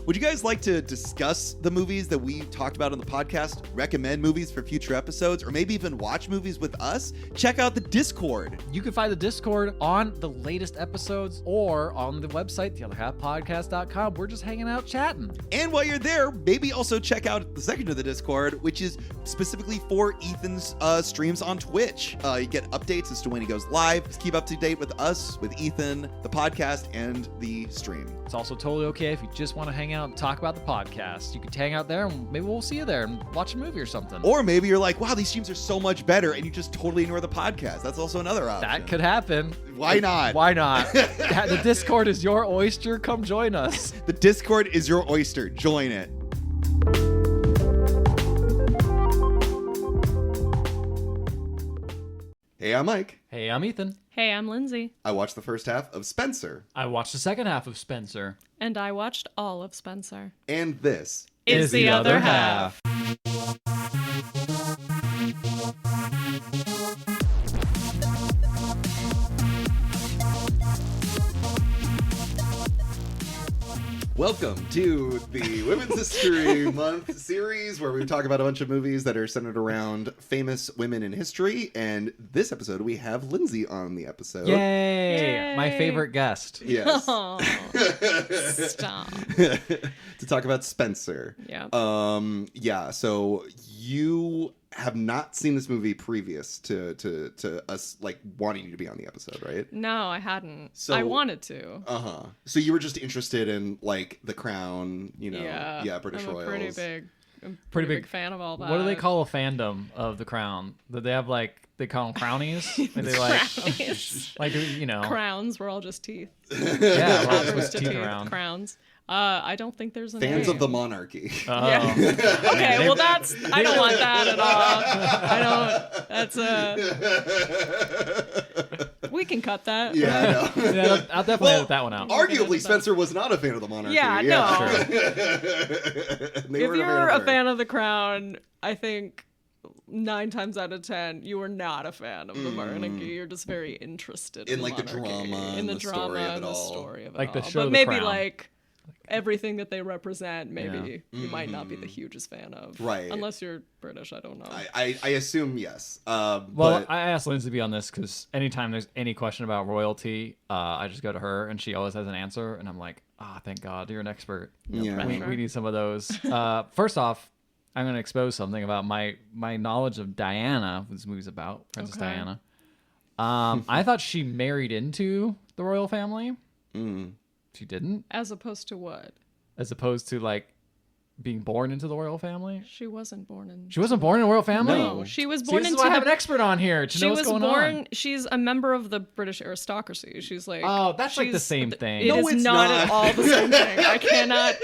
Would you guys like to discuss the movies that we talked about on the podcast, recommend movies for future episodes, or maybe even watch movies with us? Check out the Discord. You can find the Discord on the latest episodes or on the website, theotherhalfpodcast.com. We're just hanging out chatting. And while you're there, maybe also check out the second of the Discord, which is specifically for Ethan's streams on Twitch. You get updates as to when he goes live. Just keep up to date with us, with Ethan, the podcast, and the stream. It's also totally okay if you just want to hang out and talk about the podcast. You can hang out there and maybe we'll see you there and watch a movie or something. Or maybe you're like, wow, these streams are so much better, and you just totally ignore the podcast. That's also another option. That could happen. Why not? Why not? The Discord is your oyster. Come join us. The Discord is your oyster. Join it. Hey, I'm Mike. Hey, I'm Ethan. Hey, I'm Lindsay. I watched the first half of Spencer. I watched the second half of Spencer. And I watched all of Spencer. And this Is the other half. Welcome to the Women's History Month series, where we talk about a bunch of movies that are centered around famous women in history. And this episode, we have Lindsay on the episode. Yay! My favorite guest. Yes. Oh, stop. To talk about Spencer. Yeah. Yeah. So you have not seen this movie previous to us like wanting you to be on the episode, right? No, I hadn't. So I wanted to. So you were just interested in like The Crown, you know? Yeah. British I'm a royals. pretty big fan of all that. What do they call a fandom of The Crown? Do they have like, they call them crownies? Are they like, Crownies. like, you know. Crowns were all just teeth. Yeah, lots Covers with to teeth around. Crowns. I don't think there's a Fans name. of the monarchy. Yeah. Okay, well I don't want that at all. We can cut that. Yeah, I know. Yeah, I'll definitely edit that one out. Arguably, Spencer was not a fan of the monarchy. Yeah, no. They If weren't you're of a fan of The Crown, I think 9 times out of 10, you are not a fan of the monarchy. You're just very interested In the like the monarchy, drama in and the the drama story of it and the all. story of it Like the all. show But The maybe Crown. like everything that they represent, maybe you might not be the hugest fan of. Right. Unless you're British, I don't know. I assume yes. Well, But I asked Lindsay to be on this because anytime there's any question about royalty, I just go to her and she always has an answer. And I'm like, thank God, you're an expert. Yeah. We need some of those. First off, I'm going to expose something about my knowledge of Diana, what this movie's about, Princess Okay. Diana. I thought she married into the royal family. She didn't, As opposed to what? as opposed to like being born into the royal family. She wasn't born in. She wasn't born in a royal family? No. She was See, born this is into. why I have an expert on here to know She what's was going born. on. She's a member of the British aristocracy. She's like. Oh, that's like the she's- same thing. It No, is it's not not. at all the same thing. I cannot.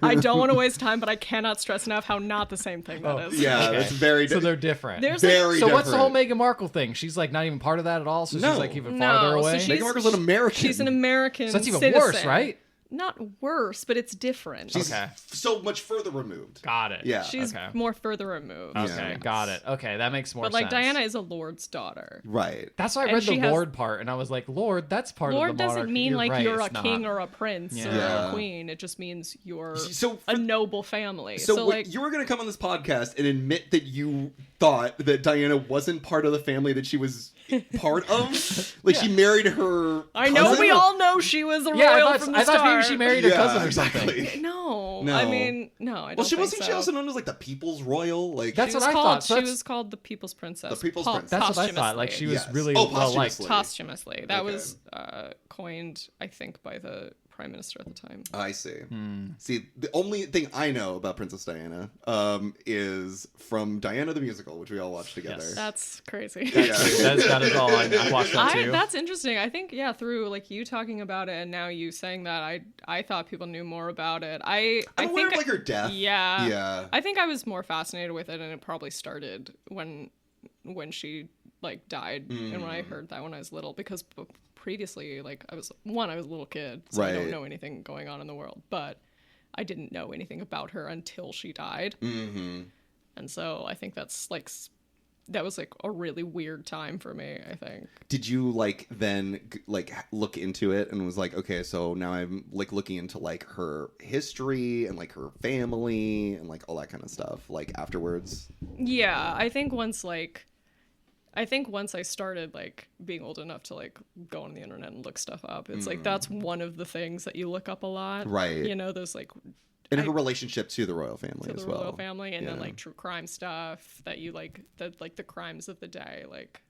I don't want to waste time, but I cannot stress enough how not the same thing that is. yeah, Okay. that's very So different. they're different. There's Very So what's the whole different. Meghan Markle thing? She's like not even part of that at all. So No. she's like even No, farther so away. she's- Meghan Markle's an American. She's an American. So that's even citizen. worse, right? Not worse, but it's different. She's Okay. so much further removed. Got it. Yeah. She's okay. more further removed. Okay, Yeah. got it. Okay, that makes more But like sense. Diana is a lord's daughter. Right. That's why I and read she the has- Lord part, and I was like, Lord, that's part Lord of the monarchy. doesn't mean like right, you're a it's king not. or a prince or Yeah. a queen. It just means you're So a for- noble family. So, So what- like you were going to come on this podcast and admit that you thought that Diana wasn't part of the family that she was part of? Like she married her I know cousin? we all know she was a Yeah, royal from the I thought maybe start. she married her Yeah, cousin or something. exactly. No, No. I mean, no, I don't Well, she think wasn't. so. She also known as like the People's Royal. Like That's She what was I called, thought. So she that's- was called the People's Princess. The People's Princess. That's what I thought. Like she was Yes. really Oh, well liked. posthumously. posthumously. That Okay. was coined, I think, by the prime minister at the time. I see. Hmm. See, the only thing I know about Princess Diana is from Diana the musical, which we all watched together. Yes. That's crazy. That is all. I watched that too. That's interesting. I think through like you talking about it and now you saying that, I thought people knew more about it. I I'm aware think of like her death. Yeah. Yeah. I think I was more fascinated with it, and it probably started when she like died, and when I heard that when I was little, because previously, like I was a little kid, so I Right. don't know anything going on in the world, but I didn't know anything about her until she died, Mm-hmm. and so I think that's like that was like a really weird time for me, I think. Did you like then like look into it and was like, okay, so now I'm like looking into like her history and like her family and like all that kind of stuff like afterwards? Yeah, I think once I started like being old enough to like go on the internet and look stuff up, it's like that's one of the things that you look up a lot. Right. You know, those like And her relationship to the royal family to as the well. royal family, and then Yeah. like true crime stuff that you like, the crimes of the day, like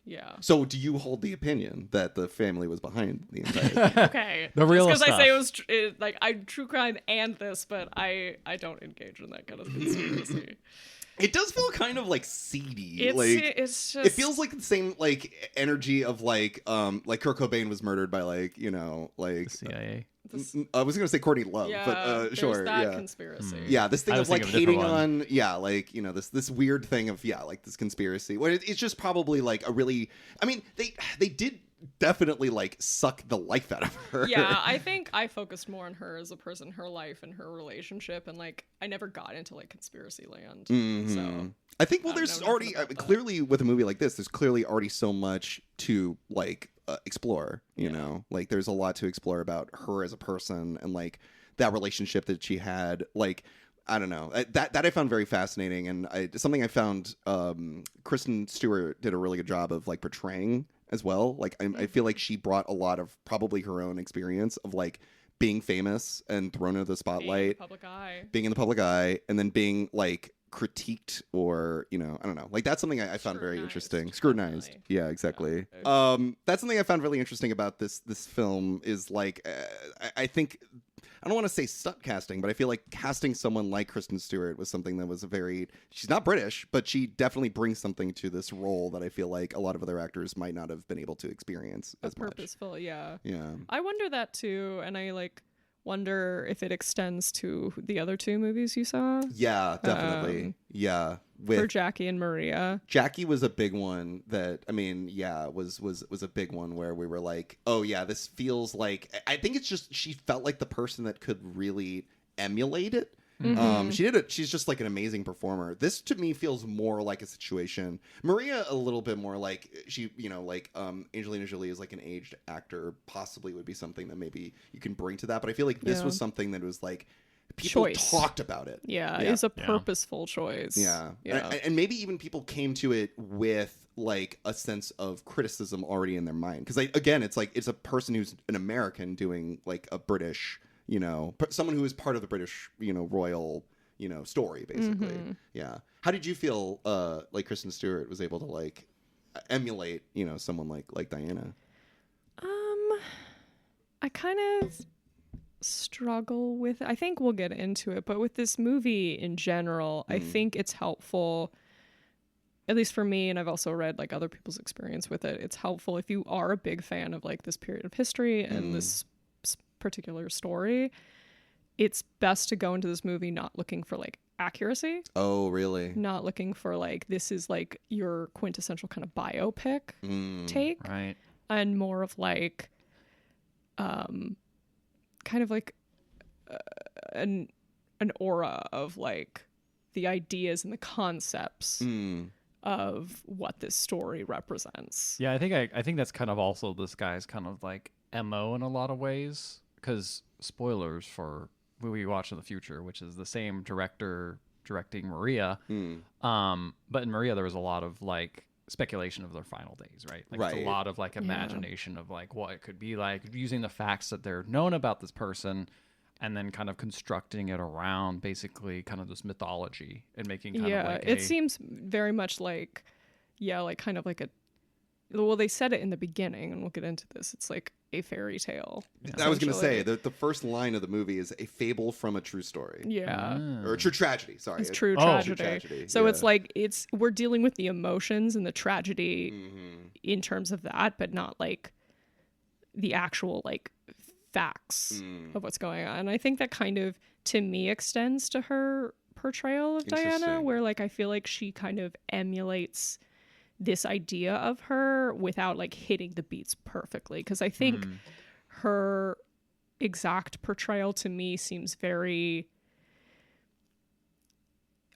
yeah. So do you hold the opinion that the family was behind the entire thing? Okay. The real because I stuff. say it was like I true crime and this, but I don't engage in that kind of conspiracy. It does feel kind of like seedy. It's just It feels like the same like energy of like Kurt Cobain was murdered by like, you know, like CIA. I was gonna say Courtney Love, yeah, but there's sure, that yeah. conspiracy. Yeah, this thing I of was like thinking of a hating different on, yeah, like, you know, this weird thing of, yeah, like this conspiracy. Well, it's just probably like a really, I mean, they did definitely like suck the life out of her. Yeah, I think I focused more on her as a person, her life, and her relationship, and like I never got into like conspiracy land. So I think, well, I don't there's know already nothing about that. clearly with a movie like this, there's clearly already so much to like explore. You know, like there's a lot to explore about her as a person and like that relationship that she had. Like, I don't know, that I found very fascinating, and something I found Kristen Stewart did a really good job of like portraying as well. Like, I feel like she brought a lot of probably her own experience of like being famous and thrown into the spotlight, being in the public eye, and then being like critiqued or, you know, I don't know, like that's something I found very interesting. Scrutinized. Yeah, exactly. That's something I found really interesting about this film is like I think, I don't want to say stunt casting, but I feel like casting someone like Kristen Stewart was something that was she's not British, but she definitely brings something to this role that I feel like a lot of other actors might not have been able to experience as much. Purposeful, yeah. Yeah. I wonder that too, and I like wonder if it extends to the other two movies you saw. Yeah, definitely. Yeah. For Jackie and Maria. Jackie was a big one that, I mean, yeah, was a big one where we were like, oh yeah, this feels like, I think it's just, she felt like the person that could really emulate it. She's just like an amazing performer. This to me feels more like a situation. Maria a little bit more like she, you know, like Angelina Jolie is like an aged actor, possibly would be something that maybe you can bring to that. But I feel like this was something that was like people talked about it. Yeah, it's a purposeful choice. Yeah. And maybe even people came to it with like a sense of criticism already in their mind. Because again, it's like it's a person who's an American doing like a British, you know, someone who is part of the British, you know, royal, you know, story, basically. Yeah. How did you feel like Kristen Stewart was able to like emulate, you know, someone like Diana? I kind of struggle with it. I think we'll get into it, but with this movie in general, I think it's helpful, at least for me, and I've also read like other people's experience with it. It's helpful if you are a big fan of like this period of history and this particular story. It's best to go into this movie not looking for like accuracy. Oh, really? Not looking for like this is like your quintessential kind of biopic take, Right? And more of like kind of like an aura of like the ideas and the concepts of what this story represents. Yeah, I think that's kind of also this guy's kind of like MO in a lot of ways, because spoilers for movie we watch in the future, which is the same director directing Maria. But in Maria there was a lot of like speculation of their final days, right? Like it's a lot of like imagination of like what it could be like, using the facts that they're known about this person and then kind of constructing it around basically kind of this mythology and making kind of like it seems very much like like kind of like a, well, they said it in the beginning and we'll get into this, it's like a fairy tale. I was going to say the first line of the movie is a fable from a true story. Or a true tragedy. Sorry, it's true tragedy. So it's like we're dealing with the emotions and the tragedy in terms of that, but not like the actual like facts of what's going on. And I think that kind of to me extends to her portrayal of Diana, where like I feel like she kind of emulates this idea of her without like hitting the beats perfectly, because I think her exact portrayal to me seems very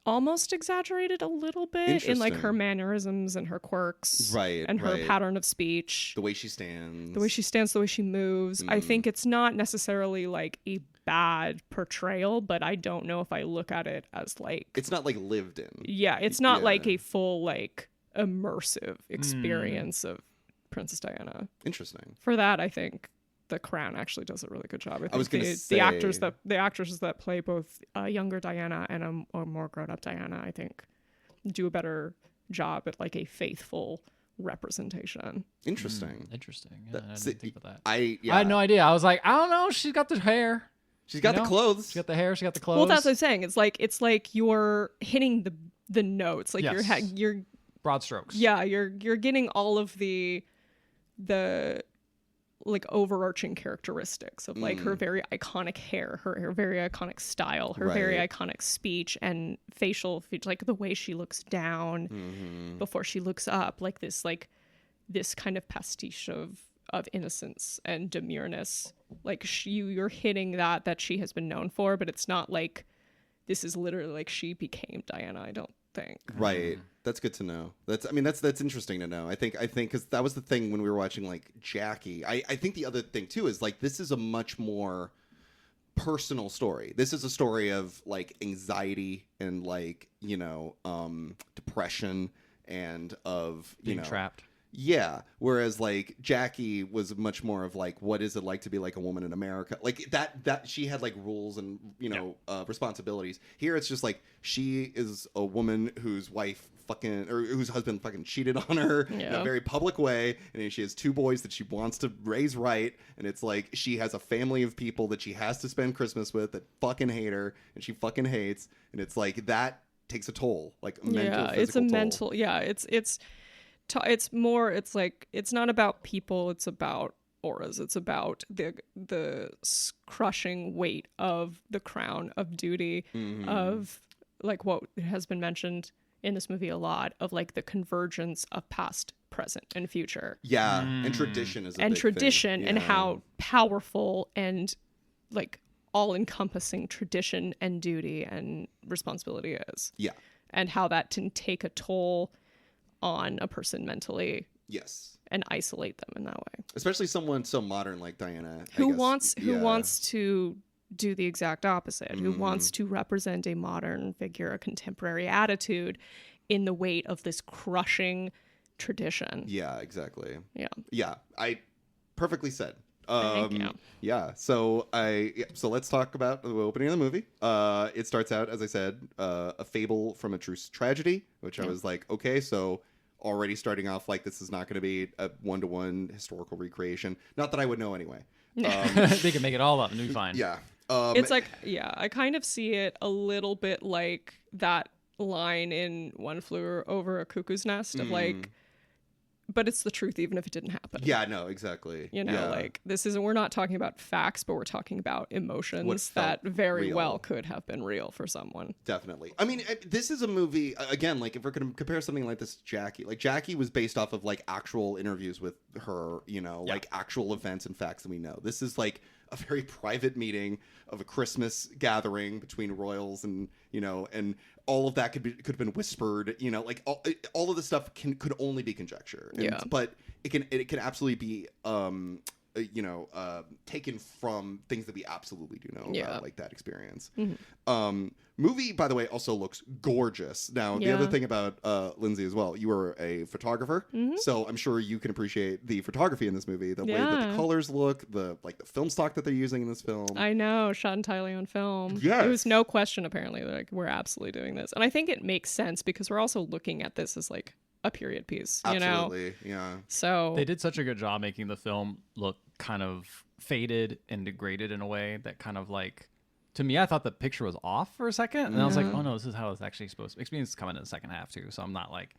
almost exaggerated a little bit in like her mannerisms and her quirks, right, and her pattern of speech, the way she stands, the way she moves. I think it's not necessarily like a bad portrayal, but I don't know if I look at it as like, it's not like lived in. Yeah, it's not like a full like immersive experience of Princess Diana. Interesting. For that, I think The Crown actually does a really good job. I think was gonna say, the actresses that play both younger Diana and a more grown up Diana, I think, do a better job at like a faithful representation. Interesting. Interesting. Yeah, I didn't think about that. I had no idea. I was like, I don't know. She's got the hair. She's got the clothes. She's got the hair. She got the clothes. Well, that's what I'm saying. It's like you're hitting the notes. Like you're broad strokes. Yeah, you're getting all of the like overarching characteristics of like her very iconic hair, her very iconic style, her very iconic speech and facial features, like the way she looks down before she looks up, like this kind of pastiche of innocence and demureness. Like you're hitting that she has been known for, but it's not like this is literally like she became Diana, I don't think. Right. That's good to know. That's interesting to know. I think because that was the thing when we were watching like Jackie. I think the other thing too is like this is a much more personal story. This is a story of like anxiety and like, depression and of being trapped. Yeah. Whereas like Jackie was much more of like, what is it like to be like a woman in America? Like that she had like rules and, responsibilities. Here it's just like she is a woman whose whose husband fucking cheated on her in a very public way. And she has 2 boys that she wants to raise right. And it's like she has a family of people that she has to spend Christmas with that fucking hate her and she fucking hates. And it's like that takes a toll, like a mental, physical it's a toll. mental, it's more, it's like, it's not about people, it's about auras. It's about the crushing weight of the crown of duty, of like what has been mentioned in this movie a lot, of like the convergence of past, present, and future. Yeah, and tradition is a big tradition, thing. And how powerful and like all-encompassing tradition and duty and responsibility is. Yeah. And how that can take a toll on a person mentally. Yes. And isolate them in that way. Especially someone so modern like Diana. Who wants to do the exact opposite, who wants to represent a modern figure, a contemporary attitude in the weight of this crushing tradition. Yeah, exactly. Yeah. Yeah. I perfectly said. Thank you. Yeah. So let's talk about the opening of the movie. It starts out, as I said, a fable from a true tragedy, which I was like, okay, so already starting off like this is not going to be a one-to-one historical recreation. Not that I would know anyway. They can make it all up and be fine. Yeah. It's like, I kind of see it a little bit like that line in One Flew Over a Cuckoo's Nest of like, but it's the truth even if it didn't happen. Yeah, no, exactly. Like we're not talking about facts, but we're talking about emotions that very well could have been real for someone. Definitely. I mean, this is a movie, again, like if we're going to compare something like this to Jackie, like Jackie was based off of like actual interviews with her, like actual events and facts that we know. This is like a very private meeting of a Christmas gathering between royals and, and all of that could have been whispered, like all of this stuff could only be conjecture. But it can absolutely be, taken from things that we absolutely do know about, like that experience. Movie, by the way, also looks gorgeous. Now, the other thing about Lindsay as well, you are a photographer, so I'm sure you can appreciate the photography in this movie, the way that the colors look, the film stock that they're using in this film. I know, shot entirely on film. Yes. It was no question, apparently, like we're absolutely doing this. And I think it makes sense because we're also looking at this as like a period piece, Absolutely, yeah. So they did such a good job making the film look kind of faded and degraded in a way that kind of like, to me, I thought the picture was off for a second, and I was like, oh no, this is how it's actually supposed to be. It's coming in the second half too, so I'm not like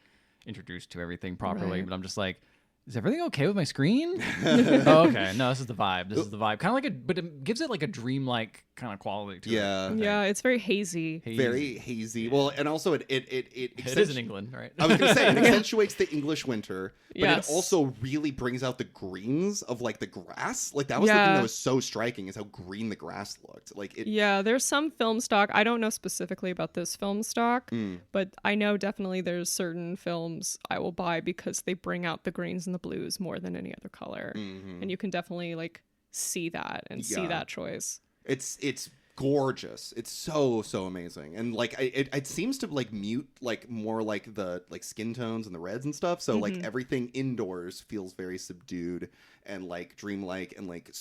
introduced to everything properly, but I'm just like, is everything okay with my screen? Oh, okay, no, this is the vibe. This is the vibe. Kind of like but it gives it like a dreamlike kind of quality to Yeah. it. Yeah, it's very hazy. Very hazy. Well, and also it is in England, right? I was gonna say it accentuates the English winter, but Yes. it also really brings out the greens of like the grass. Like that was the thing that was so striking, is how green the grass looked. Like it. Yeah, there's some film stock. I don't know specifically about this film stock, but I know definitely there's certain films I will buy because they bring out the greens and the blues more than any other color, and you can definitely like see that and see that choice. It's gorgeous. It's so amazing, and like it seems to like mute like more like the like skin tones and the reds and stuff. So like everything indoors feels very subdued and like dreamlike and like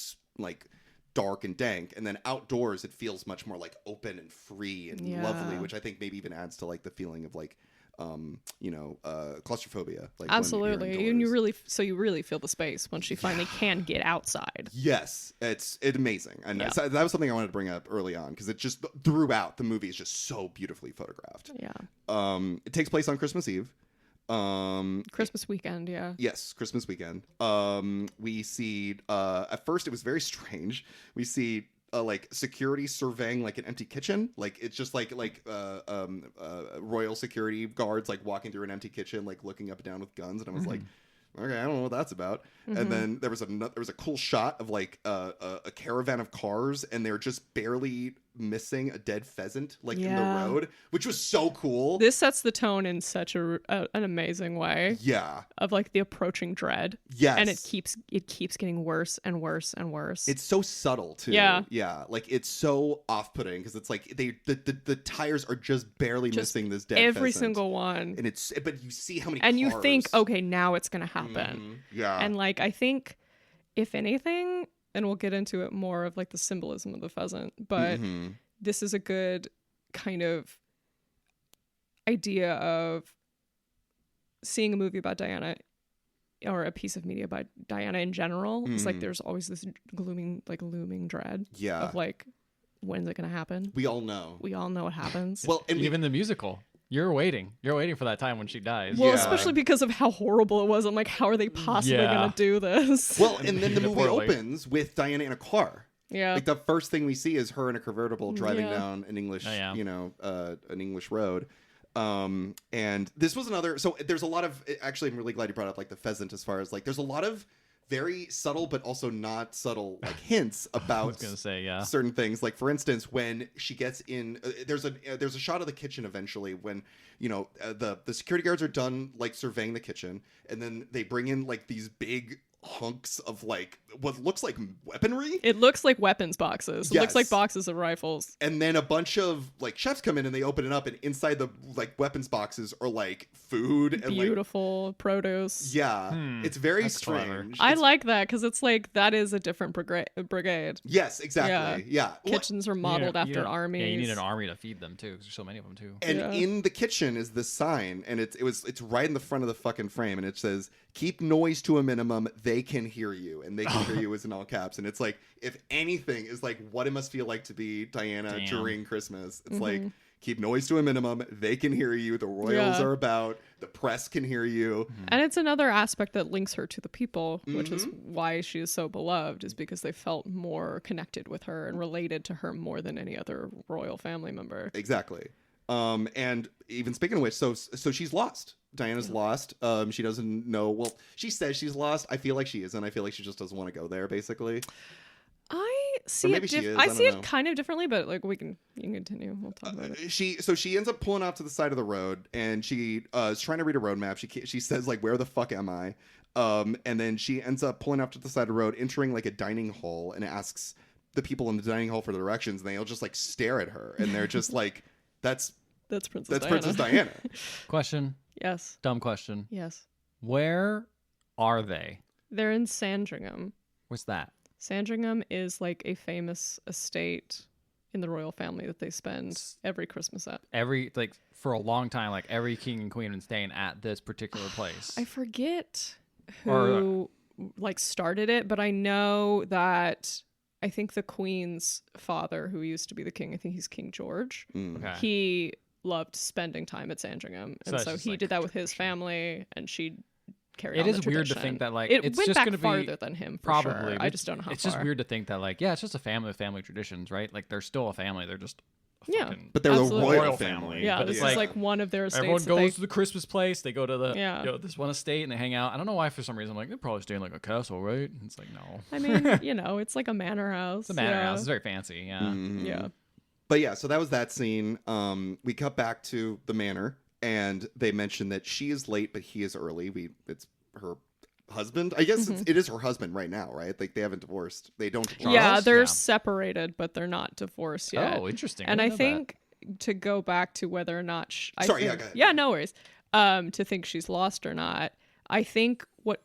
dark and dank, and then outdoors it feels much more like open and free and lovely, which I think maybe even adds to like the feeling of like claustrophobia. Like absolutely, and you really feel the space once you finally can get outside. Yes, it's amazing, and that was something I wanted to bring up early on because it just throughout the movie is just so beautifully photographed. Yeah. It takes place on Christmas Eve. Christmas weekend, yeah. Yes, Christmas weekend. We see at first it was very strange. We see like security surveying like an empty kitchen. Like it's just like royal security guards like walking through an empty kitchen, like looking up and down with guns, and I was like, okay, I don't know what that's about. And then there was a cool shot of like a caravan of cars, and they're just barely missing a dead pheasant like in the road, which was so cool. This sets the tone in such an amazing way. Yeah. Of like the approaching dread. Yes. And it keeps getting worse and worse and worse. It's so subtle too. Yeah. Yeah. Like it's so off-putting because it's like the tires are just barely missing this dead every pheasant. single one. And but you see how many and cars. you think, okay, now it's gonna happen. Yeah. And like I think if anything, and we'll get into it more of like the symbolism of the pheasant, but this is a good kind of idea of seeing a movie about Diana or a piece of media about Diana in general. It's like there's always this looming dread of like, when's it gonna happen? We all know what happens. Well, and even the musical. You're waiting for that time when she dies. Well, especially because of how horrible it was. I'm like, how are they possibly going to do this? Well, and then the movie opens with Diana in a car. Yeah. Like the first thing we see is her in a convertible driving down an English, an English road. And this was another, so there's a lot of, actually, I'm really glad you brought up like the pheasant as far as like, there's a lot of very subtle but also not subtle like hints about I was gonna say, certain things. Like for instance, when she gets in, there's a shot of the kitchen eventually when the security guards are done like surveying the kitchen, and then they bring in like these big hunks of like what looks like weaponry. It looks like weapons boxes. It looks like boxes of rifles. And then a bunch of like chefs come in and they open it up, and inside the like weapons boxes are like food and beautiful produce. Yeah, it's very strange. Clever. I like that because it's like that is a different brigade. Yes, exactly. Yeah. Kitchens are modeled after armies. Yeah, you need an army to feed them too, because there's so many of them too. And in the kitchen is this sign, and it's right in the front of the fucking frame, and it says, "Keep noise to a minimum. They can hear you," and "they can hear you" is in all caps. And it's like, if anything is like what it must feel like to be Diana during Christmas, it's like, keep noise to a minimum. They can hear you. The royals are about. The press can hear you. And it's another aspect that links her to the people, which is why she is so beloved, is because they felt more connected with her and related to her more than any other royal family member. Exactly. And even speaking of which, so she's lost. Diana's lost. She doesn't know. Well, she says she's lost. I feel like she isn't. I feel like she just doesn't want to go there, basically. I see it. I see it kind of differently, but like you can continue. We'll talk about it. She ends up pulling off to the side of the road, and she is trying to read a road map. She says like, "Where the fuck am I?" And then she ends up pulling off to the side of the road, entering like a dining hall, and asks the people in the dining hall for directions, and they all just like stare at her, and they're just like, "That's Princess Diana." Question. Yes. Dumb question. Yes. Where are they? They're in Sandringham. What's that? Sandringham is like a famous estate in the royal family that they spend every Christmas at. For a long time, like every king and queen been staying at this particular place. I forget who started it, but I know that I think the queen's father, who used to be the king, I think he's King George. Okay. He loved spending time at Sandringham, and so he did that with his family, and she carry It on is the weird to tradition. think that, like, it it's went just back gonna be farther than him, for probably. sure. I just don't know how It's far. just weird to think that, like, yeah, it's just a family with family traditions, right? Like, they're still a family. They're just Yeah. But they're Absolutely. the royal family. Yeah, But this it's is like, like one of their estates. everyone that goes to the Christmas place. They go to the this one estate and they hang out. I don't know why, for some reason, I'm like, they're probably staying like a castle, right? And it's like, no. I mean, it's like a manor house. It's a manor house. It's very fancy. Yeah. Mm-hmm. Yeah. But yeah, so that was that scene. We cut back to the manor, and they mentioned that she is late, but he is early. It's her husband. I guess it is her husband right now, right? Like, they haven't divorced. They don't divorce. Yeah, they're Yeah. separated, but they're not divorced yet. Oh, interesting. And I didn't know that. think to go back to whether or not Sorry, think, yeah, go ahead. yeah, no worries. To think she's lost or not. I think what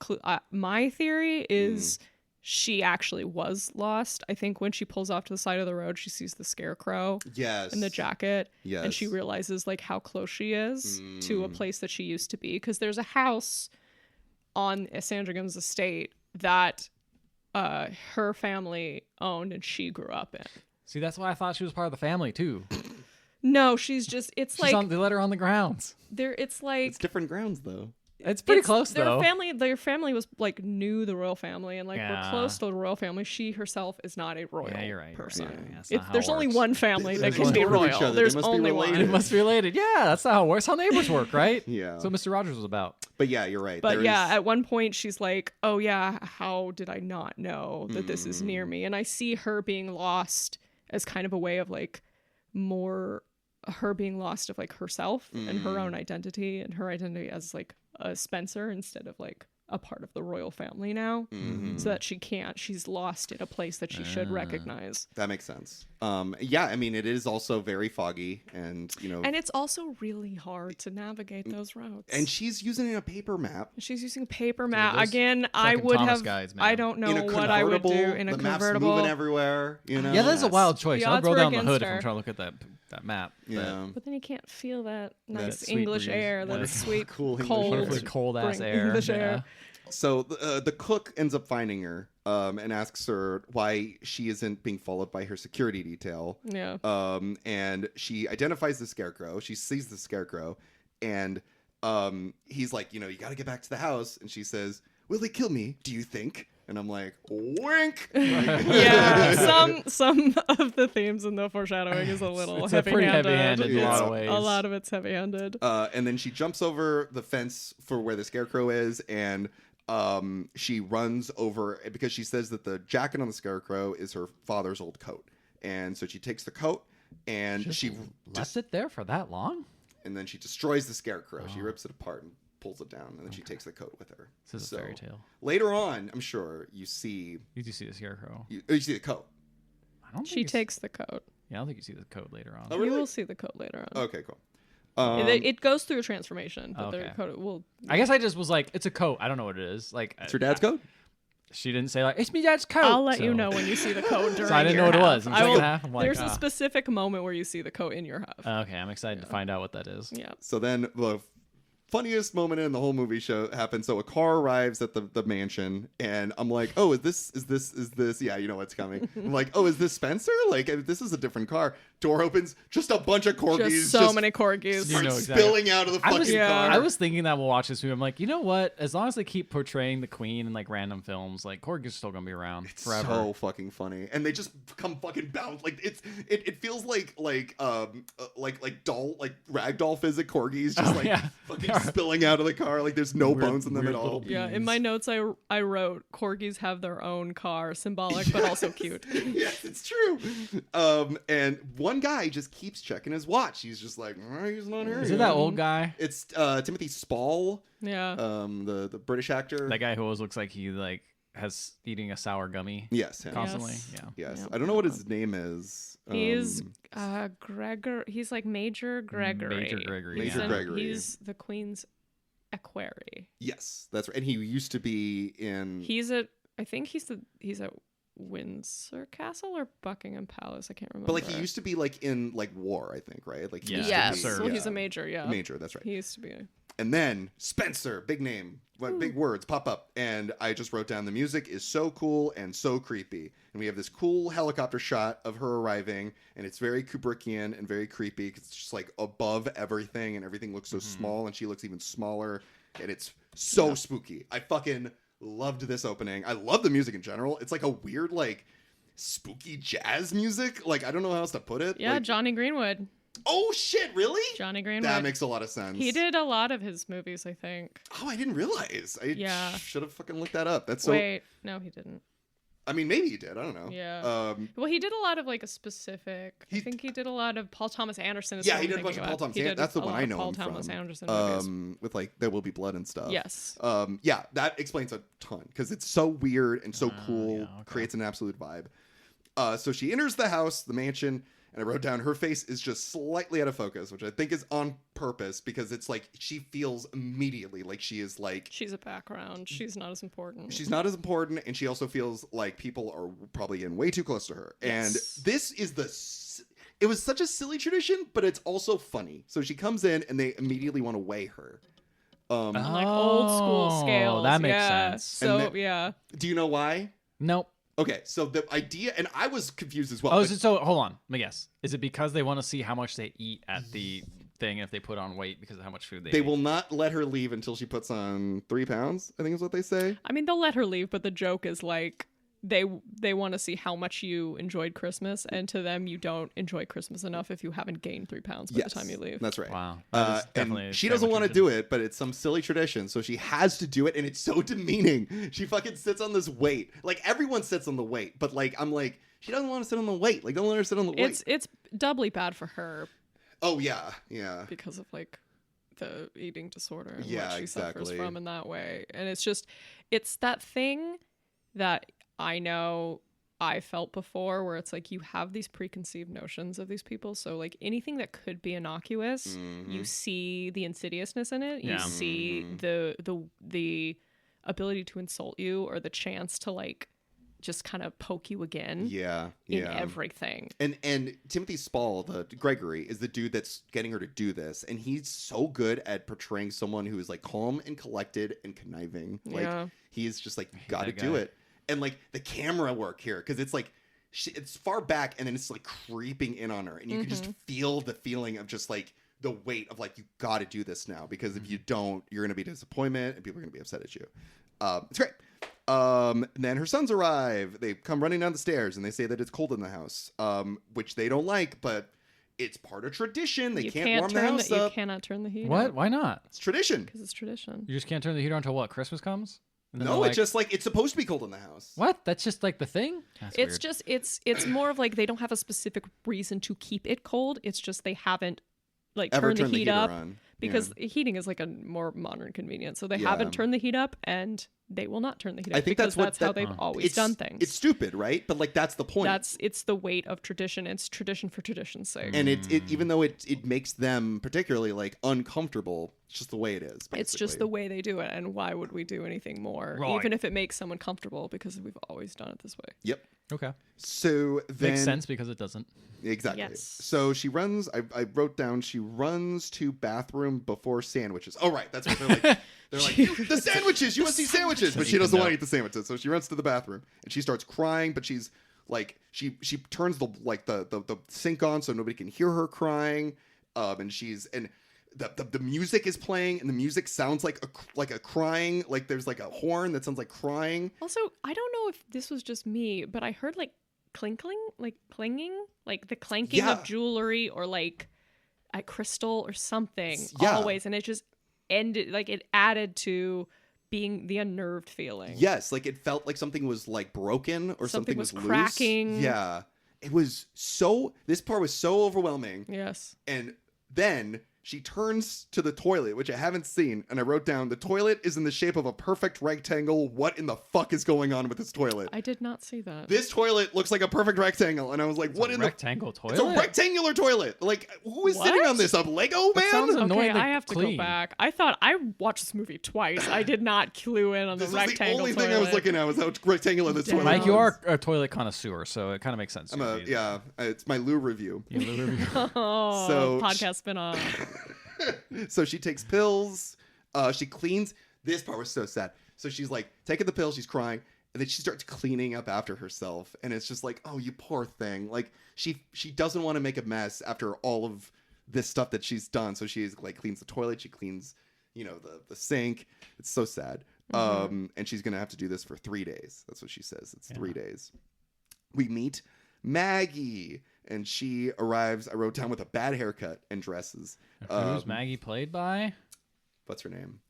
my theory is she actually was lost. I think when she pulls off to the side of the road, she sees the scarecrow Yes. in the jacket, Yes. and she realizes like how close she is to a place that she used to be. Because there's a house on Sandringham's estate that her family owned and she grew up in. See, that's why I thought she was part of the family too. No, she's just. It's She's like they let her on the grounds. there. It's like It's different grounds, though. It's pretty close though. Their family was like knew the royal family and like were Yeah. close to the royal family. She herself is not a royal Yeah, you're right. person. You're right. Yeah, that's not how There's it only works. one family that They're can be close to each royal. other. They There's must be only related. It one. must be related. Yeah, that's not how it works. How neighbors work, right? Yeah. So Mr. Rogers was about. But yeah, you're right. But There yeah, is- at one point she's like, "Oh yeah, how did I not know that this is near me?" And I see her being lost as kind of a way of like more her being lost of like herself and her own identity and her identity as like a Spencer instead of like a part of the royal family now, so that she's lost in a place that she should recognize. That makes sense. Yeah, I mean, it is also very foggy, and And it's also really hard to navigate those routes. and she's using a paper map. She's using a paper map. those Again, I fucking would Thomas have. guides, man. I don't know In a what I would do convertible, in a the map's convertible. moving everywhere. Yeah, that is a Yes. wild choice. The I'll odds roll were down the against hood if her. I'm trying to look at that map. Yeah. But then you can't feel that nice sweet English breeze. air, that Yeah. sweet, Cool English cold, air. Wonderfully cold ass bring air. English Yeah. air. So the cook ends up finding her and asks her why she isn't being followed by her security detail. Yeah. And she identifies the scarecrow. She sees the scarecrow, and he's like, you got to get back to the house. And she says, "Will they kill me? Do you think?" And I'm like, wink. Yeah, some of the themes in the foreshadowing is a little It's a pretty heavy-handed. heavy-handed in a lot of Yeah. ways. A lot of it's heavy-handed. And then she jumps over the fence for where the scarecrow is, and she runs over because she says that the jacket on the scarecrow is her father's old coat. And so she takes the coat and she Left it there for that long? and then she destroys the scarecrow. She rips it apart and pulls it down, and then she takes the coat with her. This is a fairy tale. Later on, I'm sure you see You do see the scarecrow. you see the coat. I don't She think takes the coat. Yeah, I don't think you see the coat later on. Oh, You really? will see the coat later on. Okay, cool. It goes through a transformation, but Okay. the coat will. I guess I just was like, it's a coat. I don't know what it is. Like, It's her dad's coat. She didn't say like, it's me dad's coat. I'll let you so- know when you see the coat during So I didn't know your what it half. was. In I the will- second half, I'm like, There's a ah. specific moment where you see the coat in your half. Okay, I'm excited to find out what that is. Yeah. So then the funniest moment in the whole movie show happens. So a car arrives at the mansion, and I'm like, oh, is this? Yeah, you know what's coming. I'm like, oh, is this Spencer? Like, this is a different car. Door opens, just a bunch of corgis. Just so many corgis. You know start exactly. spilling out of the fucking car. I was thinking that we'll watch this movie. I'm like, you know what? As long as they keep portraying the queen in like random films, like Corgi's still gonna be around forever. So fucking funny, and they just come fucking bounce like it feels like doll like ragdoll physic corgis just fucking spilling out of the car like there's no Weird- bones in them weird at all. little Yeah, in my notes I wrote corgis have their own car, symbolic but also cute. Yes, it's true. And one guy just keeps checking his watch. He's just like, he's not here. Is yet." it that old guy? It's Timothy Spall, Yeah. the British actor. That guy who always looks like he like has eating a sour gummy Yes, him. constantly. Yes. Yeah. Yes. Yeah. I don't know what his name is. He's Gregor. He's like Major Gregory. Major Gregory. Major yeah. Gregory. He's the Queen's equerry. Yes, that's right. And he used to be in. I think he's at Windsor Castle or Buckingham Palace. I can't remember. But like he used to be like in like war, I think, right? Like he Yeah. used to Yes. be- Sir. Well, he's a major. Yeah. Major, that's right. He used to be. And then Spencer, big name, big words pop up, and I just wrote down the music is so cool and so creepy. And we have this cool helicopter shot of her arriving, and it's very Kubrickian and very creepy. 'Cause it's just like above everything, and everything looks so small, and she looks even smaller, and it's So spooky. I fucking loved this opening. I love the music in general. It's like a weird, like, spooky jazz music. Like, I don't know how else to put it. Yeah, like, Johnny Greenwood. Oh shit, really? Johnny Greenwood. That makes a lot of sense. He did a lot of his movies, I think. Oh, I didn't realize. I should have fucking looked that up. That's so. Wait, no, he didn't. I mean, maybe he did. I don't know. Yeah. Well, he did a lot of like a specific. I think he did a lot of Paul Thomas Anderson. Yeah, he did a bunch of Paul Thomas Anderson. That's the one I know Paul him Thomas from. Anderson movies. With like There Will Be Blood and stuff. Yes. Yeah, that explains a ton because it's so weird and so cool. Yeah, okay. Creates an absolute vibe. So she enters the house, the mansion. And I wrote down her face is just slightly out of focus, which I think is on purpose because it's like she feels immediately like she is like... She's a background. She's not as important. She's not as important, and she also feels like people are probably getting way too close to her. Yes. And this is it was such a silly tradition, but it's also funny. So she comes in, and they immediately want to weigh her. Like old school scales. That makes sense. So, yeah. Do you know why? Nope. Okay, so the idea, and I was confused as well. Oh, so hold on. Let me guess. Is it because they want to see how much they eat at the thing if they put on weight because of how much food they eat? They will not let her leave until she puts on 3 pounds, I think is what they say. I mean, they'll let her leave, but the joke is like they want to see how much you enjoyed Christmas, and to them, you don't enjoy Christmas enough if you haven't gained 3 pounds by the time you leave. That's right. Wow. That is definitely and she doesn't want to do it, but it's some silly tradition, so she has to do it, and it's so demeaning. She fucking sits on this weight. Like, everyone sits on the weight, but like, I'm like, she doesn't want to sit on the weight. Like, don't let her sit on the weight. It's doubly bad for her. Oh, yeah. Yeah. Because of like the eating disorder and Yeah, what she suffers exactly. from in that way. And it's that thing that I know I felt before where it's like you have these preconceived notions of these people. So like anything that could be innocuous, you see the insidiousness in it. You see the ability to insult you or the chance to like just kind of poke you again. In everything. And Timothy Spall, the Gregory, is the dude that's getting her to do this, and he's so good at portraying someone who is like calm and collected and conniving. Like he's just like, got to do it. And like the camera work here, because it's like it's far back and then it's like creeping in on her, and you can just feel the feeling of just like the weight of like, you got to do this now, because if you don't, you're gonna be disappointment and people are gonna be upset at you. It's great. And then her sons arrive. They come running down the stairs and they say that it's cold in the house, which they don't like, but it's part of tradition. They can't warm the house up. You cannot turn the heat What? up. Why not? It's tradition. Because it's tradition. You just can't turn the heater on until what? Christmas comes? No, it's just like, it's supposed to be cold in the house. What? That's just like the thing? That's It's weird. just it's more of like they don't have a specific reason to keep it cold. It's just they haven't like Ever turned the heat heater up on. because heating is like a more modern convenience. So they haven't turned the heat up, and they will not turn the heat up. I think because that's how they've always done things. It's stupid, right? But like, that's the point. It's the weight of tradition. It's tradition for tradition's sake. And it even though it makes them particularly like uncomfortable, it's just the way it is. Basically. It's just the way they do it, and why would we do anything more, Right. even if it makes someone comfortable? Because we've always done it this way. Yep. Okay. So then Makes sense because it doesn't. Exactly. Yes. So she runs. I wrote down. She runs to bathroom before sandwiches. Oh right, that's what they're like. They're like, the sandwiches. You want to see sandwiches, but she doesn't want to eat the sandwiches. So she runs to the bathroom and she starts crying. But she's like, she turns the sink on so nobody can hear her crying. The music is playing, and the music sounds like a crying. Like there's like a horn that sounds like crying. Also, I don't know if this was just me, but I heard like clinkling, like clanging, like the clanking of jewelry or like a crystal or something always, and it just ended, like it added to being the unnerved feeling. Yes, like it felt like something was like broken or something was cracking. Loose. Yeah. This part was so overwhelming. Yes. And then she turns to the toilet, which I haven't seen, and I wrote down, the toilet is in the shape of a perfect rectangle. What in the fuck is going on with this toilet? I did not see that. This toilet looks like a perfect rectangle, and I was like, what in the rectangle toilet? It's a rectangular toilet. Like, who is sitting on this? A Lego man? sounds Okay, annoyingly I have to clean. go back. I thought I watched this movie twice. I did not clue in on the This is rectangle the only toilet. thing I was looking at was how rectangular this toilet Mike, is. you are a toilet connoisseur, so it kind of makes sense. It's my Lou review. Oh, So podcast spinoff. So she takes pills. She cleans. This part was so sad. So she's like taking the pills. She's crying, and then she starts cleaning up after herself. And it's just like, oh, you poor thing. Like she doesn't want to make a mess after all of this stuff that she's done. So she's like cleans the toilet. She cleans the sink. It's so sad. And she's gonna have to do this for 3 days. That's what she says. It's 3 days. We meet Maggie, and she arrives. I wrote down with a bad haircut and dresses. Who's Maggie played by? What's her name?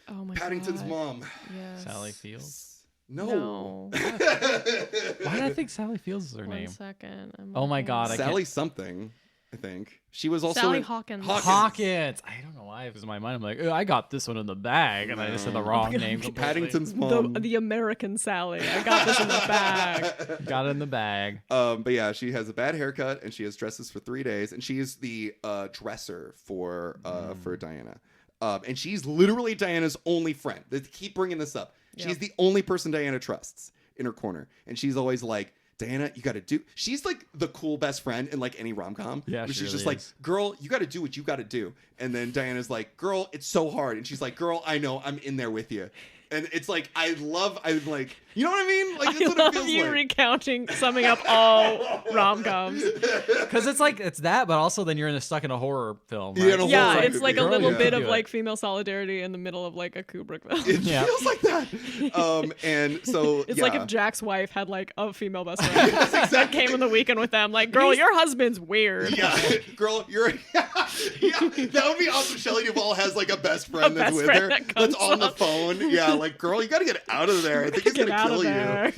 Oh my Paddington's God. mom. Yes. Sally Fields. No. Why did I think Sally Fields is her name? 1 second. Oh my God, Sally something. I think she was also Sally in Hawkins. Hawkins. I don't know why it was in my mind. I'm like, I got this one in the bag, and I just said the wrong name. Completely. Paddington's mom. The American Sally. I got this in the bag. Got it in the bag. But yeah, she has a bad haircut, and she has dresses for 3 days, and she is the dresser for Diana. And she's literally Diana's only friend. They keep bringing this up. She's the only person Diana trusts in her corner, and she's always like, Diana, you got to do. She's like the cool best friend in like any rom-com. Yeah, she's really just like, girl, you got to do what you got to do. And then Diana's like, girl, it's so hard. And she's like, girl, I know, I'm in there with you. And it's like, I'm like, you know what I mean? Like, that's I what love it feels you like. recounting, summing up all rom-coms. Because it's like, it's that, but also then you're stuck in a horror film. Right? Yeah, in a Yeah, horror it's like a movie. little Yeah. bit of Do it. like female solidarity in the middle of like a Kubrick film. It Yeah. feels like that. And so, It's yeah. like if Jack's wife had like a female best friend that came on the weekend with them. Like, girl, your husband's weird. Yeah, girl, you're. Yeah, that would be awesome. Shelley Duvall has like a best friend that's best with friend her. that comes That's on the up. phone. Yeah, like, girl, you gotta get out of there. I think he's Get gonna out kill of there.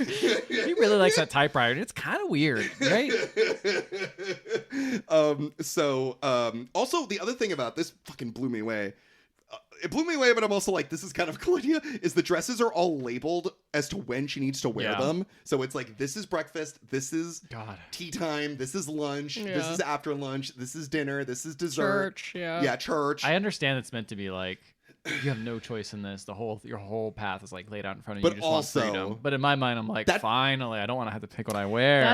you. He really likes that typewriter. It's kind of weird, right? Also, the other thing about this fucking blew me away. It blew me away, but I'm also like, this is kind of cool idea, is the dresses are all labeled as to when she needs to wear them. So it's like, this is breakfast, this is tea time, this is lunch, this is after lunch, this is dinner, this is dessert. Church, yeah. Yeah, church. I understand it's meant to be like, you have no choice in this. Your whole path is like laid out in front of you. But You just also- want freedom. But in my mind, I'm like, finally, I don't want to have to pick what I wear.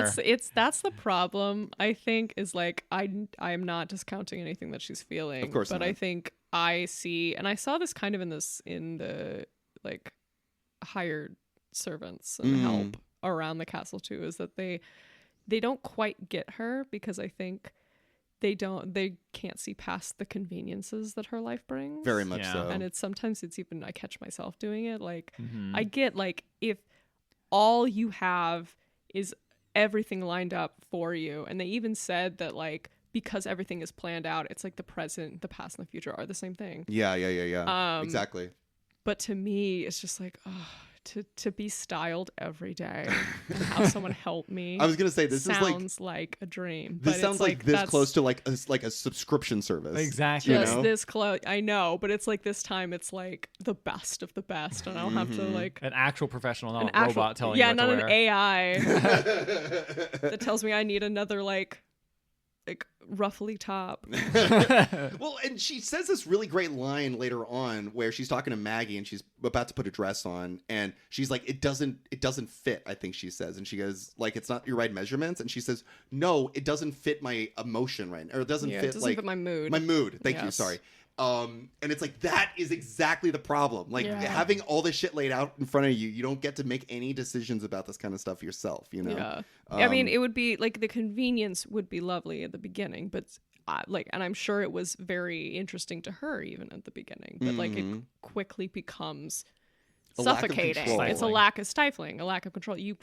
That's the problem. I think is like I am not discounting anything that she's feeling. Of course but not. I think I see, and I saw this kind of in the like hired servants and help around the castle too. Is that they don't quite get her because I think they can't see past the conveniences that her life brings. Very much so. And sometimes it's even, I catch myself doing it. Like, I get like, if all you have is everything lined up for you, and they even said that like, because everything is planned out, it's like the present, the past, and the future are the same thing. Yeah. Exactly. But to me, it's just like, to be styled every day and have someone help me. I was gonna say, this sounds like a dream. This but sounds it's like this that's close to like a subscription service. Exactly. You just know? this close. I know, but it's like this time it's like the best of the best, and I don't have to like An actual professional, not an a robot telling you what not to an wear. AI that tells me I need another like ruffly top. Well, and she says this really great line later on where she's talking to Maggie and she's about to put a dress on, and she's like, it doesn't fit, I think she says, and she goes like, it's not your right measurements, and she says, no, it doesn't fit my emotion right now, or it doesn't fit my mood. my mood. Thank you. Yes. Sorry. And it's like, that is exactly the problem. Like, Yeah. having all this shit laid out in front of you, you don't get to make any decisions about this kind of stuff yourself, you know? Yeah. I mean, it would be like the convenience would be lovely at the beginning, but and I'm sure it was very interesting to her even at the beginning, but like it quickly becomes A lack of suffocating. control. It's a lack of stifling, a lack of control. You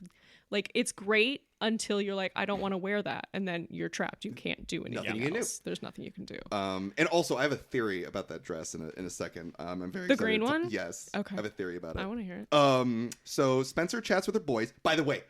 like, it's great until you're like, I don't want to wear that, and then you're trapped. You can't do anything Nothing you can else. There's nothing you can do. And also, I have a theory about that dress in a second. I'm very The excited green one? Yes. Okay. I have a theory about it. I want to hear it. So Spencer chats with her boys. By the way,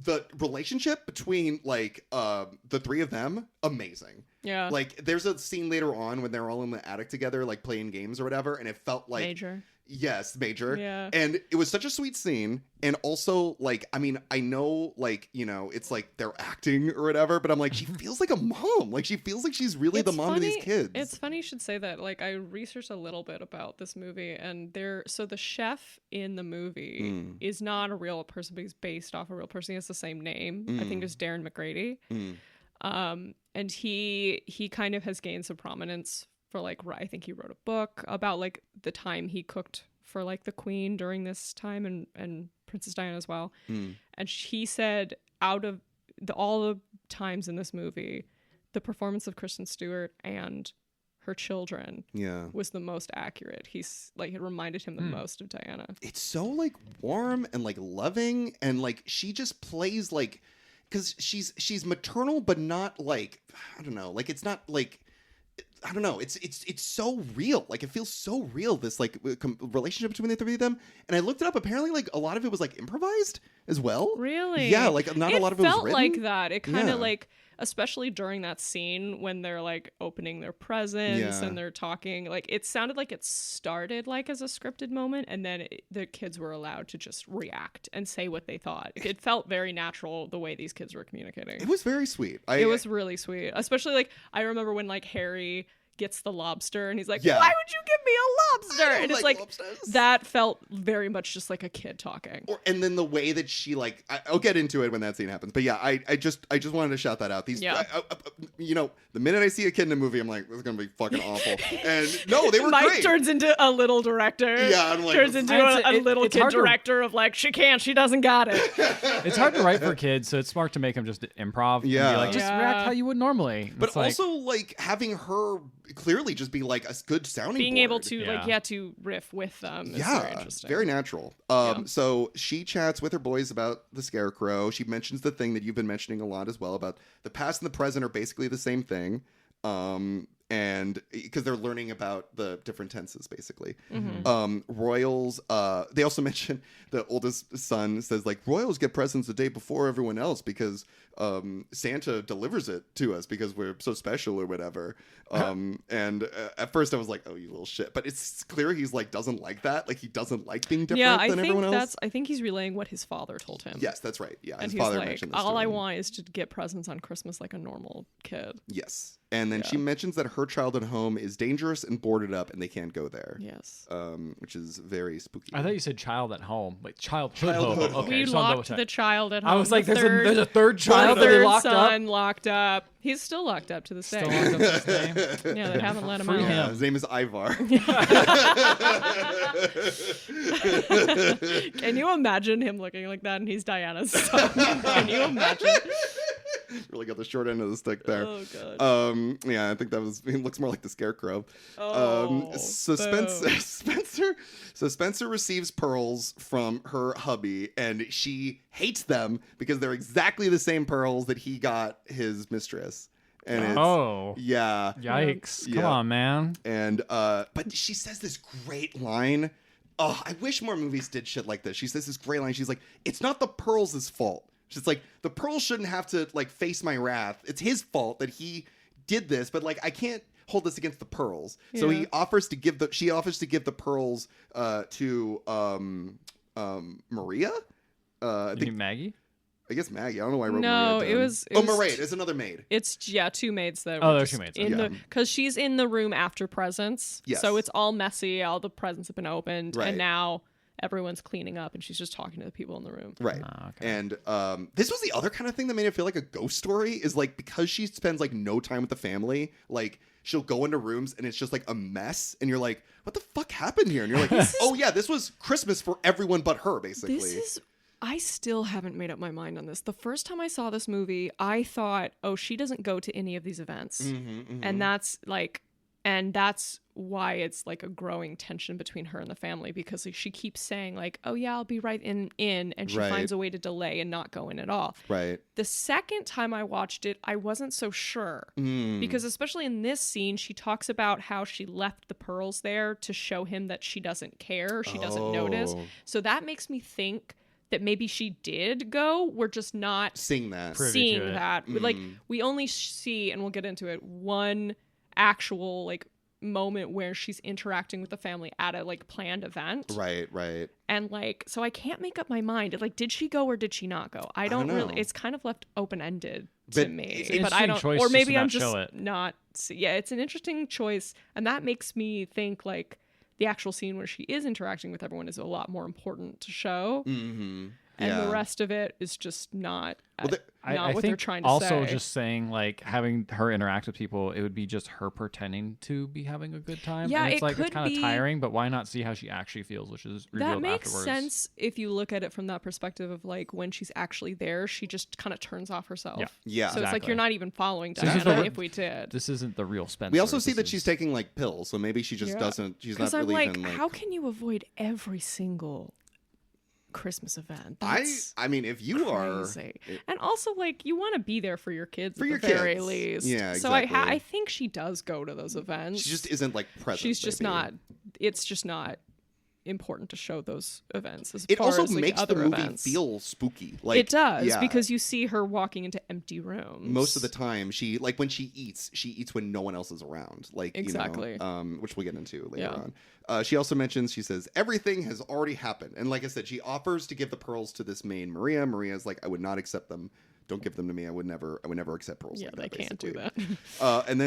the relationship between like the three of them, amazing. Yeah. Like, there's a scene later on when they're all in the attic together, like playing games or whatever, and it felt like Major. Yes, Major. Yeah. And it was such a sweet scene. And also, like, I mean, I know, like, you know, it's like they're acting or whatever, but I'm like, she feels like a mom. Like, she feels like she's really the mom of these kids. It's funny you should say that. Like, I researched a little bit about this movie, and so the chef in the movie is not a real person, but he's based off a real person. He has the same name. I think it's Darren McGrady. And he kind of has gained some prominence for like, I think he wrote a book about like the time he cooked for like the Queen during this time, and Princess Diana as well. And he said, out of all the times in this movie, the performance of Kristen Stewart and her children was the most accurate. He's like, it reminded him the most of Diana. It's so like warm and like loving, and like she just plays like, because she's maternal but not like, I don't know, like it's not like, I don't know, it's so real. Like it feels so real, this like relationship between the three of them. And I looked it up, apparently like a lot of it was like improvised as well. Really? Yeah, like not a lot of it was written. It felt like that. It kind of like, especially during that scene when they're like opening their presents and they're talking, like it sounded like it started like as a scripted moment, and then the kids were allowed to just react and say what they thought. It felt very natural the way these kids were communicating. It was very sweet. It was really sweet, especially like I remember when like Harry gets the lobster and he's like, why would you give me a lobster? And it's like lobsters. That felt very much just like a kid talking. And then the way that she like, I'll get into it when that scene happens, but yeah, I just wanted to shout that out. These you know, the minute I see a kid in a movie, I'm like, this is gonna be fucking awful. And no, they were Mike great. turns into a little director. Yeah, I'm like, turns into a little kid director of like, she doesn't got it. It's hard to write for kids, so it's smart to make them just improv. Yeah, and be like, just react how you would normally. But it's also like having her clearly just be like a good sounding being board. Able to to riff with them is very interesting. Very natural. So she chats with her boys about the Scarecrow. She mentions the thing that you've been mentioning a lot as well, about the past and the present are basically the same thing. And because they're learning about the different tenses, basically. Royals, they also mention the oldest son says like, royals get presents the day before everyone else because Santa delivers it to us because we're so special or whatever. And at first I was like, oh, you little shit. But it's clear he's like, doesn't like that. Like he doesn't like being different than everyone else. I think he's relaying what his father told him. Yes, that's right. Yeah, and his father like, mentioned this all to I him. want is to get presents on Christmas like a normal kid. Yes. And then she mentions that her childhood home is dangerous and boarded up and they can't go there. Yes. Which is very spooky. I thought you said child at home. Like childhood home. Okay, we locked the child at home. I was like, there's a third child that they locked son up? Locked up. He's still locked up to this day. Still locked up to this day? Yeah, they haven't let him Free out. him. His name is Ivar. Can you imagine him looking like that and he's Diana's son? Can you imagine? Really got the short end of the stick there. Oh god. Yeah, I think he looks more like the Scarecrow. So Spencer receives pearls from her hubby, and she hates them because they're exactly the same pearls that he got his mistress. And it's, yikes! Come on, man. And but she says this great line. Oh, I wish more movies did shit like this. She says this great line. She's like, "It's not the pearls' fault." She's like, the pearls shouldn't have to like face my wrath. It's his fault that he did this, but like I can't hold this against the pearls. Yeah. So she offers to give the pearls to Maria. You mean Maggie? I guess Maggie. I don't know why I wrote Maria. No, it was Mairead. It's another maid. It's two maids that. Oh, there's two maids. Because she's in the room after presents. Yes. So it's all messy. All the presents have been opened, right. And now everyone's cleaning up, and she's just talking to the people in the room. Right. Oh, okay. And this was the other kind of thing that made it feel like a ghost story. Is like because she spends like no time with the family, like she'll go into rooms and it's just like a mess, and you're like, what the fuck happened here? And you're like, oh yeah, this was Christmas for everyone but her, basically. I still haven't made up my mind on this. The first time I saw this movie, I thought, oh, she doesn't go to any of these events. And that's why it's like a growing tension between her and the family, because like, she keeps saying like, oh yeah, I'll be right in, and she finds a way to delay and not go in at all. Right. The second time I watched it, I wasn't so sure, because especially in this scene, she talks about how she left the pearls there to show him that she doesn't care, or she doesn't notice. So that makes me think that maybe she did go. We're just not seeing that. Like we only see, and we'll get into it, one actual like moment where she's interacting with the family at a like planned event. Right. And like, so I can't make up my mind. Like, did she go or did she not go? I don't really. It's kind of left open-ended to me. But I don't. Or maybe I'm just not. Yeah, it's an interesting choice, and that makes me think like the actual scene where she is interacting with everyone is a lot more important to show. and the rest of it is just not. I what think they're trying to also say. just saying like having her interact with people, it would be just her pretending to be having a good time. Yeah, and it's it like could it's kind of be- tiring, but why not see how she actually feels, which is revealed That makes afterwards. sense if you look at it from that perspective of like when she's actually there, she just kind of turns off herself. Yeah. So it's like Exactly. you're not even following this is Diana the- if we did. This isn't the real Spencer. We also see This that is- she's taking like pills, so maybe she just doesn't. She's not Because I'm really like, even like. how can you avoid every single Christmas event? I mean, if you crazy. And also, like, you want to be there for your kids For at your the very kids. least. Yeah, So exactly. I think she does go to those events. she just isn't like present. She's just maybe. not. It's just not important to show those events. As It far also as, like, makes the other movie events. feel spooky. Like It does yeah. because you see her walking into empty rooms most of the time she like when she eats when no one else is around, like Exactly. you know, which we'll get into later Yeah. on. She also mentions, she says everything has already happened, and like I said, she offers to give the pearls to this maid Maria's like, I would not accept them, don't give them to me, I would never accept pearls. Yeah, like they that, can't do basically. that. And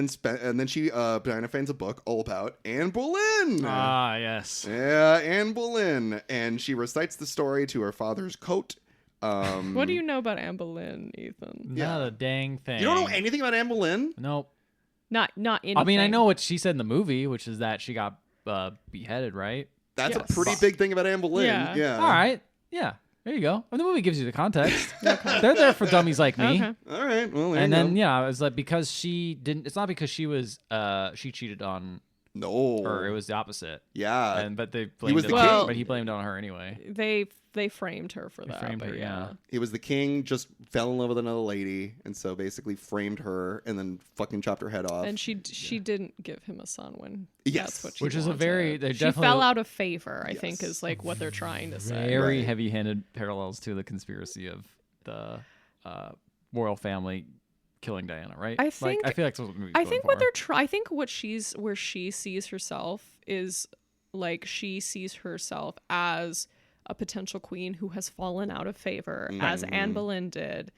then she Diana finds a book all about Anne Boleyn. Ah, yes. Yeah, Anne Boleyn, and she recites the story to her father's coat. What do you know about Anne Boleyn, Ethan? Not a dang thing. You don't know anything about Anne Boleyn? Nope. Not anything. I mean, I know what she said in the movie, which is that she got beheaded, right? That's Yes. a pretty big thing about Anne Boleyn. Yeah. All right. Yeah. There you go. And the movie gives you the context. They're there for dummies like me. Okay. All right. Well, there And you then go. yeah, it was like because she didn't. It's not because she was she cheated on No. her. It was the opposite. Yeah. And but they blamed was it the on her, king. but he blamed it on her anyway. They framed her for that. framed but her, yeah. He was the king, just fell in love with another lady, and so basically framed her and then fucking chopped her head off. And she didn't give him a son when Yes. that's what she Which is a wanted. very- they she definitely- fell out of favor, I Yes. think is like what they're trying to say. Very Right. heavy-handed parallels to the conspiracy of the royal family killing Diana, right? I think- I feel like that's what the movie's I going think for. what they're trying. I think where she sees herself is like she sees herself as a potential queen who has fallen out of favor, as Anne Boleyn did,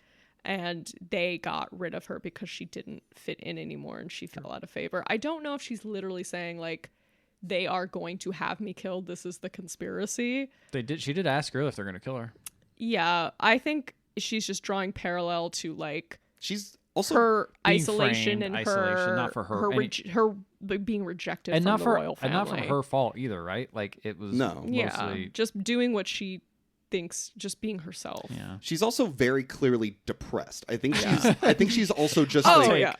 and they got rid of her because she didn't fit in anymore and she fell out of favor. I don't know if she's literally saying like they are going to have me killed. This is the conspiracy. She did ask her if they're gonna kill her. Yeah, I think she's just drawing parallel to like She's also her being isolation framed, and isolation, her not for her, her, and rej- her being rejected and from not the for royal family. and not from her fault either, right? Like it was No. Yeah, mostly just doing what she thinks, just being herself. yeah. she's also very clearly depressed. I think she's also just Oh like yeah,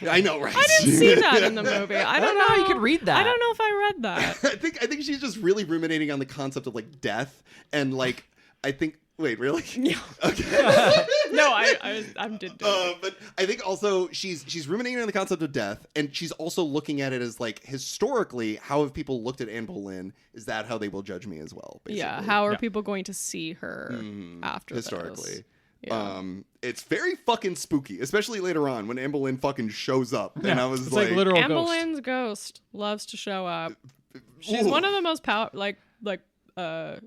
really? I know, right? I didn't see that in the movie. I don't know how you could read that. I don't know if I read that. I think she's just really ruminating on the concept of like death and like I think wait, really? Yeah. Okay. No, I did. But I think also she's ruminating on the concept of death, and she's also looking at it as like historically, how have people looked at Anne Boleyn? Is that how they will judge me as well? Basically. Yeah, how are Yeah. people going to see her after historically? this? Yeah. It's very fucking spooky, especially later on when Anne Boleyn fucking shows up, and I was It's like like literal Anne ghost. Boleyn's ghost loves to show up. She's Ooh. one of the most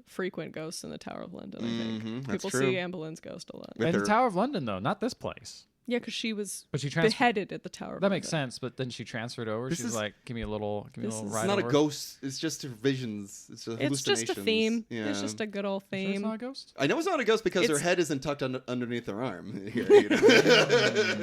frequent ghosts in the Tower of London. I think that's people true. see Anne Boleyn's ghost a lot. With And her- the Tower of London though, not this place. Yeah, because she was But she beheaded at the Tower. of That makes London. sense, but then she transferred over. This She's is- like, give me a little This ride is- It's not a over." ghost. It's just her visions. It's just It's just a hallucinations. theme. Yeah. It's just a good old Sure it's theme. not a ghost? I know it's not a ghost because her It's- head isn't tucked underneath her arm. Here, you know?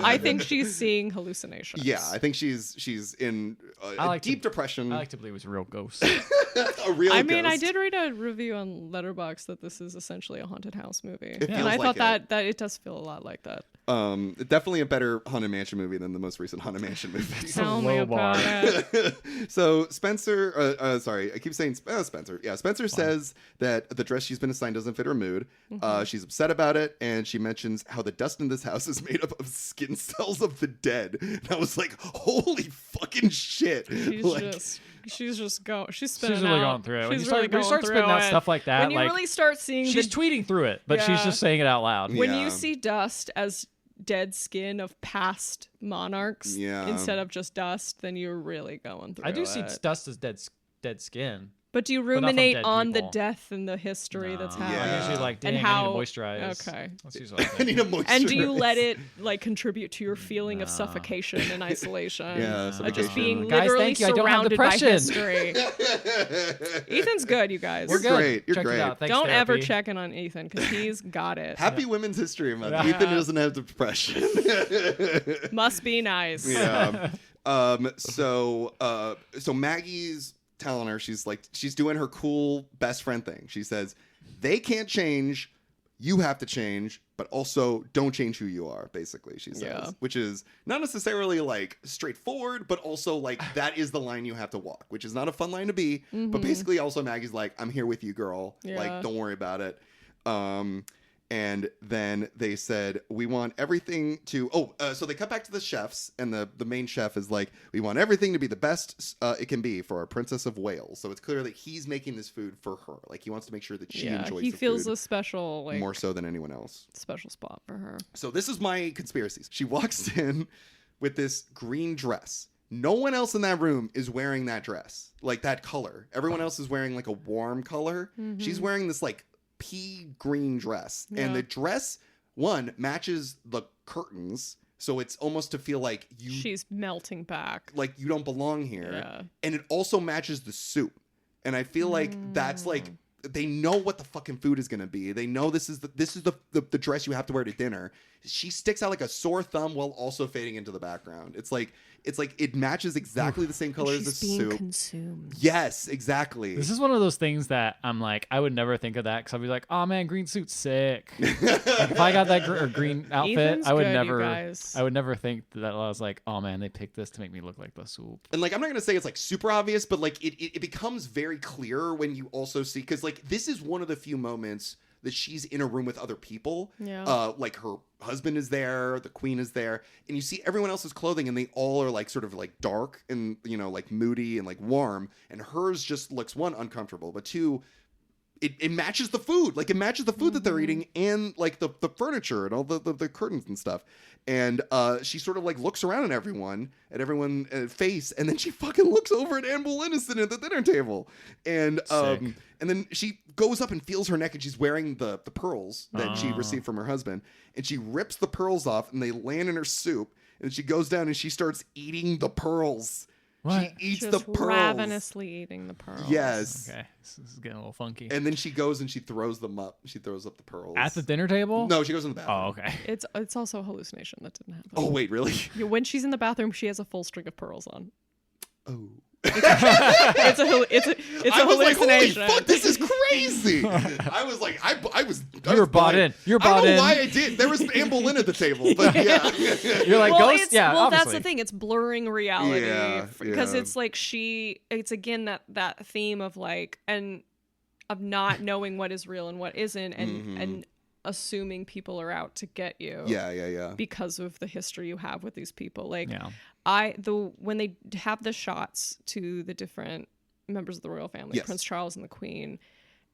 I think she's seeing hallucinations. Yeah, I think she's in I a like to- deep depression. I like to believe it was a real ghost. A real I mean, I ghost. did read a review on Letterboxd that this is essentially a haunted house movie, It and feels I like thought that it does feel a lot like that. Definitely a better Haunted Mansion movie than the most recent Haunted Mansion movie. Tell me low about bar. it. So Spencer, sorry, I keep saying Spencer. Yeah, Spencer says that the dress she's been assigned doesn't fit her mood. She's upset about it, and she mentions how the dust in this house is made up of skin cells of the dead. And I was like, holy fucking shit! She's just going. She's She's spinning really out. going through it. When She's you really start, when you going start spitting through out it. stuff like that, when you like really start seeing she's tweeting through it, but she's Yeah. just saying it out loud. when Yeah. you see dust as dead skin of past monarchs Yeah. instead of just dust, then you're really going through I do see it. dust as dead skin. But do you not from ruminate dead on the people. death and the history that's happening? I'm usually like, dang, And how- I need to moisturize. Okay. That's usually what I I think. need a moisturize. And do you let it like contribute to your feeling of suffocation and isolation? Yeah, Of just being Guys, literally thank you. I don't have surrounded by depression. history. Ethan's good, you guys. You're good. great. You're Check great. it out. Thanks, Don't ever therapy. check in on Ethan because he's got it. Happy Women's History Month. Yeah. Ethan doesn't have depression. Must be nice. Yeah. So Maggie's telling her, she's doing her cool best friend thing. She says, they can't change, you have to change, but also don't change who you are, basically, she says. Yeah. Which is not necessarily like straightforward, but also like that is the line you have to walk, which is not a fun line to be. But basically also Maggie's like, I'm here with you, girl. Yeah. Like, don't worry about it. And then they said, we want everything to... so they cut back to the chefs, and the main chef is like, we want everything to be the best it can be for our Princess of Wales. So it's clear that he's making this food for her. Like, he wants to make sure that she enjoys he the feels food a special, like, more so than anyone else. special spot for her. So this is my conspiracies. She walks in with this green dress. No one else in that room is wearing that dress, like that color. Everyone else is wearing like a warm color. She's wearing this like pea green dress, and the dress matches the curtains, so it's almost to feel like she's melting back, like you don't belong here. And it also matches the soup, and I feel like that's like they know what the fucking food is gonna be. They know this is the dress you have to wear to dinner. She sticks out like a sore thumb while also fading into the background. It's like it matches exactly the same color as the she's being soup. consumed. Yes, exactly. This is one of those things that I'm like, I would never think of that because I'd be like, oh man, green suit's sick. Like, if I got that green outfit, Ethan's I would good, never, you guys. I would never think that I was like, oh man, they picked this to make me look like the soup. And like, I'm not gonna say it's like super obvious, but like it becomes very clear when you also see, because like this is one of the few moments that she's in a room with other people. Yeah. Like her husband is there, the queen is there, and you see everyone else's clothing, and they all are like sort of like dark and, you know, like moody and like warm, and hers just looks, one, uncomfortable, but two, it matches the food. Like, it matches the food that they're eating, and like the furniture and all the curtains and stuff. And she sort of like looks around at everyone's face, and then she fucking looks over at Anne Boleyn sitting at the dinner table, and then she goes up and feels her neck, and she's wearing the pearls that she received from her husband, and she rips the pearls off, and they land in her soup, and she goes down and she starts eating the pearls. What? She eats Just the pearls. ravenously eating the pearls. Yes. Okay, this is getting a little funky. And then she goes and she throws them up. She throws up the pearls. At the dinner table? No, she goes in the bathroom. Oh, okay. It's also a hallucination that didn't happen. Oh, wait, really? Yeah, when she's in the bathroom, she has a full string of pearls on. Oh. It's a I was like, holy hallucination. fuck, this is crazy. I was like, I was You were bought blind. in. You're I bought don't in. know why I did. There was Anne Boleyn at the table, but yeah. You're like, well, ghost? it's, Yeah, well, obviously. that's the thing. It's blurring reality. Yeah, Because yeah. it's like it's again that theme of like, and of not knowing what is real and what isn't, and assuming people are out to get you. Yeah. Because of the history you have with these people. Like, Yeah. when they have the shots to the different members of the royal family, Yes. Prince Charles and the Queen,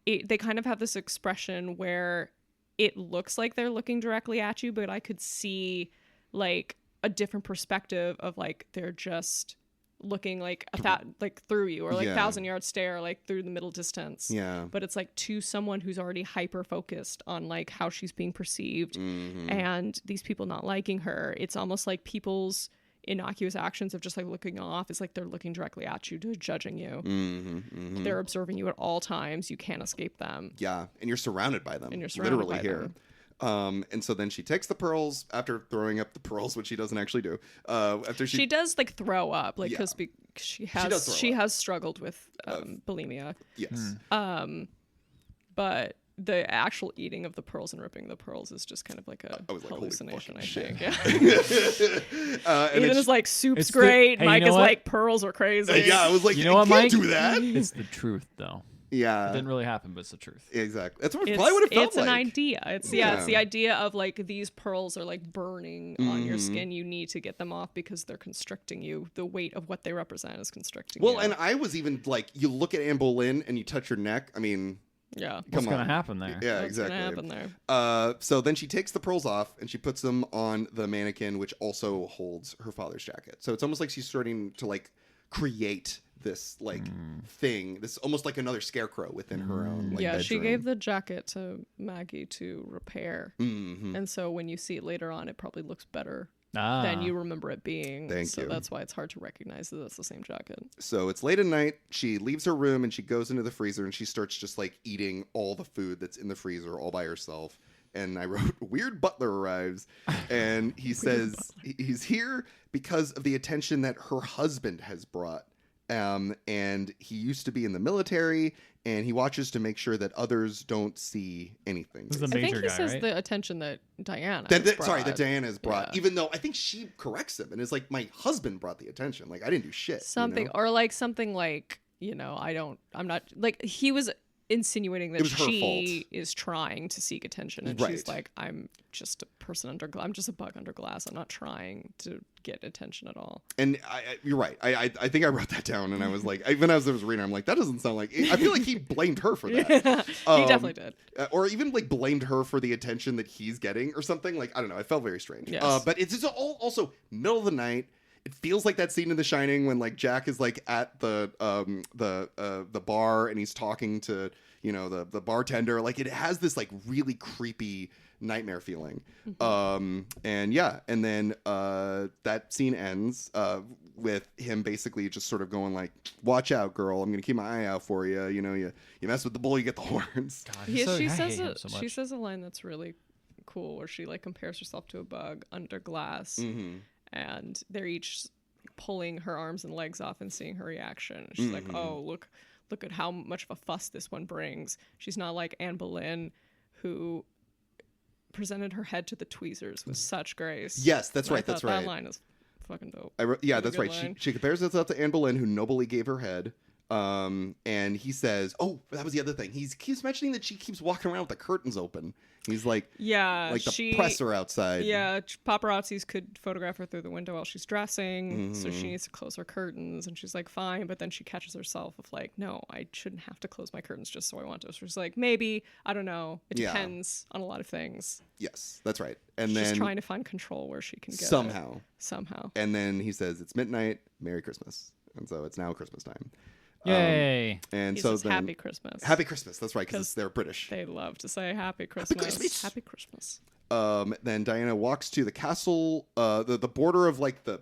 they kind of have this expression where it looks like they're looking directly at you, but I could see like a different perspective of like they're just looking like through you, or like Yeah. 1,000-yard stare, like through the middle distance. Yeah. But it's like to someone who's already hyper focused on like how she's being perceived Mm-hmm. and these people not liking her. It's almost like people's innocuous actions of just like looking off. It's like they're looking directly at you, they're judging you. Mm-hmm. They're observing you at all times. You can't escape them. Yeah, and you're surrounded by them. And you're surrounded literally by here. them. And so then she takes the pearls after throwing up the pearls, which she doesn't actually do. After She does like throw up, like Yeah. because she does throw up. has struggled with bulimia. Yes. But the actual eating of the pearls and ripping the pearls is just kind of like a I was like, holy hallucination, I fucking think. Yeah. And Even it's is like soup's it's great. hey, you Mike know is what? like pearls are crazy. yeah, I was like, You know what, can't Mike? do that. It's the truth, though. It Yeah, didn't really happen, but it's the truth. exactly. That's what, It's, probably what it felt it's like. an idea. It's the idea of like these pearls are like burning on Mm-hmm. your skin. You need to get them off because they're constricting you. The weight of what they represent is constricting you. Well, and I was even like, you look at Anne Boleyn and you touch her neck. I mean, yeah. What's come going on. to happen there? Yeah, What's exactly. gonna happen there? So then she takes the pearls off and she puts them on the mannequin, which also holds her father's jacket. So it's almost like she's starting to like create this like thing, this almost like another scarecrow within her own like bedroom. She gave the jacket to Maggie to repair, and so when you see it later on, it probably looks better than you remember it being. Thank you. That's why it's hard to recognize that it's the same jacket. So it's late at night. She leaves her room and she goes into the freezer and she starts just like eating all the food that's in the freezer all by herself. And I wrote, weird butler arrives, and he says he's here because of the attention that her husband has brought. And he used to be in the military, and he watches to make sure that others don't see anything. This is the I major think he guy, says right? the attention that Diana that Diana has brought. Yeah. Even though I think she corrects him and is like, my husband brought the attention. Like, I didn't do shit. Something, you know? or like something like, I'm not, like, he was insinuating that she is trying to seek attention, and she's like, I'm just a person I'm just a bug under glass. I'm not trying to get attention at all. And you're right. I think I wrote that down, and I was like, even as I was reading, I'm like, that doesn't sound like. I feel like he blamed her for that. He definitely did, or even like blamed her for the attention that he's getting, or something. Like, I don't know. It felt very strange. Yes. But it's just also middle of the night. It feels like that scene in The Shining when like Jack is like at the bar and he's talking to the bartender. Like, it has this like really creepy nightmare feeling. And then that scene ends with him basically just sort of going like, watch out, girl, I'm gonna keep my eye out for you. You mess with the bull, you get the horns. God, she says a line that's really cool where she like compares herself to a bug under glass. And they're each pulling her arms and legs off and seeing her reaction. She's like, oh, look at how much of a fuss this one brings. She's not like Anne Boleyn, who presented her head to the tweezers with such grace. Yes, that's right. That's right. That line is fucking dope. That's right. She compares herself to Anne Boleyn, who nobly gave her head. And he says, oh, that was the other thing. He keeps mentioning that she keeps walking around with the curtains open. He's like, like the presser outside. Yeah, paparazzis could photograph her through the window while she's dressing, so she needs to close her curtains. And she's like, fine, but then she catches herself of like, no, I shouldn't have to close my curtains just so I want to. So she's like, maybe, I don't know. It depends on a lot of things. Yes, that's right. And she's then just trying to find control where she can get somehow. And then he says, it's midnight, Merry Christmas. And so it's now Christmas time. Yay. And he so says then, Happy Christmas. Happy Christmas. That's right, because they're British. They love to say Happy Christmas. Happy Christmas. Happy Christmas. Then Diana walks to the castle, the border of like the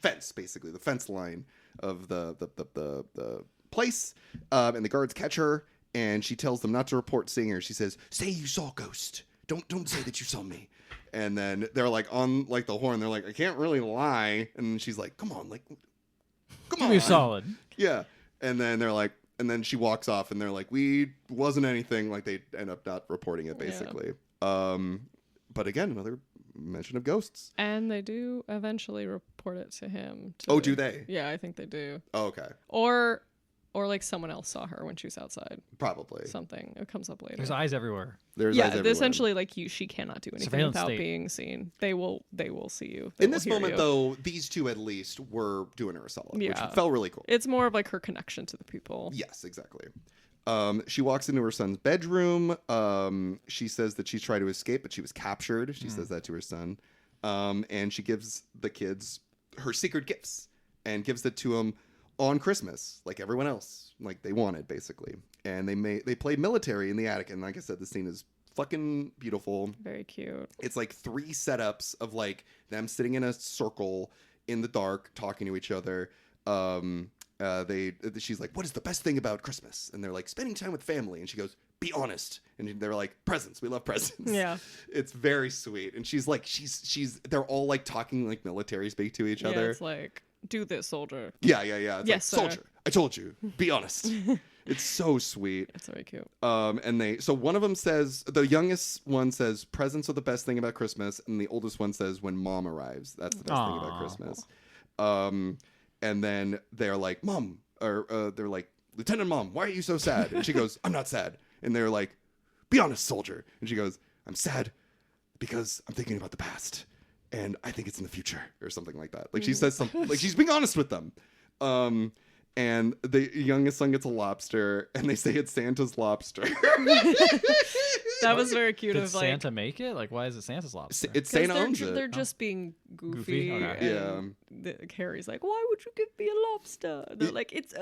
fence, basically the fence line of the place, and the guards catch her, and she tells them not to report seeing her. She says, "Say you saw a ghost. Don't say that you saw me." And then they're like on like the horn. They're like, "I can't really lie." And she's like, "Come on, like, come on, be solid." Yeah. And then they're like, and then she walks off, and they're like, "We wasn't anything." Like, they end up not reporting it, basically. But again, another mention of ghosts. And they do eventually report it to him. Oh, do they? Yeah, I think they do. Oh, okay. Or like someone else saw her when she was outside. Probably. Something. It comes up later. There's eyes everywhere. Eyes everywhere. Essentially, like she cannot do anything Surveillance without state. being seen. They will see you. In this moment, though, these two at least were doing her a solid, which felt really cool. It's more of like her connection to the people. Yes, exactly. She walks into her son's bedroom. She says that she's tried to escape, but she was captured. She says that to her son. And she gives the kids her secret gifts and gives it to them on Christmas, like everyone else, like they wanted, basically. And they play military in the attic. And like I said, the scene is fucking beautiful. Very cute. It's like 3 setups of like them sitting in a circle in the dark, talking to each other. She's like, "What is the best thing about Christmas?" And they're like, "Spending time with family." And she goes, "Be honest." And they're like, "Presents. We love presents." Yeah. It's very sweet. And she's like, they're all like talking like military speak to each other. It's like, "Do this, soldier." Yeah. It's yes, like, "Soldier, I told you. Be honest." It's so sweet. It's very cute. So one of them says, the youngest one says, "Presents are the best thing about Christmas," and the oldest one says, "When Mom arrives, that's the best thing about Christmas." And then they're like, "Mom," or they're like, "Lieutenant Mom, why are you so sad?" And she goes, "I'm not sad." And they're like, "Be honest, soldier." And she goes, "I'm sad because I'm thinking about the past, and I think it's in the future," or something like that. Like she says something, like she's being honest with them. And the youngest son gets a lobster, and they say it's Santa's lobster. That was very cute. Did Santa make it? Like, why is it Santa's lobster? It's Santa owns it. They're just being Goofy. Okay. And Harry's like, why would you give me a lobster? And they're like, it's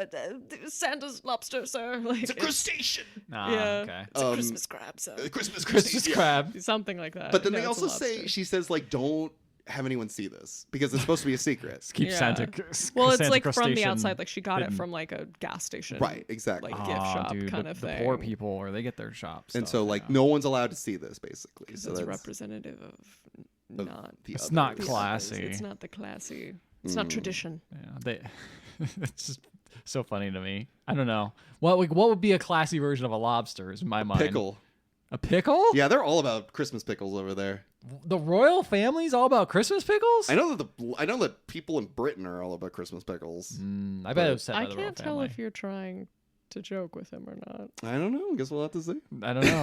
Santa's lobster, sir. Like, It's a crustacean. Okay. It's a Christmas crab, sir. Christmas crab. Something like that. But then No, they it's a also say, lobster. she says, like, don't have anyone see this because it's supposed to be a secret. Keep Yeah. Santa. Well, it's Santa like from the crustacean outside. Like she got it hidden. from like a gas station. Right, exactly. Like gift shop Dude, kind of the thing. poor people, or they get their shops. And so, like, no one's allowed to see this, basically. Because So it's that's representative of not. the It's other not ways. classy. It's not the classy. It's not tradition. Yeah, it's just so funny to me. I don't know what would be a classy version of a lobster is in my mind. Pickle. A pickle? Yeah, they're all about Christmas pickles over there. The royal family's all about Christmas pickles? I know that people in Britain are all about Christmas pickles. I bet it was set by I the royal can't tell family. if you're trying to joke with him or not. I don't know. I guess we'll have to see. I don't know.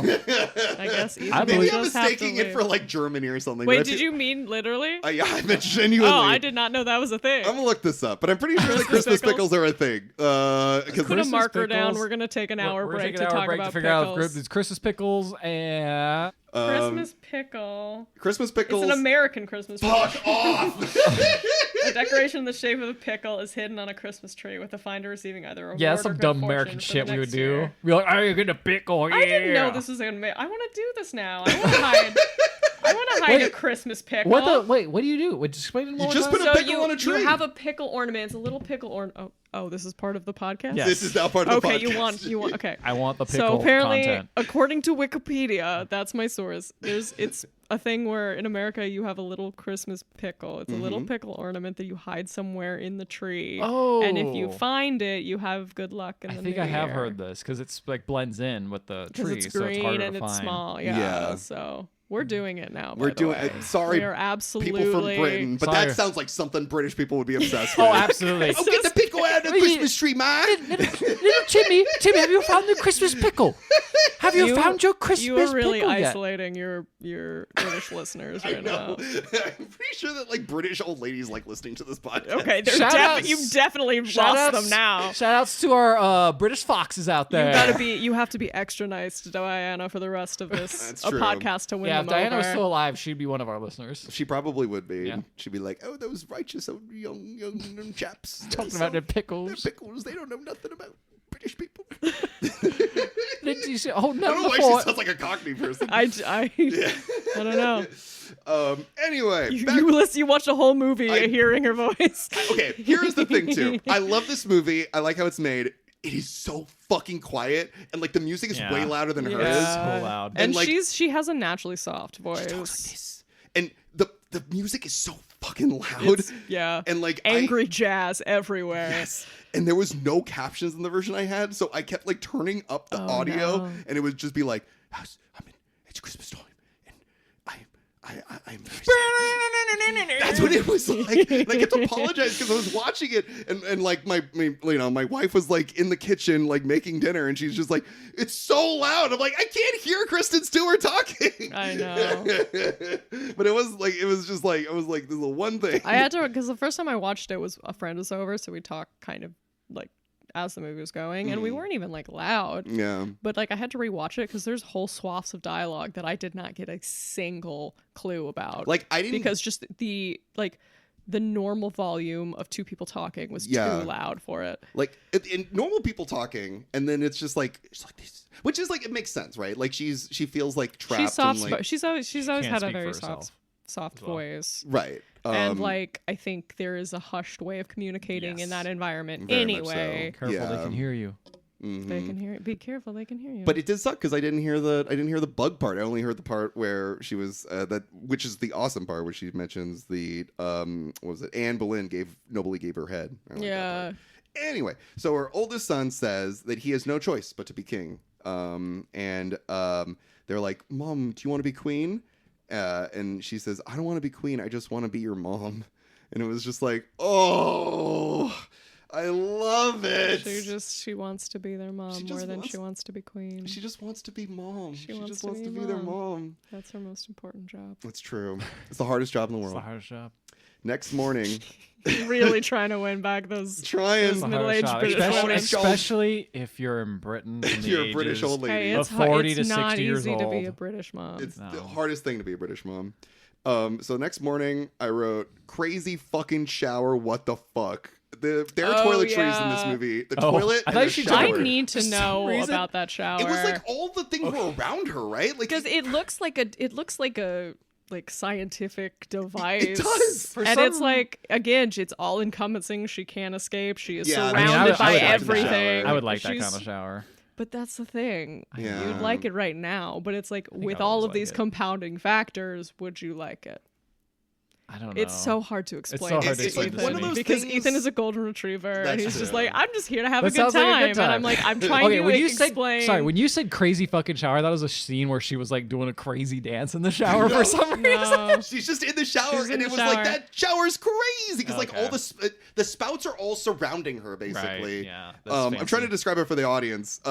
I guess Ethan I Maybe believe- I'm does have to mistaking it leave. for like Germany or something. but Wait, I did you mean literally? Yeah, I meant genuinely. Oh, I did not know that was a thing. I'm gonna look this up, but I'm pretty sure that Christmas Christmas pickles are a thing. Because Put a marker down. pickles. We're gonna take an hour We're break taking to an hour talk break about to figure out pickles. if it's Christmas pickles and Christmas pickle. Christmas pickles. It's an American Christmas pickle. Fuck off! A decoration in the shape of a pickle is hidden on a Christmas tree, with the finder receiving either a reward yeah, that's or some good dumb fortune American for shit the we would next do. year. We're like, are you gonna pickle? Yeah. I didn't know this was gonna. I want to do this now. I want to hide. I want to hide Wait, a Christmas pickle. What do you do? Wait, just explain it one more just time. put a pickle on a tree. You have a pickle ornament. It's a little pickle ornament. Oh, this is part of the podcast? Yes. This is now part of the Okay, podcast. you want, okay. I want the pickle So apparently, content. according to Wikipedia, that's my source. It's a thing where in America you have a little Christmas pickle. It's a little pickle ornament that you hide somewhere in the tree. Oh. And if you find it, you have good luck in I the think new I have year. heard this because it's like blends in with the Because tree, it's so green it's harder and to it's find. small. Yeah. Yeah. So we're doing it now. We're by the doing. way. Sorry, We are absolutely people from Britain, but Sorry. that sounds like something British people would be obsessed with. Oh, absolutely. Oh, get the pickle out of the Christmas tree, man! Little Timmy, have you found the Christmas pickle? Have you found your Christmas You are really pickle yet? isolating your British listeners right now. I'm pretty sure that like British old ladies like listening to this podcast. Okay, Shout-outs. you've definitely lost them now. Shout outs to our British foxes out there. You have to be extra nice to Diana for the rest of this That's a true. podcast to win Yeah, if them Diana over. was still alive, she'd be one of our listeners. She probably would be. Yeah. She'd be like, "Oh, those righteous old young chaps Talking about their their pickles. pickles. They don't know nothing about British people." Did you say, oh, I don't no, know why before. she sounds like a Cockney person. I don't know. Anyway, You watched a whole movie hearing her voice. okay, here's the thing too. I love this movie. I like how it's made. It is so fucking quiet, and like the music is Yeah. way louder than hers. Yeah. So loud. And like- she has a naturally soft She talks like voice. this, and the music is so fucking loud. It's- yeah. And like Angry jazz everywhere. Yes. And there was no captions in the version I had, so I kept like turning up the audio, no. and it would just be like, it's Christmas time, and I'm very sad." That's what it was like. And I kept to apologize because I was watching it, and like my wife was like in the kitchen like making dinner, and she's just like, it's so loud. I'm like, I can't hear Kristen Stewart talking. I know. But I was like, this is the one thing. I had to, because the first time I watched it was a friend was over, so we talked kind of like as the movie was going, and we weren't even like loud. Yeah. But like I had to rewatch it because there's whole swaths of dialogue that I did not get a single clue about. Like I didn't because just the normal volume of two people talking was Yeah. too loud for it. like in normal people talking, and then it's like this, which is like it makes sense, right? Like she feels like trapped. She's soft. and, like, She's always can't had a speak very for herself soft as well. voice. right. And like I think there is a hushed way of communicating in Yes. that environment Very much so. anyway. Careful, Yeah. they can hear you. They can hear it. Be careful, they can hear you. But it did suck because I didn't hear the bug part. I only heard the part where she was which is the awesome part where she mentions the what was it? Anne Boleyn nobly gave her head. I like that yeah. part. Anyway, so her oldest son says that he has no choice but to be king. And they're like, "Mom, do you want to be queen?" And she says, "I don't want to be queen. I just want to be your mom." And it was just like, oh, I love it. She wants to be their mom She more just than wants- she wants to be queen. She just wants to be mom. She wants just to wants be to be their mom. mom. That's her most important job. That's true. It's the hardest job in the It's the world. hardest job. Next morning. Really trying to win back those middle-aged shot, British women. especially if you're in Britain. In the You're a ages British old lady. Hey, of 40 to 60 not years easy old. to be a British mom. It's the hardest thing to be a British mom. So next morning, I wrote, crazy fucking shower, what the fuck? There are toiletries in this movie. The toilet I and thought the she shower. I need to know about that shower. It was like all the things were around her, right? Like because it looks like a scientific device. It does. And it's like, again, it's all encompassing. She can't escape. She is Yeah, surrounded by I would like everything. I would like that She's- kind of shower. But that's the thing. Yeah. You'd like it right now, but it's like with I all always of these like it. compounding factors, would you like it? I don't know. It's so hard to explain. so hard to explain Ethan, one of those because things- Ethan is a golden retriever, and That's he's just true. like, I'm just here to have That a good sounds like a time. good And time. I'm like, I'm trying Okay, to when you explain. when you said crazy fucking shower, that was a scene where she was like doing a crazy dance in the shower for some reason. No. She's just in the shower, She's in and the it was like, shower. that shower's crazy because like Okay. all the spouts are all surrounding her basically. Right, yeah, that's I'm trying to fancy. describe it for the audience.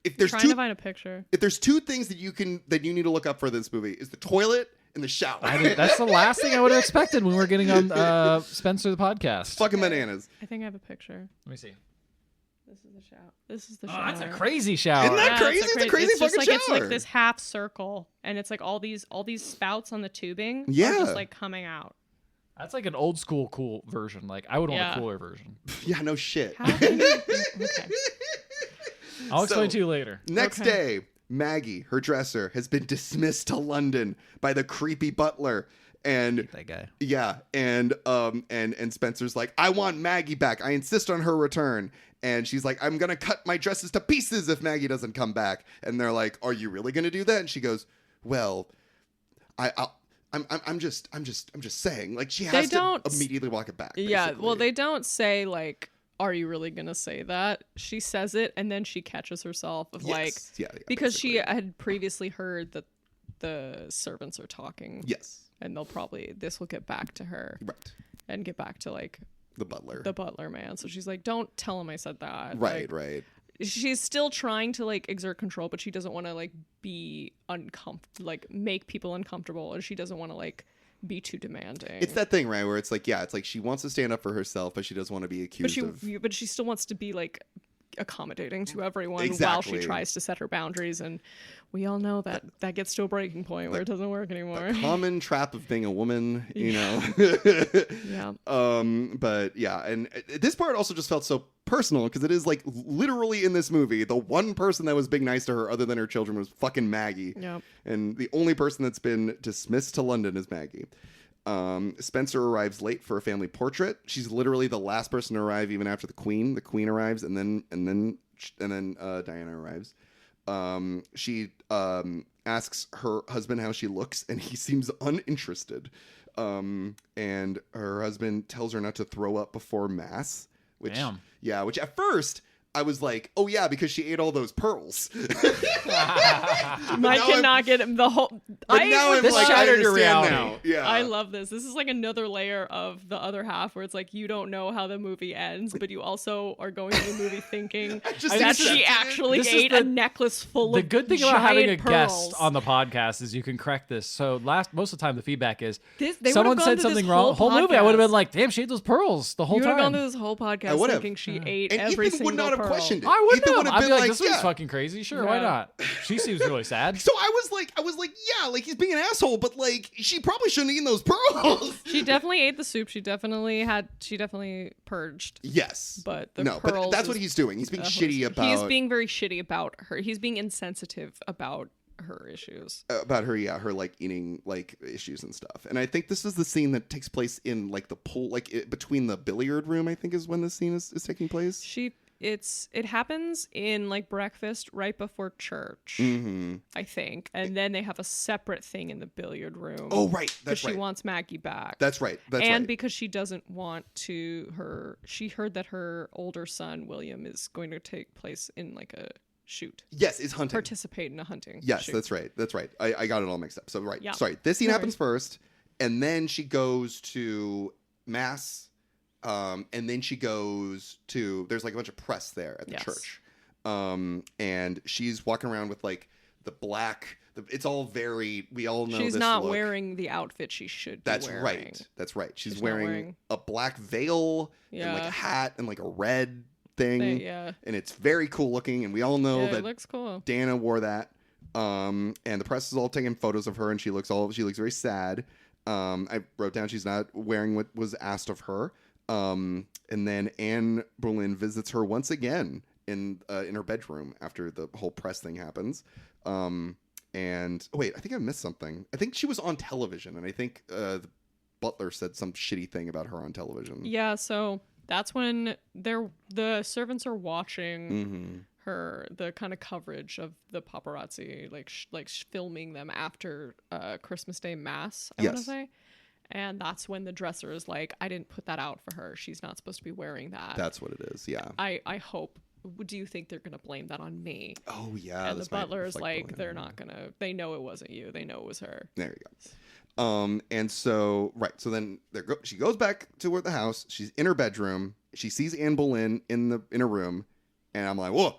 If there's Trying to find a picture. if there's two things that you need to look up for this movie is the toilet and the shower. That's the last thing I would have expected when we were getting on Spencer the podcast. Fucking bananas. I think I have a picture. Let me see. This is the shower. This is the Oh, shower. that's a crazy shower. Isn't that crazy? It's a crazy it's just fucking like, It's shower. like this half circle, and it's like all these spouts on the tubing. Yeah. Are just like coming out. That's like an old school cool version. Like I would want Yeah. a cooler version. Yeah, no shit. How can you? Okay. I'll explain So- to you later. Next Okay. day, Maggie, her dresser, has been dismissed to London by the creepy butler. And That guy. yeah, and Spencer's like, I want Maggie back. I insist on her return. And she's like, I'm gonna cut my dresses to pieces if Maggie doesn't come back. And they're like, are you really gonna do that? And she goes, well, I'm just saying. Like she has to don't- immediately walk it back. Yeah. basically. Well, they don't say like, "Are you really gonna say that?" She says it, and then she catches herself of like, Yes. Yeah, because she basically. had previously heard that the servants are talking. Yes. And this will get back to her Right. and get back to like The butler. the butler man. So she's like, don't tell him I said that. Right, Like, right. she's still trying to like exert control, but she doesn't want to like be like make people uncomfortable, and she doesn't want to like be too demanding. It's that thing, right, where it's like, yeah, it's like she wants to stand up for herself, but she doesn't want to be accused of. But she still wants to be like accommodating to everyone while Exactly. she tries to set her boundaries, and we all know that gets to a breaking point where it doesn't work anymore. Common trap of being a woman, you know. Yeah. But yeah, and this part also just felt so personal because it is like literally in this movie, the one person that was being nice to her other than her children was fucking Maggie. Yep. And the only person that's been dismissed to London is Maggie. Spencer arrives late for a family portrait. She's literally the last person to arrive, even after the Queen. The Queen arrives, and then Diana arrives. She asks her husband how she looks, and he seems uninterested. And her husband tells her not to throw up before Mass. Which, Damn. yeah, which at first I was like, oh yeah, because she ate all those pearls. I now cannot get him the whole. But now I'm This like, I shattered your understand reality. now. Yeah, I love this. This is like another layer of the other half where it's like you don't know how the movie ends, but you also are going to the movie thinking Just that accepted she it. actually This is ate the- a necklace full The of good thing about having a giant guest pearls. on the podcast is you can correct this. So most of the time the feedback is They someone would've gone said through this something wrong. whole Whole movie I would have podcast. been like, damn, she ate those pearls the whole You would have time. gone through this whole podcast would've. thinking she ate And every Ethan single would not have pearl. questioned it. I would Ethan have. would have I'd been be like, like, this movie's yeah. fucking crazy. Sure, why Yeah. not? She seems really sad. So I was like, yeah, like he's being an asshole, but like she probably shouldn't have eaten those pearls. She definitely ate the soup. She definitely purged. Yes, But the no, but pearls that's what is he's doing. He's being a shitty host. about. He's being very shitty about her. He's being insensitive about her issues. about her, yeah, her like eating like issues and stuff. And I think this is the scene that takes place in like the pool, like between the billiard room. I think is when this scene is taking place. It happens in like breakfast right before church, Mm-hmm. I think, and then they have a separate thing in the billiard room. Oh right, because that's she right. wants Maggie back. That's right. That's and right. because she doesn't want to she heard that her older son William is going to take place in like a shoot, Yes, is hunting. participate in a hunting. Yes, shoot. that's right. That's right. I got it all mixed up. So right. Yeah. Sorry. This scene No happens first, and then she goes to Mass, and then she goes to. There's like a bunch of press there at the Yes. church, and she's walking around with like the black It's all very. We all know she's this not look. wearing the outfit she should be wearing. That's right. She's not wearing a black veil and like a hat and like a red thing. And it's very cool looking. And we all know that it looks cool. Dana wore that. And the press is all taking photos of her, and she looks very sad. I wrote down she's not wearing what was asked of her. And then Anne Boleyn visits her once again in her bedroom after the whole press thing happens. And wait, I think I missed something. I think she was on television, and I think the butler said some shitty thing about her on television. Yeah, so that's when the servants are watching the kind of coverage of the paparazzi, like filming them after Christmas Day Mass, I want to say. And that's when the dresser is like, I didn't put that out for her. She's not supposed to be wearing that. That's what it is, yeah. I hope. Do you think they're going to blame that on me? Oh, yeah. And the butler is like, they're not going to. They know it wasn't you. They know it was her. There you go. And so, right. So then she goes back to the house. She's in her bedroom. She sees Anne Boleyn in a room. And I'm like, whoa.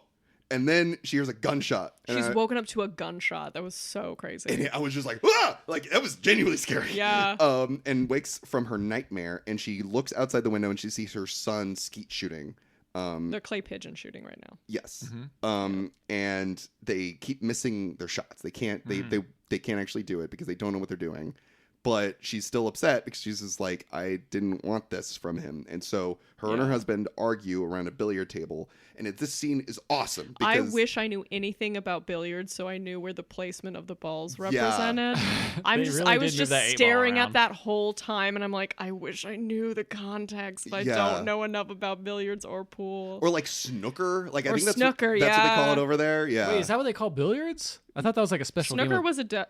And then she hears a gunshot. She's woken up to a gunshot. That was so crazy. And I was just like, ah! Like, that was genuinely scary. Yeah. And wakes from her nightmare. And she looks outside the window and she sees her son skeet shooting. They're clay pigeon shooting right now. Yes. And they keep missing their shots. They can't. They can't actually do it because they don't know what they're doing. But she's still upset because she's just like, I didn't want this from him. And so her and her husband argue around a billiard table. And this scene is awesome. I wish I knew anything about billiards so I knew where the placement of the balls represented. I was just staring at that whole time. And I'm like, I wish I knew the context. I don't know enough about billiards or pool. Or like snooker. Like, I think that's snooker, what they call it over there. Yeah. Wait, is that what they call billiards? I thought that was like a special snooker game.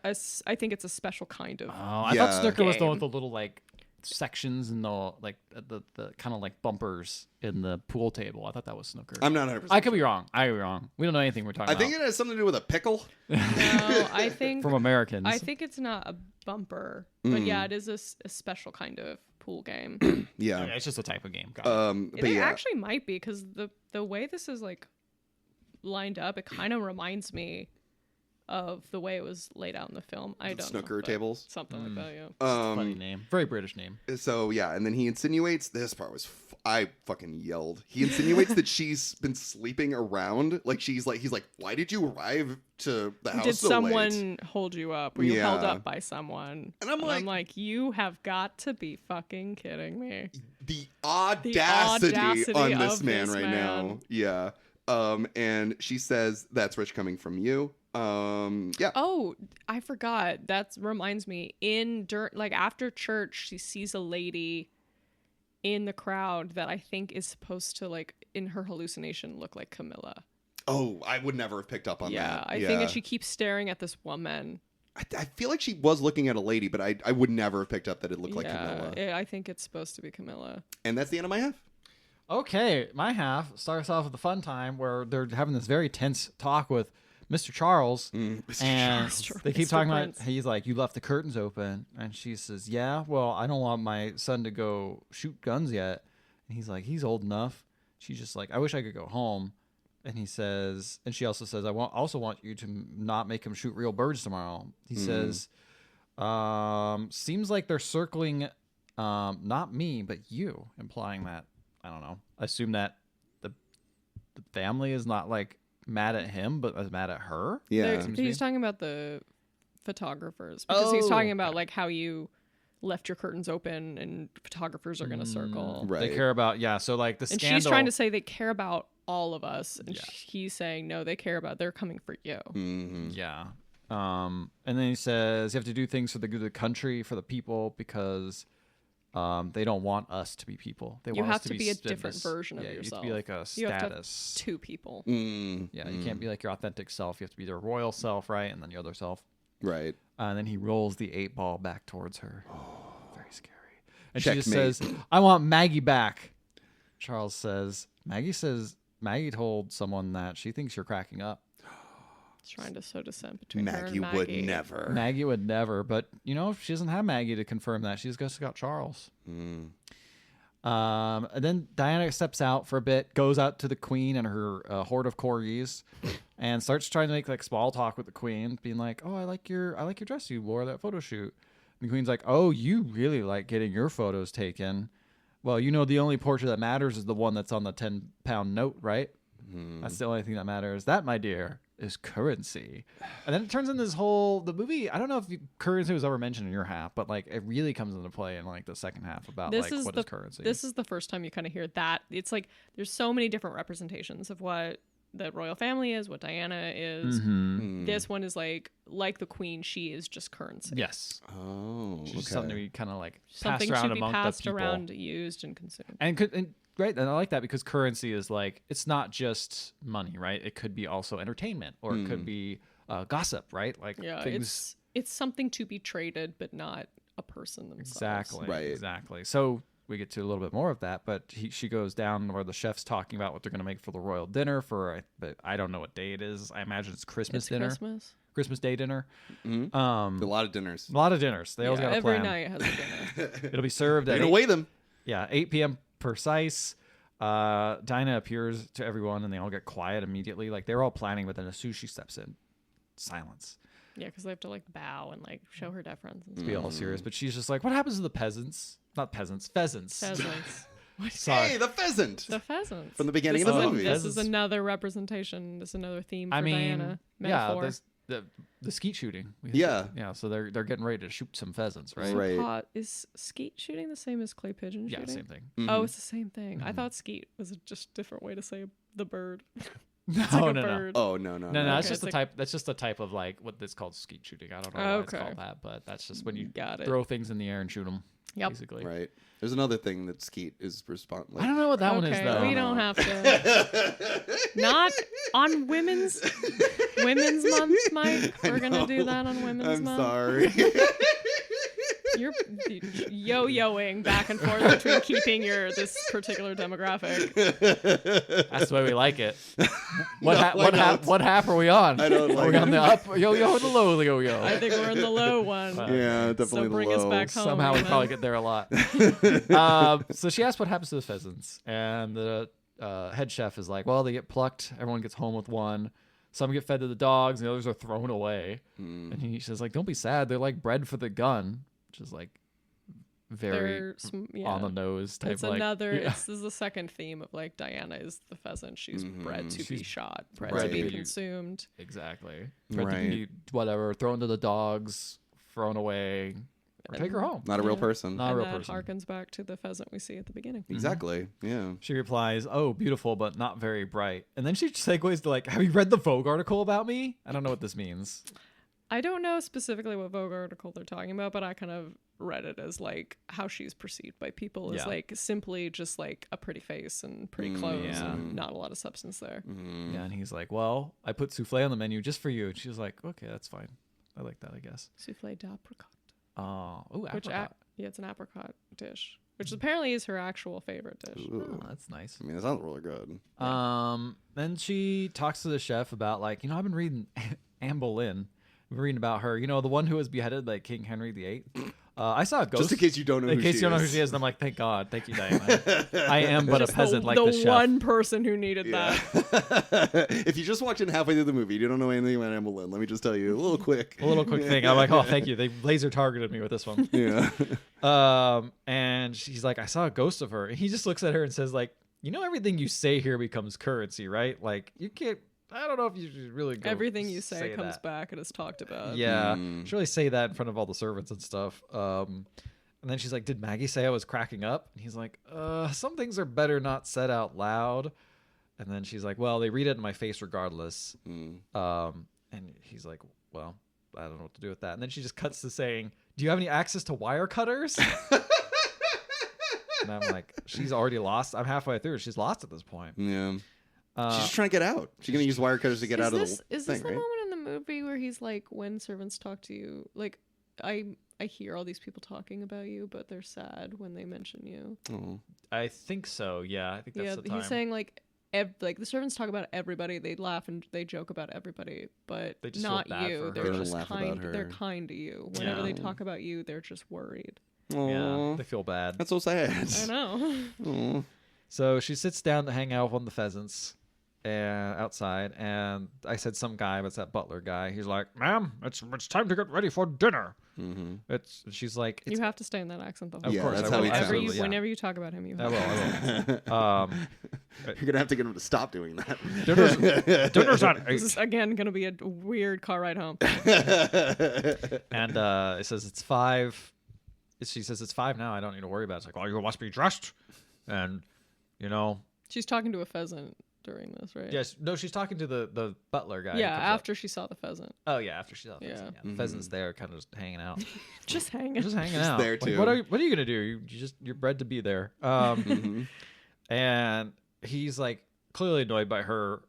I think it's a special kind of. Oh, I thought snooker was the one with the little like sections and the kind of like bumpers in the pool table. I thought that was snooker. I'm not 100%. I could be wrong. We don't know anything we're talking about. I think it has something to do with a pickle. No, I think from Americans. I think it's not a bumper, but yeah, it is a special kind of pool game. Yeah, it's just a type of game. It actually might be because the way this is like lined up, it kind of reminds me of the way it was laid out in the film. I don't know. Snooker tables? Something like that, yeah. Funny name. Very British name. So, yeah, and then he insinuates, this part was, I fucking yelled. He insinuates that she's been sleeping around. Like, he's like, why did you arrive to the house so late? Did someone hold you up? Were you held up by someone? And I'm like, you have got to be fucking kidding me. The audacity on this man right now. Yeah. And she says, that's rich coming from you. Yeah. Oh, I forgot. That reminds me. After church, she sees a lady in the crowd that I think is supposed to, like, in her hallucination, look like Camilla. Oh, I would never have picked up on that. Yeah, I think that she keeps staring at this woman. I feel like she was looking at a lady, but I would never have picked up that it looked like Camilla. I think it's supposed to be Camilla. And that's the end of my half. Okay, my half starts off with a fun time where they're having this very tense talk with Mr. Charles, and they keep talking about, he's like, you left the curtains open, and she says, yeah, well, I don't want my son to go shoot guns yet, and he's like, he's old enough. She's just like, I wish I could go home, and he says, and she also says, I also want you to not make him shoot real birds tomorrow. He says, seems like they're circling, not me, but you, implying that, I don't know, assume that the family is not like mad at him, but was mad at her. Yeah, he's talking about the photographers because he's talking about like how you left your curtains open and photographers are going to circle. Right. They care about so like the scandal. And she's trying to say they care about all of us, and he's saying no, they care about. They're coming for you. Mm-hmm. Yeah. And then he says you have to do things for the good of the country, for the people, because they don't want us to be people. They want us to be a different version of yourself. You have to be like a status. You have to have two people. Yeah, you can't be like your authentic self. You have to be their royal self, right? And then your other self. Right. And then he rolls the 8-ball back towards her. Oh, very scary. And Checkmate. She just says, I want Maggie back. Charles says, Maggie told someone that she thinks you're cracking up. Trying to sow dissent between her and Maggie. Maggie would never. But, she doesn't have Maggie to confirm that. She's just got Charles. And then Diana steps out for a bit, goes out to the queen and her horde of corgis. and starts trying to make like small talk with the queen, being like, "Oh, I like your dress you wore at that photo shoot." And the queen's like, "Oh, you really like getting your photos taken? Well, you know the only portrait that matters is the one that's on the 10-pound note, right? That's the only thing that matters. That, my dear, is currency." And then it turns into the movie. I don't know if currency was ever mentioned in your half, but like it really comes into play in like the second half about what is currency. This is the first time you kind of hear that. It's like there's so many different representations of what the royal family is, what Diana is. This one is like the queen, she is just currency. Yes. Oh, She's just something to be kind of like something passed around to be among passed the people. around, used, and consumed. And right, and I like that because currency is like, it's not just money, right? It could be also entertainment, or it could be gossip, right? Like things. It's something to be traded, but not a person themselves. Exactly. Right. Exactly. So we get to a little bit more of that, but she goes down where the chef's talking about what they're going to make for the royal dinner but I don't know what day it is. I imagine it's Christmas dinner. Christmas Day dinner. A lot of dinners. A lot of dinners. They always got a plan. Every night has a dinner. It'll be served at Weigh them. 8 p.m. precise. Dinah appears to everyone, and they all get quiet immediately. Like they're all planning, but then as soon as she steps in, silence. Yeah, because they have to like bow and like show her deference and To be all serious, but she's just like, "What happens to the peasants? Not peasants, pheasants." Pheasants. Sorry. Hey, the pheasant. The pheasants. From the beginning of the movie. This is another representation. This is another theme for Diana. Metaphor. The skeet shooting. Yeah. So they're getting ready to shoot some pheasants, right? Right. Is skeet shooting the same as clay pigeon shooting? Yeah, same thing. Oh, it's the same thing. I thought skeet was just a different way to say the bird. No, like no. bird. Oh, no. That's Okay, just the type. That's just the type of like what it's called, skeet shooting. I don't know why it's called that, but that's just when you throw things in the air and shoot them. Yep. Basically. Right. There's another thing that skeet is responsible. I don't know what that one is though. We don't have to. Not on Women's Month, Mike. We're gonna do that on Women's Month. I'm sorry. You're yo-yoing back and forth between keeping this particular demographic. That's the way we like it. What half are we on? I don't like Are we on the up yo-yo or the low yo-yo? I think we're in the low one. Yeah, definitely So bring the us low. back home. Somehow we man. probably get there a lot. So she asked what happens to the pheasants, and the head chef is like, well, they get plucked. Everyone gets home with one. Some get fed to the dogs, and the others are thrown away. And he says, like, don't be sad. They're like bread for the gun, which is like very on the nose type. It's this is the second theme of like Diana is the pheasant. She's bred to be shot, bred to be consumed. Exactly. Bred to be whatever, thrown to the dogs, thrown away. Or take her home. Not a real person. Not a real that person. harkens back to the pheasant we see at the beginning. Exactly. Yeah. She replies, "Oh, beautiful, but not very bright." And then she segues to like, "Have you read the Vogue article about me?" I don't know what this means. I don't know specifically what Vogue article they're talking about, but I kind of read it as like how she's perceived by people is like simply just like a pretty face and pretty clothes and not a lot of substance there. Yeah, and he's like, "Well, I put souffle on the menu just for you." And she's like, "Okay, that's fine. I like that, I guess." Souffle d'apricot. Oh, apricot. It's an apricot dish, which apparently is her actual favorite dish. Oh, that's nice. I mean, that sounds really good. Then she talks to the chef about like, I've been reading Anne Boleyn. I've been reading about her. The one who was beheaded by King Henry VIII. I saw a ghost. Just in case you don't know who she is. In case you don't know who she is, and I'm like, thank God. Thank you, Diana. I am but a peasant like the chef. The one person who needed that. If you just walked in halfway through the movie, you don't know anything about Anne Boleyn, let me just tell you a little quick thing. I'm like, oh, thank you. They laser targeted me with this one. Yeah. And she's like, I saw a ghost of her. And he just looks at her and says like, everything you say here becomes currency, right? Like you can't. I don't know if you should really go everything you say comes back and is talked about. Yeah. Should really say that in front of all the servants and stuff. And then she's like, did Maggie say I was cracking up? And he's like, some things are better not said out loud. And then she's like, well, they read it in my face regardless. And he's like, well, I don't know what to do with that. And then she just cuts to saying, do you have any access to wire cutters? And I'm like, she's already lost. I'm halfway through. She's lost at this point. Yeah. She's just trying to get out. She's going to use wire cutters to get out of the thing, Is this the moment in the movie where he's like, when servants talk to you, like, I hear all these people talking about you, but they're sad when they mention you. Oh. I think so. Yeah, I think that's the time. He's saying like the servants talk about everybody. They laugh and they joke about everybody, but they just not feel bad you. for her. They're just laugh kind. about her. They're kind to you. Whenever they talk about you, they're just worried. Yeah, they feel bad. That's so sad. I know. Aww. So she sits down to hang out with one of the pheasants. and outside, and I said some guy, but it's that butler guy. He's like, "Ma'am, it's time to get ready for dinner." Mm-hmm. She's like, you have to stay in that accent the whole of Yeah, course, that's I how will. he sounds. Absolutely, Whenever you talk about him, you have I will. You're gonna have to get him to stop doing that. Dinner's at 8. This is again going to be a weird car ride home. And it says it's 5. She says it's 5 now. I don't need to worry about it. It's like, well, you must be dressed, and She's talking to a pheasant during this, right? Yes. No, she's talking to the butler guy. Yeah, after she saw the pheasant. Oh yeah, after she saw the pheasant. Yeah. The pheasant's there, kind of just hanging out. Just hanging. Just hanging Just out. Oh, there, Like, too. what are you gonna do? You're bred to be there. And he's like clearly annoyed by her.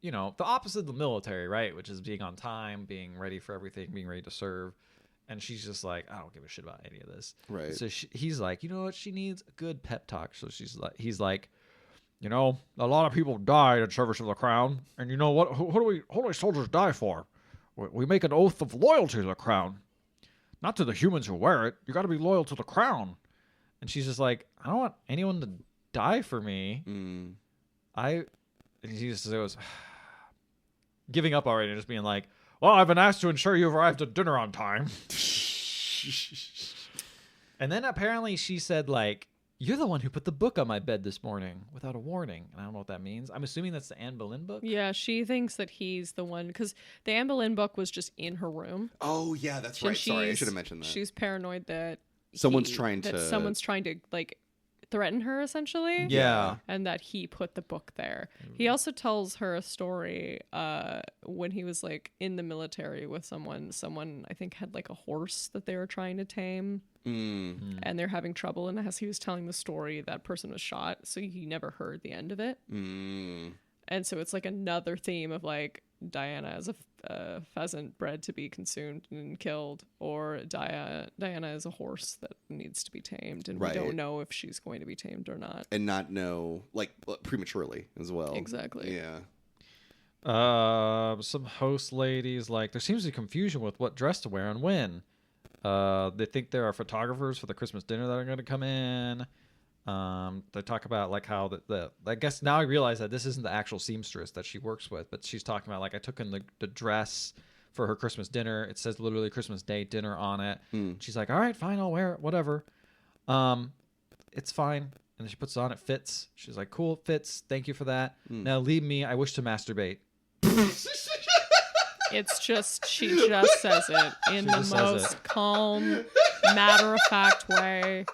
The opposite of the military, right? Which is being on time, being ready for everything, being ready to serve. And she's just like, I don't give a shit about any of this. Right. So he's like, you know what? She needs a good pep talk. So he's like, a lot of people died in service of the crown, and you know what? Who do soldiers die for? We make an oath of loyalty to the crown, not to the humans who wear it. You got to be loyal to the crown. And she's just like, I don't want anyone to die for me. And he just goes, giving up already, and just being like, well, I've been asked to ensure you've arrived at dinner on time. And then apparently she said, like, you're the one who put the book on my bed this morning without a warning. And I don't know what that means. I'm assuming that's the Anne Boleyn book. Yeah, she thinks that he's the one, because the Anne Boleyn book was just in her room. Oh yeah, that's And right. Sorry, I should have mentioned that. She's paranoid that Someone's trying to like threaten her, essentially. Yeah. And that he put the book there. He also tells her a story when he was like in the military with someone I think had like a horse that they were trying to tame. And they're having trouble, and as he was telling the story, that person was shot, so he never heard the end of it. And so it's like another theme of like Diana as a pheasant bred to be consumed and killed, or Diana is a horse that needs to be tamed, and we don't know if she's going to be tamed or not, and not know like prematurely as well. Exactly. Yeah. Some host ladies, like, there seems to be confusion with what dress to wear and when. They think there are photographers for the Christmas dinner that are going to come in. They talk about like how I guess now I realize that this isn't the actual seamstress that she works with, but she's talking about like, I took in the dress for her Christmas dinner. It says literally Christmas Day dinner on it. She's like, all right, fine, I'll wear it, whatever. It's fine. And then she puts it on, it fits. She's like, cool, it fits. Thank you for that. Now leave me. I wish to masturbate. It's just, she just says it in the most calm, matter-of-fact way.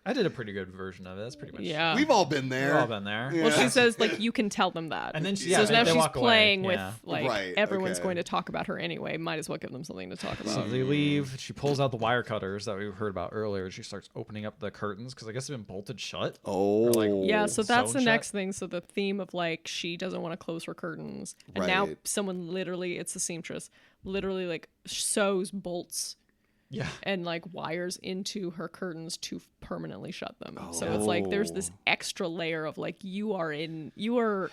I did a pretty good version of it. That's pretty much. Yeah. We've all been there. We've all been there. Yeah. Well, she says, like, you can tell them that. And then so now they she's walk away. playing with, Yeah. like, Right, everyone's okay. going to talk about her anyway. Might as well give them something to talk So about. they leave. She pulls out the wire cutters that we heard about earlier. She starts opening up the curtains because I guess they've been bolted shut. Oh. Or, like, Yeah, so that's sewn the shut. next thing. So the theme of, like, she doesn't want to close her curtains. And now Right. someone literally, it's the seamstress, literally, like, sews bolts Yeah. and like wires into her curtains to permanently shut them. So it's like there's this extra layer of like you are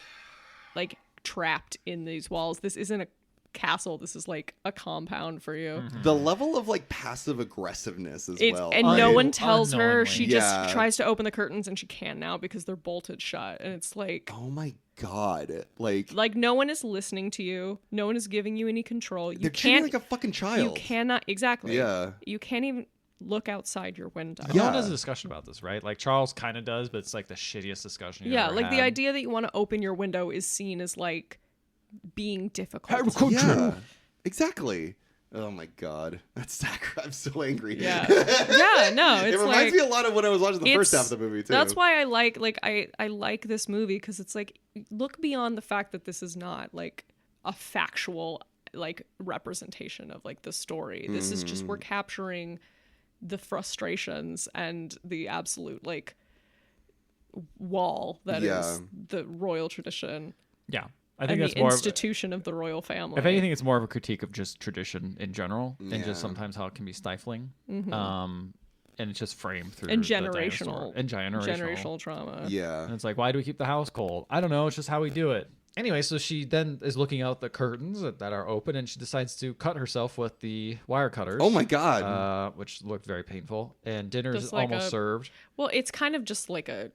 like trapped in these walls. This isn't a castle. This is like a compound for you. The level of like passive aggressiveness as well. And no one tells her. She Unknowingly. just Yeah. tries to open the curtains and she can now because they're bolted shut. And it's like Oh my god. Like no one is listening to you. No one is giving you any control. You they're treating you can't like a fucking child. You cannot exactly. Yeah. You can't even look outside your window. No one has a discussion about this, right? Like Charles kind of does, but it's like the shittiest discussion. You've ever Like the had. idea that you want to open your window is seen as like being difficult. Yeah. Exactly. Oh my god. That's I'm so angry. Yeah. Yeah, no, It it's reminds like me a lot of when I was watching the first it's- half of the movie too. that's why I like this movie, because it's like, look beyond the fact that this is not like a factual like representation of like the story. This is just, we're capturing the frustrations and the absolute like wall that is the royal tradition Yeah. I think and that's the more institution of the royal family. If anything, it's more of a critique of just tradition in general, and just sometimes how it can be stifling. And it's just framed through and the dinosaur. generational trauma. Yeah. And it's like, why do we keep the house cold? I don't know. It's just how we do it. Anyway, so she then is looking out the curtains that are open, and she decides to cut herself with the wire cutters. Oh my god. Which looked very painful. And dinner is Just like almost served. Well, it's kind of just like a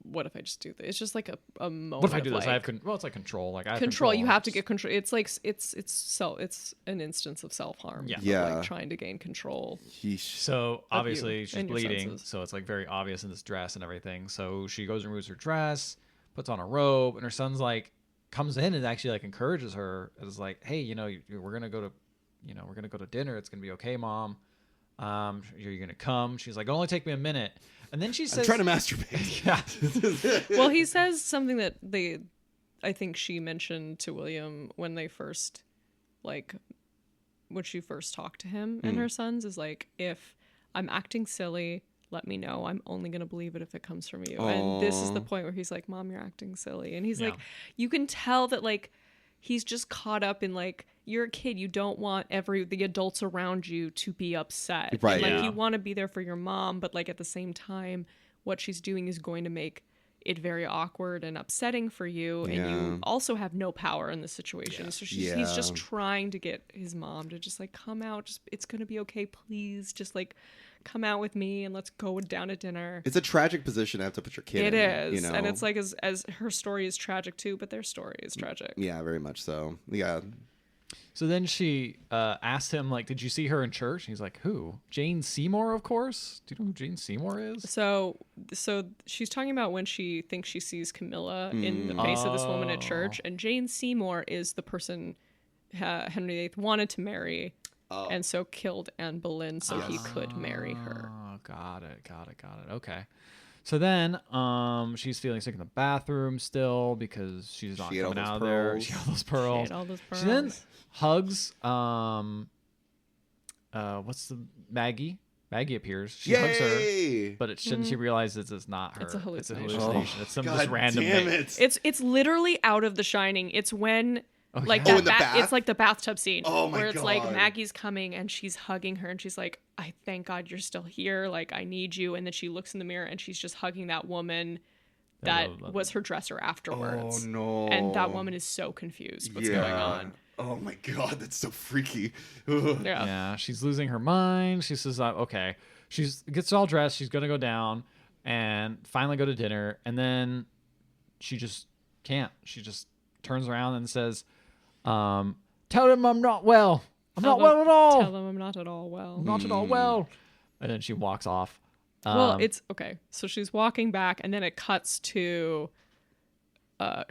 what if I just do this? It's just like a moment. What if I do of this? like, It's like control. Like I have control. You have to It's- get control. It's like it's an instance of self harm. Yeah. Yeah. Like trying to gain control. Yeesh. So obviously she's and your bleeding, senses. so it's like very obvious in this dress and everything. So she goes and removes her dress, puts on a robe, and her son's like comes in and actually like encourages her. It's like, hey, we're gonna go to dinner. It's gonna be okay, Mom. You're gonna come. She's like, only take me a minute. And then she says, I'm trying to masturbate. yeah. Well, he says something that I think she mentioned to William when they first, like, when she first talked to him and her sons is like, if I'm acting silly, let me know. I'm only going to believe it if it comes from you. And this is the point where he's like, Mom, you're acting silly. And he's Yeah. like, you can tell that, like, he's just caught up in, like, you're a kid. You don't want the adults around you to be upset. Right. And, like, Yeah. you want to be there for your mom, but, like, at the same time, what she's doing is going to make it very awkward and upsetting for you. And Yeah. you also have no power in the situation. So he's Yeah. just trying to get his mom to just, like, come out. Just, it's going to be okay. Please just, like, come out with me and let's go down to dinner. It's a tragic position to have to put your kid It in. is. And it's like, as her story is tragic too, but their story is tragic. Yeah, very much so. Yeah. So then she asked him, like, did you see her in church? And he's like, who? Jane Seymour, of course. Do you know who Jane Seymour is? So she's talking about when she thinks she sees Camilla in the face of this woman at church, and Jane Seymour is the person Henry VIII wanted to marry, and so killed Anne Boleyn so he could marry her. Oh, got it. Okay. So then she's feeling sick in the bathroom still because she's not She ate all coming those out of there. pearls. She got those pearls. She ate all those She then pearls. hugs what's the Maggie? Maggie appears. She hugs her, Yay! but she realizes it's not her. It's a hallucination. It's some God just random damn thing. it. It's literally out of The Shining. It's when like yeah. Oh, that in the bath? it's like the bathtub scene Oh my where it's like God. Maggie's coming and she's hugging her and she's like, I thank God you're still here. Like, I need you. And then she looks in the mirror and she's just hugging that woman that was her dresser afterwards. Oh no. And that woman is so confused what's going on. Oh my God, that's so freaky. Ugh. Yeah. Yeah, she's losing her mind. She says, okay. She gets all dressed. She's going to go down and finally go to dinner. And then she just can't. She just turns around and says, tell them I'm not well. I'm not well at all. Tell them I'm not at all well. I'm not at all well. And then she walks off. Well, it's okay. So she's walking back, and then it cuts to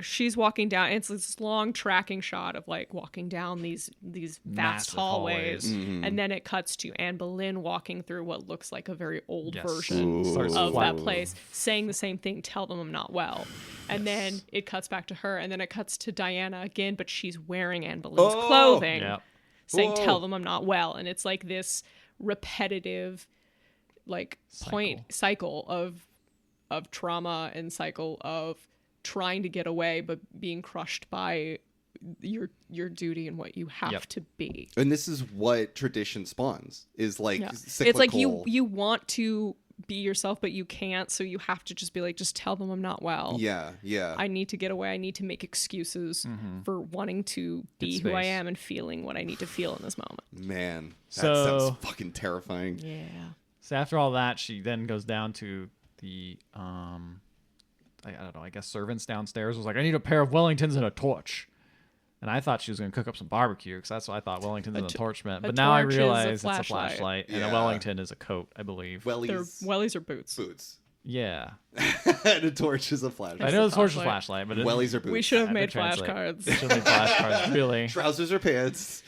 she's walking down. And it's this long tracking shot of like walking down these vast Massive hallways, hallways. and then it cuts to Anne Boleyn walking through what looks like a very old Yes. version Starts of flat. that place, saying the same thing. Tell them I'm not well. And then it cuts back to her, and then it cuts to Diana again, but she's wearing Anne Boleyn's clothing, Yeah. saying Whoa. tell them I'm not well. And it's like this repetitive like cycle of trauma and cycle of trying to get away but being crushed by your duty and what you have Yep. to be. And this is what tradition spawns, is like Yeah. cyclical. It's like you want to be yourself but you can't, so you have to just be like, just tell them I'm not well. Yeah, yeah. I need to get away. I need to make excuses for wanting to be Get who I space. am and feeling what I need to feel in this moment. Man, that So- sounds fucking terrifying. Yeah. So after all that, she then goes down to the I don't know, I guess servants downstairs was like, I need a pair of Wellingtons and a torch. And I thought she was going to cook up some barbecue because that's what I thought Wellingtons and a torch meant. a But now I torch is a realize it's a flashlight. flashlight and Yeah. a Wellington is a coat, I believe. They're Wellies, wellies or boots. boots. Yeah. And a torch is a flashlight. I know the torch is a flashlight. flashlight, but Wellies are boots. We should have I made could translate. flashcards. They should have made flashcards, really. Trousers or pants.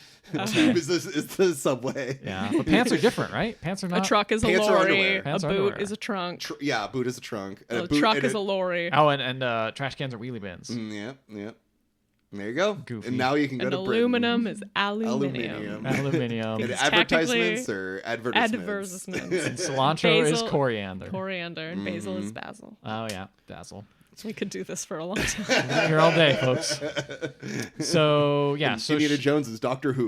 Tube is the subway. Yeah. But pants are different, right? Pants are A not. truck is a Pants are lorry. underwear. A Pants are boot underwear. is a trunk. Yeah, a boot is a trunk. And A boot, truck and is a lorry. Oh, and trash cans are wheelie bins. Yeah, yeah. There you go. Goofy. And now you can go An to aluminum Britain. is aluminium. Aluminium. And It's advertisements technically or advertisements? Advertisements. Cilantro is Basil- coriander. Coriander and basil is basil. Oh, yeah. Basil. We could do this for a long time. Here all day, folks. So, yeah. So Indiana Jones is Doctor Who.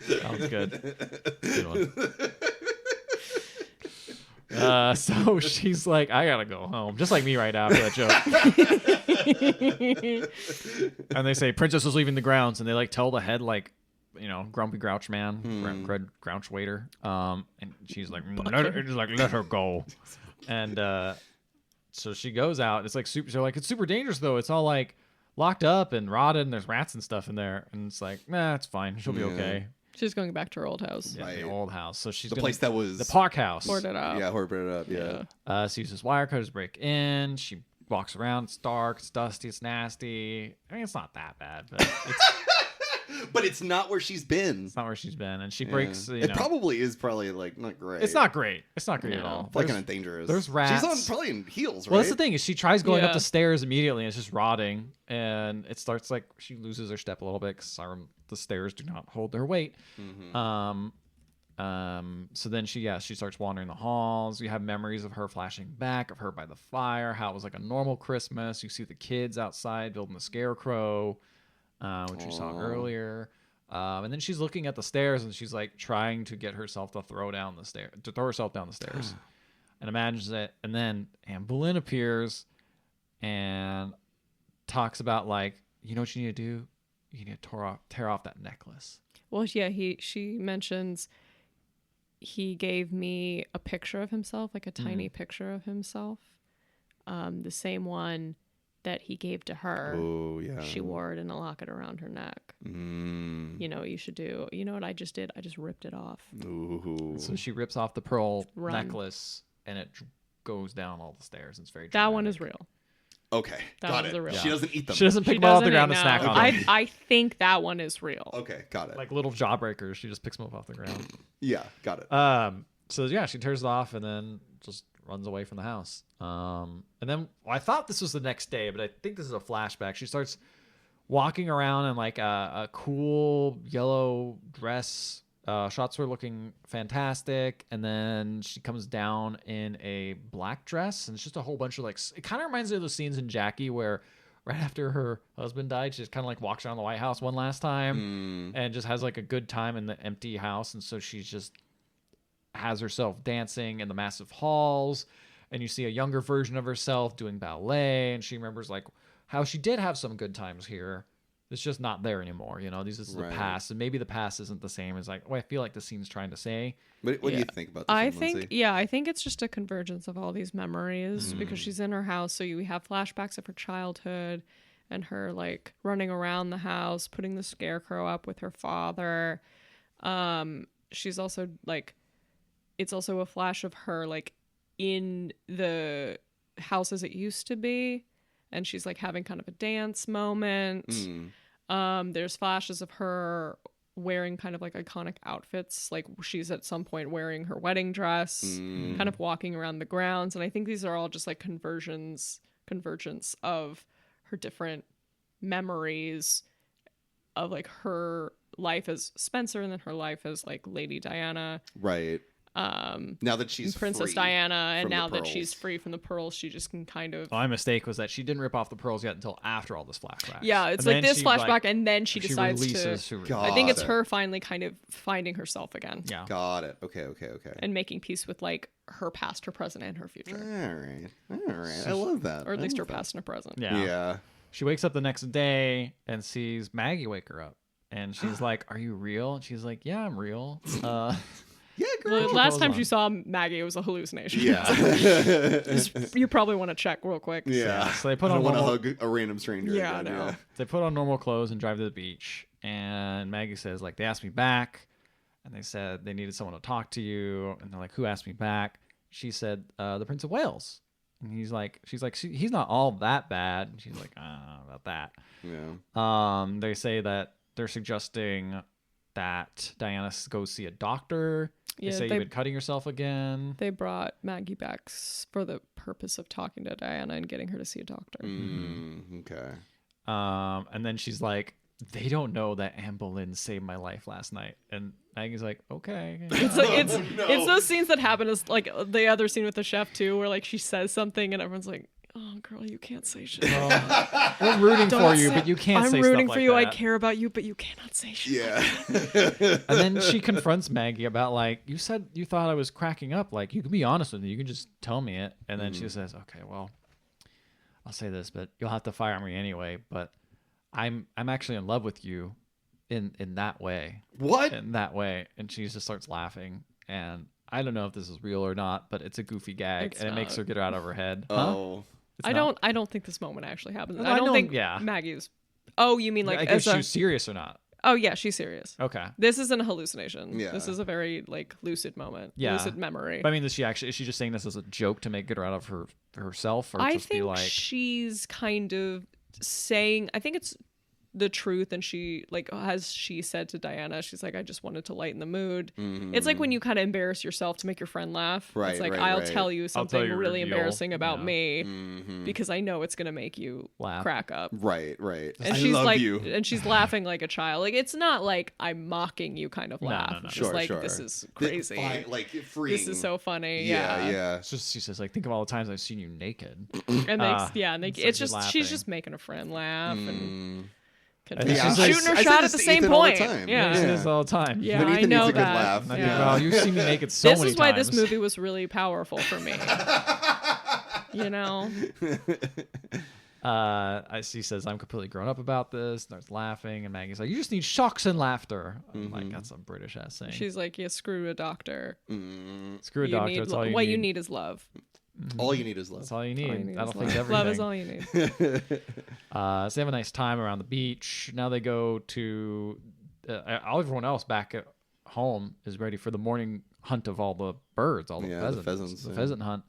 sounds good. Good one. So she's like, I gotta go home, just like me right now after that joke. And they say princess is leaving the grounds, and they like tell the head like grumpy grouch man, grouch waiter. And she's like, let her go. And so she goes out. It's like it's super dangerous though. It's all like locked up and rotted, and there's rats and stuff in there. And it's like, nah, it's fine. She'll be okay. She's going back to her old house. Yeah, the old house. So she's the place that was the park house. Boarded up. Yeah, boarded up. Yeah. She uses wire cutters to break in. She walks around. It's dark. It's dusty. It's nasty. I mean, it's not that bad, but it's but it's not where she's been. It's not where she's been, and she breaks. It probably is like not great. It's not great. It's not great at all. It's like kind of dangerous. There's rats. She's probably in heels, right? Well, that's the thing is she tries going up the stairs immediately, and it's just rotting, and it starts like she loses her step a little bit because the stairs do not hold their weight. So then she starts wandering the halls. You have memories of her flashing back, of her by the fire, how it was like a normal Christmas. You see the kids outside building the scarecrow, which you saw earlier. And then she's looking at the stairs, and she's like trying to get herself to throw herself down the stairs, and imagines it. And then Anne Boleyn appears and talks about like, you know what you need to do? You need to tear off that necklace. Well, yeah, she mentions he gave me a picture of himself, like a tiny picture of himself, the same one that he gave to her. Oh, yeah. She wore it in a locket around her neck. You know, you should do. You know what I just did? I just ripped it off. Ooh. So she rips off the pearl necklace, and it goes down all the stairs. It's very that dramatic. one is real. Okay, got it. Real. She doesn't eat them. She doesn't pick them off the ground and snack on them. I think that one is real. Okay, got it. Like little jawbreakers. She just picks them up off the ground. Yeah, got it. So yeah, she tears it off and then just runs away from the house. And then I thought this was the next day, but I think this is a flashback. She starts walking around in like a cool yellow dress. Shots were looking fantastic, and then she comes down in a black dress, and it's just a whole bunch of like. It kind of reminds me of those scenes in Jackie where, right after her husband died, she just kind of like walks around the White House one last time, and just has like a good time in the empty house, and so she's just has herself dancing in the massive halls, and you see a younger version of herself doing ballet, and she remembers like how she did have some good times here. It's just not there anymore, you know. This is the past, and maybe the past isn't the same as like I feel like the scene's trying to say. What do you think about this? I think it's just a convergence of all these memories because she's in her house, so we have flashbacks of her childhood and her like running around the house, putting the scarecrow up with her father. She's also like, it's also a flash of her like in the house as it used to be. And she's like having kind of a dance moment. There's flashes of her wearing kind of like iconic outfits. Like she's at some point wearing her wedding dress, kind of walking around the grounds. And I think these are all just like convergence of her different memories of like her life as Spencer and then her life as like Lady Diana. Right. Now that she's Princess free Diana, and now that pearls. she's free from the pearls, she just can kind of. My mistake was that she didn't rip off the pearls yet until after all this flashback. Yeah, it's like this flashback, and then she decides to. I think it's her finally kind of finding herself again. Yeah, got it. Okay. And making peace with like her past, her present, and her future. All right. I love that. Or at least her past and her present. Yeah. She wakes up the next day and sees Maggie wake her up, and she's like, "Are you real?" And she's like, "Yeah, I'm real." Yeah, girl. The last time she saw Maggie, it was a hallucination. Yeah. You probably want to check real quick. Yeah. So they put I on don't want to normal... hug a random stranger. Yeah, again. I know. Yeah. They put on normal clothes and drive to the beach. And Maggie says, like, they asked me back, and they said they needed someone to talk to you. And they're like, who asked me back? She said, the Prince of Wales. And she's like, he's not all that bad. And she's like, I don't know about that. Yeah. They say that they're suggesting that Diana go see a doctor. They say you've been cutting yourself again. They brought Maggie back for the purpose of talking to Diana and getting her to see a doctor. Okay. And then she's like, they don't know that Anne Boleyn saved my life last night. And Maggie's like, okay. It's like it's those scenes that happen as like the other scene with the chef too, where like she says something and everyone's like, oh girl, you can't say shit. We're rooting for you, but you can't say stuff like that. I'm rooting for you. I care about you, but you cannot say shit. Yeah. And then she confronts Maggie about like, you said you thought I was cracking up. Like, you can be honest with me. You can just tell me it. And then she says, okay, well, I'll say this, but you'll have to fire me anyway. But I'm actually in love with you, in that way. What? In that way. And she just starts laughing. And I don't know if this is real or not, but it's a goofy gag, It's and it makes her get it out of her head. Oh. I don't think this moment actually happens. Well, I don't think yeah. Maggie's. Oh, you mean like I as guess a? she's serious or not. Oh yeah, she's serious. Okay. This isn't a hallucination. Yeah. This is a very like lucid moment. Yeah. Lucid memory. But I mean, is she just saying this as a joke to get her out of herself, or I just think be like, she's kind of saying. I think it's the truth, and she like as she said to Diana, she's like, I just wanted to lighten the mood. It's like when you kind of embarrass yourself to make your friend laugh. Right, It's like right, I'll right. tell you something you a really reveal. embarrassing about Yeah. me because I know it's gonna make you Laugh. crack up. Right. And I she's love like, you. and she's laughing like a child. Like it's not like I'm mocking you kind of No, laugh. no, no. It's just Sure, like sure. this is crazy. Like freeing. This is so funny. Yeah. it's just, she says like, think of all the times I've seen you naked. And it's it's like just laughing. she's just making a friend laugh and Yeah, she's I shooting her say shot this at the to same Ethan all the point. time. Yeah. She does all the time. Yeah, But I Ethan know needs a good that. laugh. Like, Yeah. well, you've seen me naked so This many is why times. this movie was really powerful for me. You know? She says, I'm completely grown up about this. Starts laughing, and Maggie's like, you just need shocks and laughter. I'm like, that's a British ass saying. She's like, yeah, screw a doctor. Screw a You doctor. need That's all you what need. you need is love. All you need is love. That's all you need. All you need That'll is fix love. everything. Love is all you need. So they have a nice time around the beach. Now they go to everyone else back at home is ready for the morning hunt of all the birds, all the Yeah, pheasants. the pheasants, The yeah. pheasant hunt,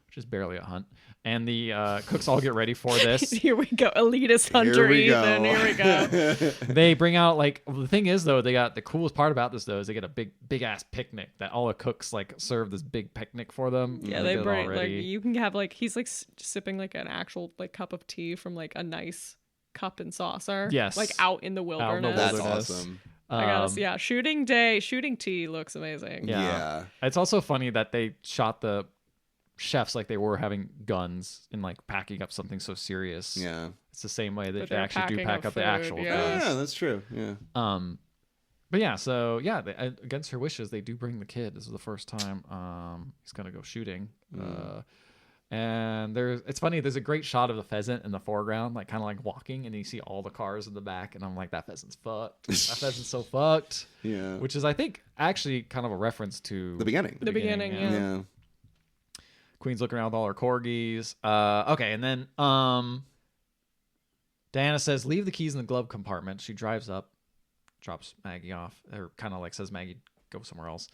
which is barely a hunt. And the cooks all get ready for this. Here we go. Elitist hunter we go. Ethan. Here we go. They bring out like the thing is though, they got the coolest part about this though is they get a big ass picnic that all the cooks like serve this big picnic for them. Yeah, And they get it bring all like ready. you can have like he's like sipping like an actual like cup of tea from like a nice cup and saucer. Yes. Like out in the Out in the wilderness. That's wilderness. awesome. I gotta see. Yeah, shooting tea looks amazing. Yeah. It's also funny that they shot the chefs like they were having guns and like packing up something so serious. Yeah. It's the same way that But they they're actually do packing pack up up the food, actual yeah. guns. Yeah, that's true. Yeah. But yeah, so yeah, against her wishes, they do bring the kid. This is the first time he's gonna go shooting. And it's funny. There's a great shot of the pheasant in the foreground, like kind of like walking, and you see all the cars in the back. And I'm like, that pheasant's fucked. That pheasant's so fucked. Yeah. Which is, I think, actually kind of a reference to The beginning. The beginning, yeah. Yeah. Queen's looking around with all her corgis. Okay, and then Diana says, leave the keys in the glove compartment. She drives up, drops Maggie off, or kind of like says, Maggie, go somewhere else.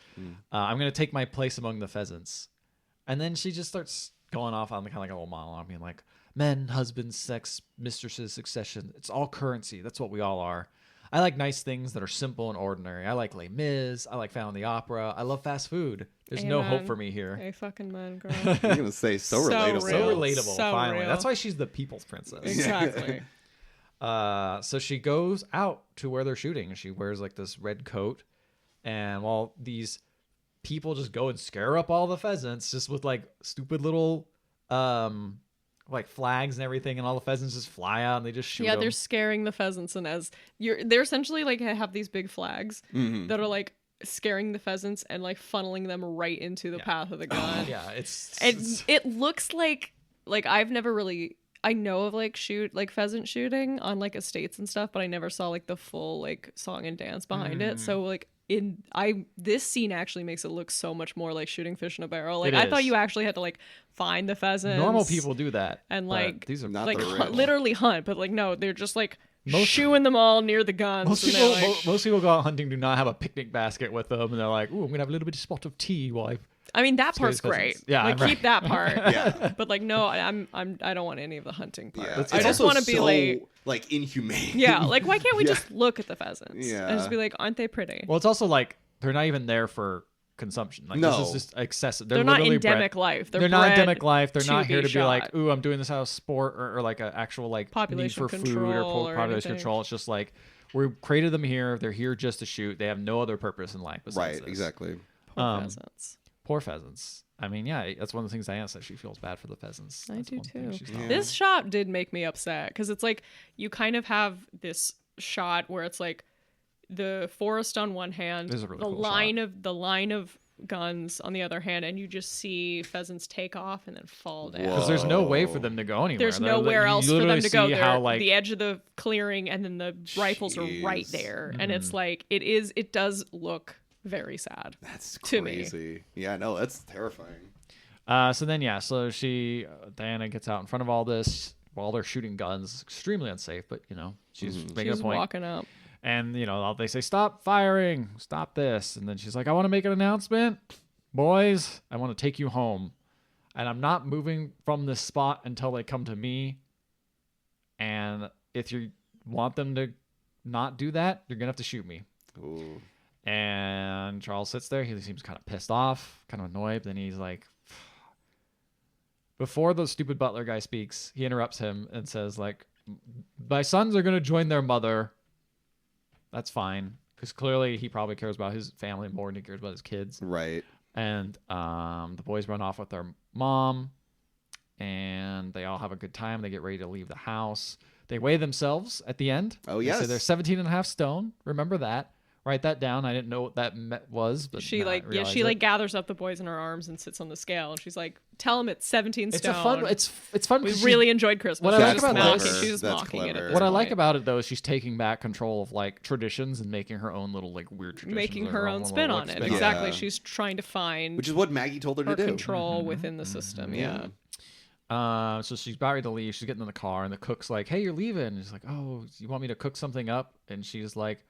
I'm going to take my place among the pheasants. And then she just starts going off on kind of like a little monologue, being like, men, husbands, sex, mistresses, succession. It's all currency. That's what we all are. I like nice things that are simple and ordinary. I like Les Mis. I like Family Opera. I love fast food. There's no hope Amen. for me here. Hey, fucking man, girl. I'm going to say so So relatable. So real. relatable, So finally. real. That's why she's the people's princess. Exactly. So she goes out to where they're shooting, and she wears like this red coat. And while these people just go and scare up all the pheasants, just with like stupid little like flags and everything, and all the pheasants just fly out and they just shoot Yeah, them. they're scaring the pheasants, and they're essentially like have these big flags that are like scaring the pheasants and like funneling them right into the path of the gun. Yeah, it's It looks like I've never really. I know of like pheasant shooting on like estates and stuff, but I never saw like the full like song and dance behind it. So like this scene actually makes it look so much more like shooting fish in a barrel. Like It I thought is. you actually had to like find the pheasants. normal people do that, and but like these are Not like the hunt, real. literally hunt, but like no, they're just like shooing them all near the guns. most and people. they're, like, Most people go out hunting do not have a picnic basket with them, and they're like, "Ooh, I'm gonna have a little bit of spot of tea while I." I mean that Scary part's great. pheasants. Yeah, like I'm keep that part. Yeah. But like no, I don't want any of the hunting part. Yeah. I just also want to be so, like inhumane. yeah, like why can't we Yeah. just look at the pheasants Yeah. and just be like, aren't they pretty? Well, it's also like they're not even there for consumption. Like No. this is just excessive. They're not literally endemic bred. life. They're not bred endemic life. They're not to here to be like, shot. ooh, I'm doing this out of sport or like an actual like Population need for food control or or population anything. control. It's just like we created them here. They're here just to shoot. They have no other purpose in life besides Right, this. exactly. Poor pheasants. Poor pheasants. I mean, yeah, that's one of the things Diana said. She feels bad for the pheasants. I That's do one thing too. she's not- This shot did make me upset because it's like you kind of have this shot where it's like the forest on one hand, This is a really the cool line shot. of guns on the other hand, and you just see pheasants take off and then fall down. Because there's no way for them to go anywhere. There's nowhere else for them to go. They're How, like, the edge of the clearing, and then the rifles are right there. And it's like, it does look very sad. That's crazy. To me. Yeah, no, that's terrifying. So then, Diana gets out in front of all this while they're shooting guns. Extremely unsafe, but, she's making a point. Walking up. And, they say, stop firing, stop this. And then she's like, I want to make an announcement. Boys, I want to take you home. And I'm not moving from this spot until they come to me. And if you want them to not do that, you're going to have to shoot me. Ooh. And Charles sits there. He seems kind of pissed off, kind of annoyed. But then he's like, before the stupid butler guy speaks, he interrupts him and says, like, my sons are going to join their mother. That's fine. Because clearly he probably cares about his family more than he cares about his kids. Right. And the boys run off with their mom. And they all have a good time. They get ready to leave the house. They weigh themselves at the end. Oh, yes. They say they're 17 and a half stone. Remember that. Write that down. I didn't know what that was, but she gathers up the boys in her arms and sits on the scale, and she's like, "Tell them it's 17 stone." It's fun. We really enjoyed Christmas. What I like about this, she's just mocking it. What I like about it though is she's taking back control of like traditions and making her own little like weird traditions, making her own spin on it. Exactly. She's trying to find, which is what Maggie told her to do. Control within the system. Yeah. So she's about ready to leave. She's getting in the car, and the cook's like, "Hey, you're leaving." And she's like, "Oh, you want me to cook something up?" And she's like,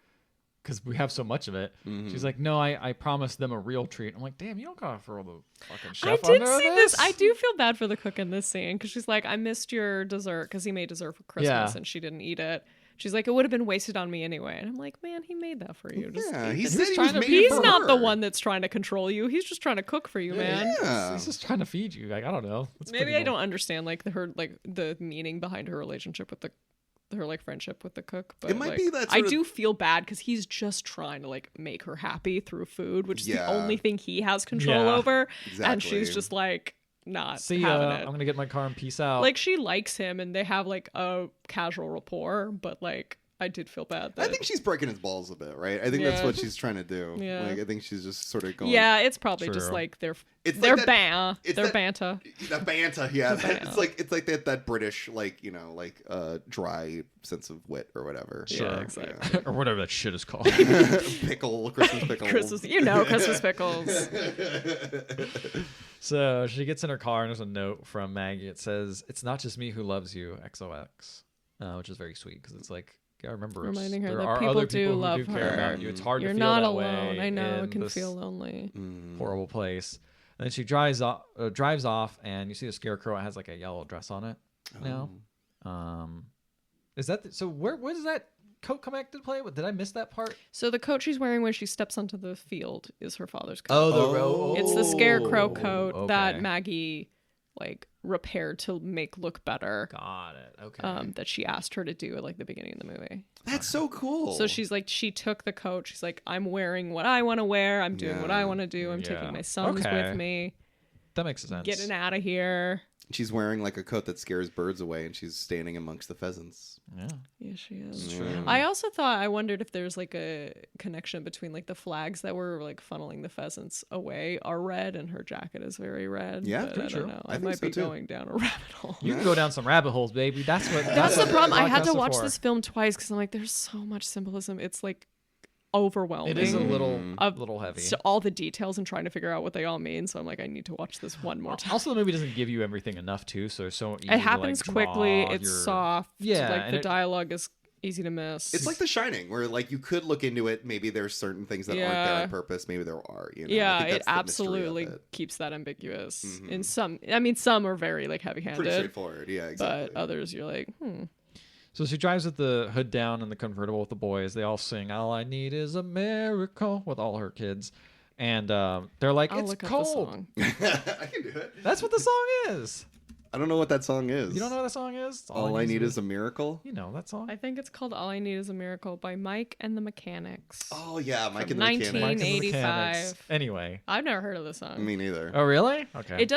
because we have so much of it. She's like, no, I promised them a real treat. I'm like, damn, you don't gotta throw the fucking chef I did under see this. I do feel bad for the cook in this scene because she's like, I missed your dessert because he made dessert for Christmas and she didn't eat it. She's like, it would have been wasted on me anyway. And I'm like, man, he made that for you. He's not the one that's trying to control you. He's just trying to cook for you, man. Yeah. He's just trying to feed you. Like, I don't know. Maybe I don't understand like the meaning behind her relationship with her like friendship with the cook, but it might be that I do feel bad because he's just trying to like make her happy through food, which is the only thing he has control over. Exactly. And she's just like not See having ya. it. I'm gonna get in my car and peace out. Like she likes him and they have like a casual rapport, but like I did feel bad. I think she's breaking his balls a bit, right? I think that's what she's trying to do. Yeah. Like I think she's just sort of going. Yeah, it's probably just like their banter. That banter, yeah. It's like that British dry sense of wit or whatever. Sure, yeah, exactly. Yeah. or whatever that shit is called. Christmas pickle. Christmas pickles. So she gets in her car and there's a note from Maggie. It says, "It's not just me who loves you, XOX," which is very sweet because it's like, I remember reminding her there that are people other do people love who do her. care about you. It's hard You're to feel not that alone. way. I know in it can this feel lonely. horrible place. And then she drives off, and you see the scarecrow. It has like a yellow dress on it now. Is that so? Where does that coat come back to play? Did I miss that part? So the coat she's wearing when she steps onto the field is her father's coat. Oh, it's the scarecrow coat okay. that Maggie like repaired to make look better. Got it. Okay. That she asked her to do at like the beginning of the movie. That's so cool. So she's like, she took the coat. She's like, I'm wearing what I want to wear. I'm doing what I want to do. I'm taking my sons with me. That makes sense. Getting out of here. She's wearing like a coat that scares birds away, and she's standing amongst the pheasants. Yeah, she is. It's true. I wondered if there's like a connection between like the flags that were like funneling the pheasants away are red, and her jacket is very red. Yeah, but pretty I don't true. know. I I think might so, be too. going down a rabbit hole. You can go down some rabbit holes, baby. That's the problem. I had to watch for. this film twice because I'm like, there's so much symbolism. It's like overwhelming. It is a little heavy. So all the details and trying to figure out what they all mean. So I'm like, I need to watch this one more time. Also, the movie doesn't give you everything enough too, so it's so easy It happens to, like, quickly. draw It's your... soft. Yeah, like and the dialogue is easy to miss. It's like The Shining, where like you could look into it. Maybe there's certain things that aren't there on purpose. Maybe there are. You know? Yeah, I think it that's the mystery absolutely of it. keeps that ambiguous. In some, I mean, some are very like heavy-handed. Pretty straightforward. Yeah, exactly. But others, you're like, So she drives with the hood down in the convertible with the boys. They all sing "All I Need Is a Miracle" with all her kids, and they're like, I'll "It's look up cold." the song. I can do it. That's what the song is. I don't know what that song is. You don't know what that song is? All I Need Is a Miracle. You know that song? I think it's called "All I Need Is a Miracle" by Mike and the Mechanics. Oh yeah, Mike From and the Mechanics. Mike and the 1985. Mechanics. Anyway. I've never heard of the song. Me neither. Oh really? Okay. It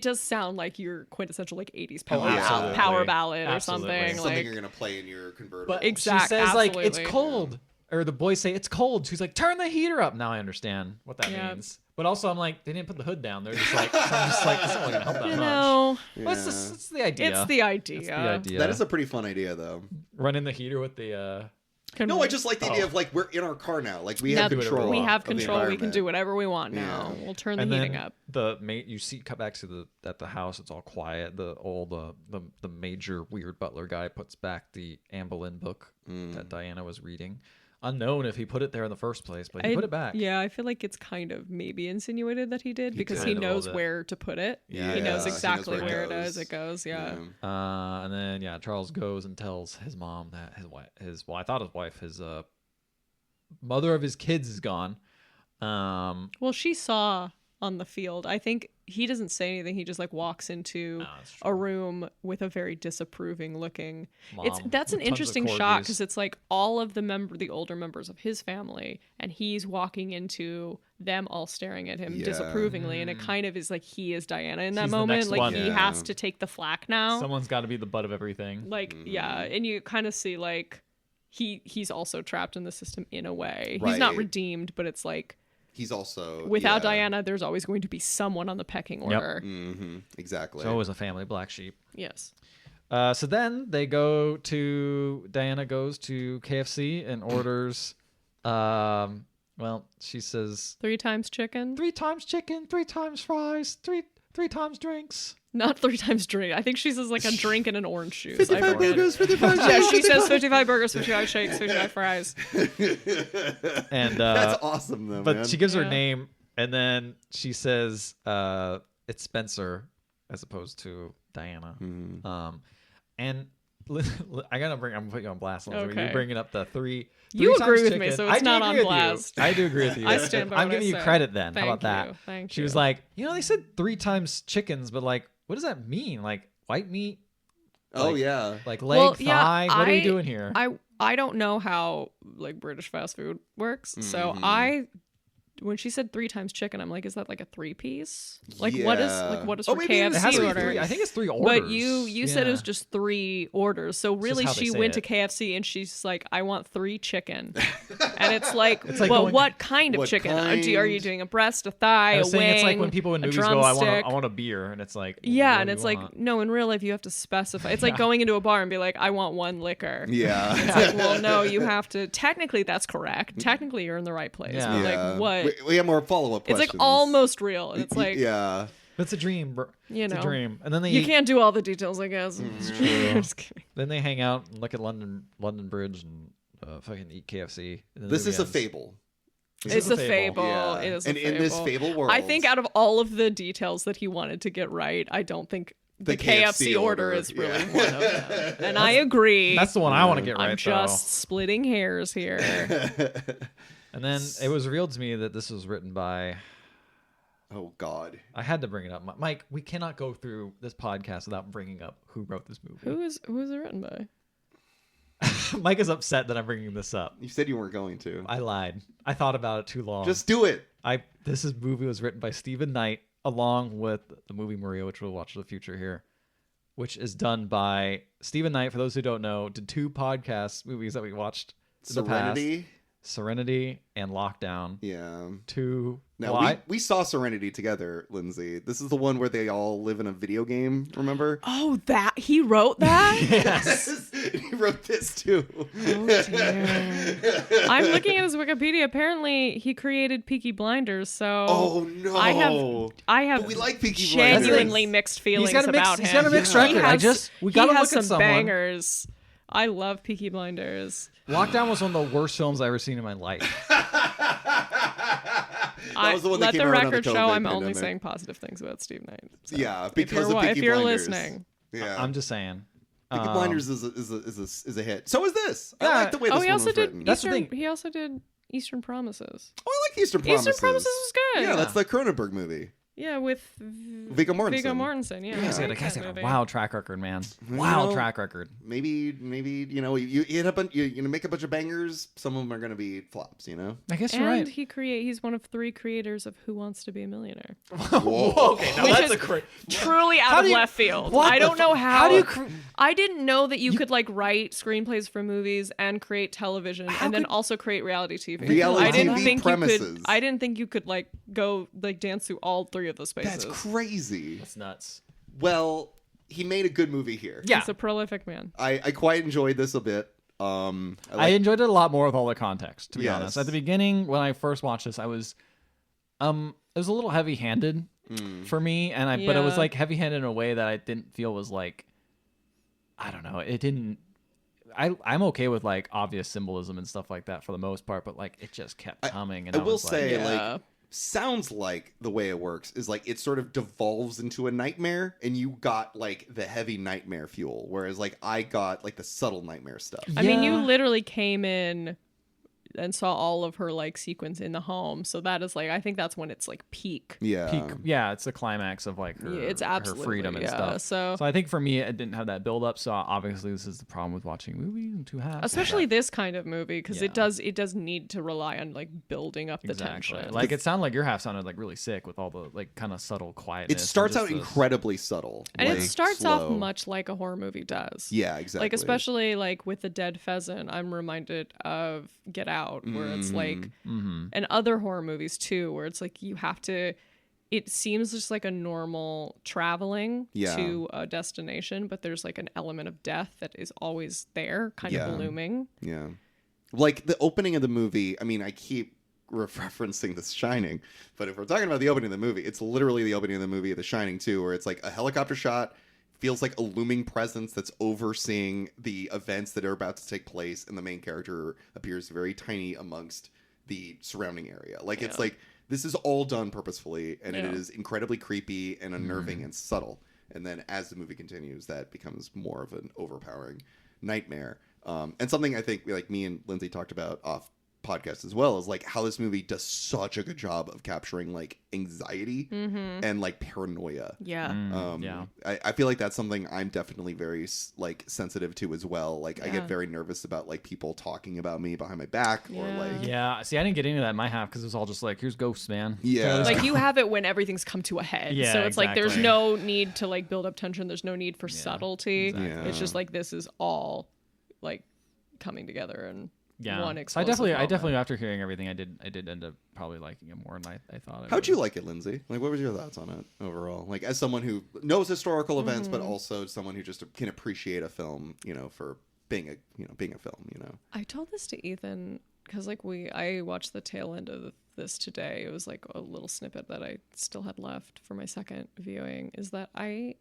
does sound like your quintessential like 80s power, absolutely. power ballad or Absolutely. something. Something like you're gonna play in your convertible. Exact- she says like, "It's absolutely. cold." or the boys say it's cold. She's like, turn the heater up. Now I understand what that Yeah. means. But also, I'm like, they didn't put the hood down. They're just like, so I'm just like, it's not gonna help that much. No, What's this? It's the idea. it's the idea. It's the idea. That is a pretty fun idea, though. Running the heater with the. No, I just like the idea of like we're in our car now. Like we have Now control. We have of the control. We can environment. do whatever we want now. Yeah. We'll turn the And heating then up. you see, cut back to the house. It's all quiet. The major weird butler guy puts back the Anne Boleyn book that Diana was reading. Unknown if he put it there in the first place, but he put it back. Yeah, I feel like it's kind of maybe insinuated that he did because did. he Kind of a knows little bit. where to put it. Yeah. He knows he knows exactly where it where goes. it goes. Yeah. And then Charles goes and tells his mom that his wife, his mother of his kids is gone. Well, she saw on the field. I think he doesn't say anything. He just like walks into that's true. a room with a very disapproving looking. Mom That's an with tons of interesting shot corgis. because it's like all of the older members of his family, and he's walking into them all staring at him Yeah. disapprovingly, and it kind of is like he is Diana in that She's the moment. next Like one. he Yeah. has to take the flak now. Someone's got to be the butt of everything. Like yeah, and you kind of see like he's also trapped in the system in a way. He's Right. not redeemed, but it's like He's also without yeah. Diana, there's always going to be someone on the pecking order. Exactly. So always a family black sheep. Yes. So then Diana goes to KFC and orders, she says 3 times chicken. 3 times chicken, 3 times fries, three times drinks. Not 3 times drink. I think she says like a drink and an orange juice. 55 burgers, 55 Yeah, she says 55 burgers, 55 shakes, 55 fries. And That's awesome, though, but man. she gives her Yeah. name, and then she says it's Spencer as opposed to Diana. And I'm putting you on blast. Okay. You're bringing up the three. You times agree with me, chicken. so it's I do not agree on with you. blast. I do agree with you. I stand by I'm what giving I you said. credit then. Thank How about that? you. Thank She you. was like, they said 3 times chickens, but like, what does that mean? Like white meat? Oh Like- yeah. Like leg, Well, thigh? yeah, What are we doing here? I don't know how like British fast food works, so when she said 3 times chicken, I'm like, is that like a 3-piece? Like what is Yeah. what is Oh, her maybe it KFC has to be order? three. I think it's 3 orders. But you said it was just 3 orders. So really how they she say went it. to KFC and she's like, I want 3 chicken. And it's like, like but going- what kind of What chicken? kind? Are you doing a breast, a thigh, I a was wing, saying it's like when people in a movies go, I drumstick? want a beer, and it's like, Yeah, what and do it's you like, want? no, in real life you have to specify. It's like going into a bar and be like, I want 1 liquor. Yeah. It's like, well, no, you have to. Technically, that's correct. Technically, you're in the right place. Yeah. But Yeah. like, what? We have more follow-up It's questions. like almost real. And it's like, yeah. It's a dream, bro. You It's know, a dream. And then they you can't do all the details, I guess. true. Just kidding. Then they hang out and look at London Bridge and fucking eat KFC. And then This the is movie a ends. fable. It's a fable. Yeah. It is a And fable. in this fable world, I think out of all of the details that he wanted to get right, I don't think the KFC order is really yeah. one of them. And I agree. That's the one I want to get right, I'm just splitting hairs here. though. And then it was revealed to me that this was written by. Oh God. I had to bring it up, Mike. We cannot go through this podcast without bringing up who wrote this movie. Who is it written by? Mike is upset that I'm bringing this up. You said you weren't going to. I lied. I thought about it too long. Just do it. Movie was written by Stephen Knight along with the movie Maria, which we'll watch in the future here, which is done by Stephen Knight. For those who don't know, did 2 podcast movies that we watched in the past. Serenity and Lockdown. Yeah. 2. No, we saw Serenity together, Lindsay. This is the one where they all live in a video game, remember? Oh, that he wrote that? Yes. He wrote this too. Oh, dear. I'm looking at his Wikipedia. Apparently, he created Peaky Blinders. So Oh no. I have But we like Peaky Blinders. genuinely mixed feelings about him. He's got a mixed He record. has- We gotta he look has at some someone. bangers. I love Peaky Blinders. Lockdown was one of the worst films I've ever seen in my life. That was the one that let came the around record the show COVID I'm only pandemic. saying positive things about Steve Knight. So Yeah, if because you're, of Peaky if you're Blinders. listening. Yeah. I'm just saying. Peaky Blinders is a hit. So is this. Yeah. I like the way this Oh, he one also was did written. That's the Eastern. thing. He also did Eastern Promises. Oh, I like Eastern Promises. Eastern Promises was good. Yeah, that's the Cronenberg movie. Yeah, with Viggo Mortensen. Mortensen, yeah. The guy's got a wild track record, man. Wild track record. Maybe you hit up you make a bunch of bangers. Some of them are going to be flops. I guess you're right. He's one of 3 creators of Who Wants to Be a Millionaire. Whoa. Okay, now that's a crazy. Truly out of left field. I don't know how. How do you? I didn't know that you could like write screenplays for movies and create television and then also create reality TV. Reality TV premises. I didn't think you could like go like dance through all 3 of those spaces. That's crazy. That's nuts. Well, he made a good movie here. Yeah. He's a prolific man. I quite enjoyed this a bit. I enjoyed it a lot more with all the context, to be Yes. honest. At the beginning, when I first watched this, I was, it was a little heavy-handed for me, but it was like heavy-handed in a way that I didn't feel was like, I don't know, it didn't. I'm okay with like obvious symbolism and stuff like that for the most part, but like it just kept coming. And I will say, Yeah. like, sounds like the way it works is like it sort of devolves into a nightmare, and you got like the heavy nightmare fuel, whereas like I got like the subtle nightmare stuff. I mean, you literally came in and saw all of her like sequence in the home, so that is like I think that's when it's like peak. Yeah. It's the climax of like her, It's her absolutely freedom and stuff. So I think for me, it didn't have that build up. So obviously, this is the problem with watching movies in 2 halves. especially this kind of movie because it does need to rely on like building up the Exactly. tension. Like it sounded like your half sounded like really sick with all the like kind of subtle quietness. It starts and out just this- incredibly subtle. and like, it starts slow. off much like a horror movie does. Yeah, exactly. Like especially like with the dead pheasant, I'm reminded of Get Out, where it's like, and other horror movies too, where it's like you have to. It seems just like a normal traveling to a destination, but there's like an element of death that is always there, kind of looming. Yeah. Like the opening of the movie, I mean, I keep referencing The Shining, but if we're talking about the opening of the movie, it's literally the opening of the movie of The Shining 2, where it's like a helicopter shot, feels like a looming presence that's overseeing the events that are about to take place, and the main character appears very tiny amongst the surrounding area. Like it's like this is all done purposefully, and it is incredibly creepy and unnerving and subtle. And then as the movie continues, that becomes more of an overpowering nightmare. And something I think like me and Lindsay talked about off podcast as well is like how this movie does such a good job of capturing like anxiety and like paranoia. I feel like that's something I'm definitely very like sensitive to as well. Like I get very nervous about like people talking about me behind my back or like see, I didn't get into that in my half because it was all just like, here's ghosts, man. Like you have it when everything's come to a head. Yeah, so it's like there's exactly. no need to like build up tension. There's no need for subtlety. Exactly. It's just like this is all like coming together and one So explosive I definitely moment. after hearing everything, I did end up probably liking it more than I thought. How'd you like it, Lindsay? Like, what were your thoughts on it overall? Like, as someone who knows historical events, but also someone who just can appreciate a film, for being a film, I told this to Ethan because like I watched the tail end of this today. It was like a little snippet that I still had left for my second viewing. Is that I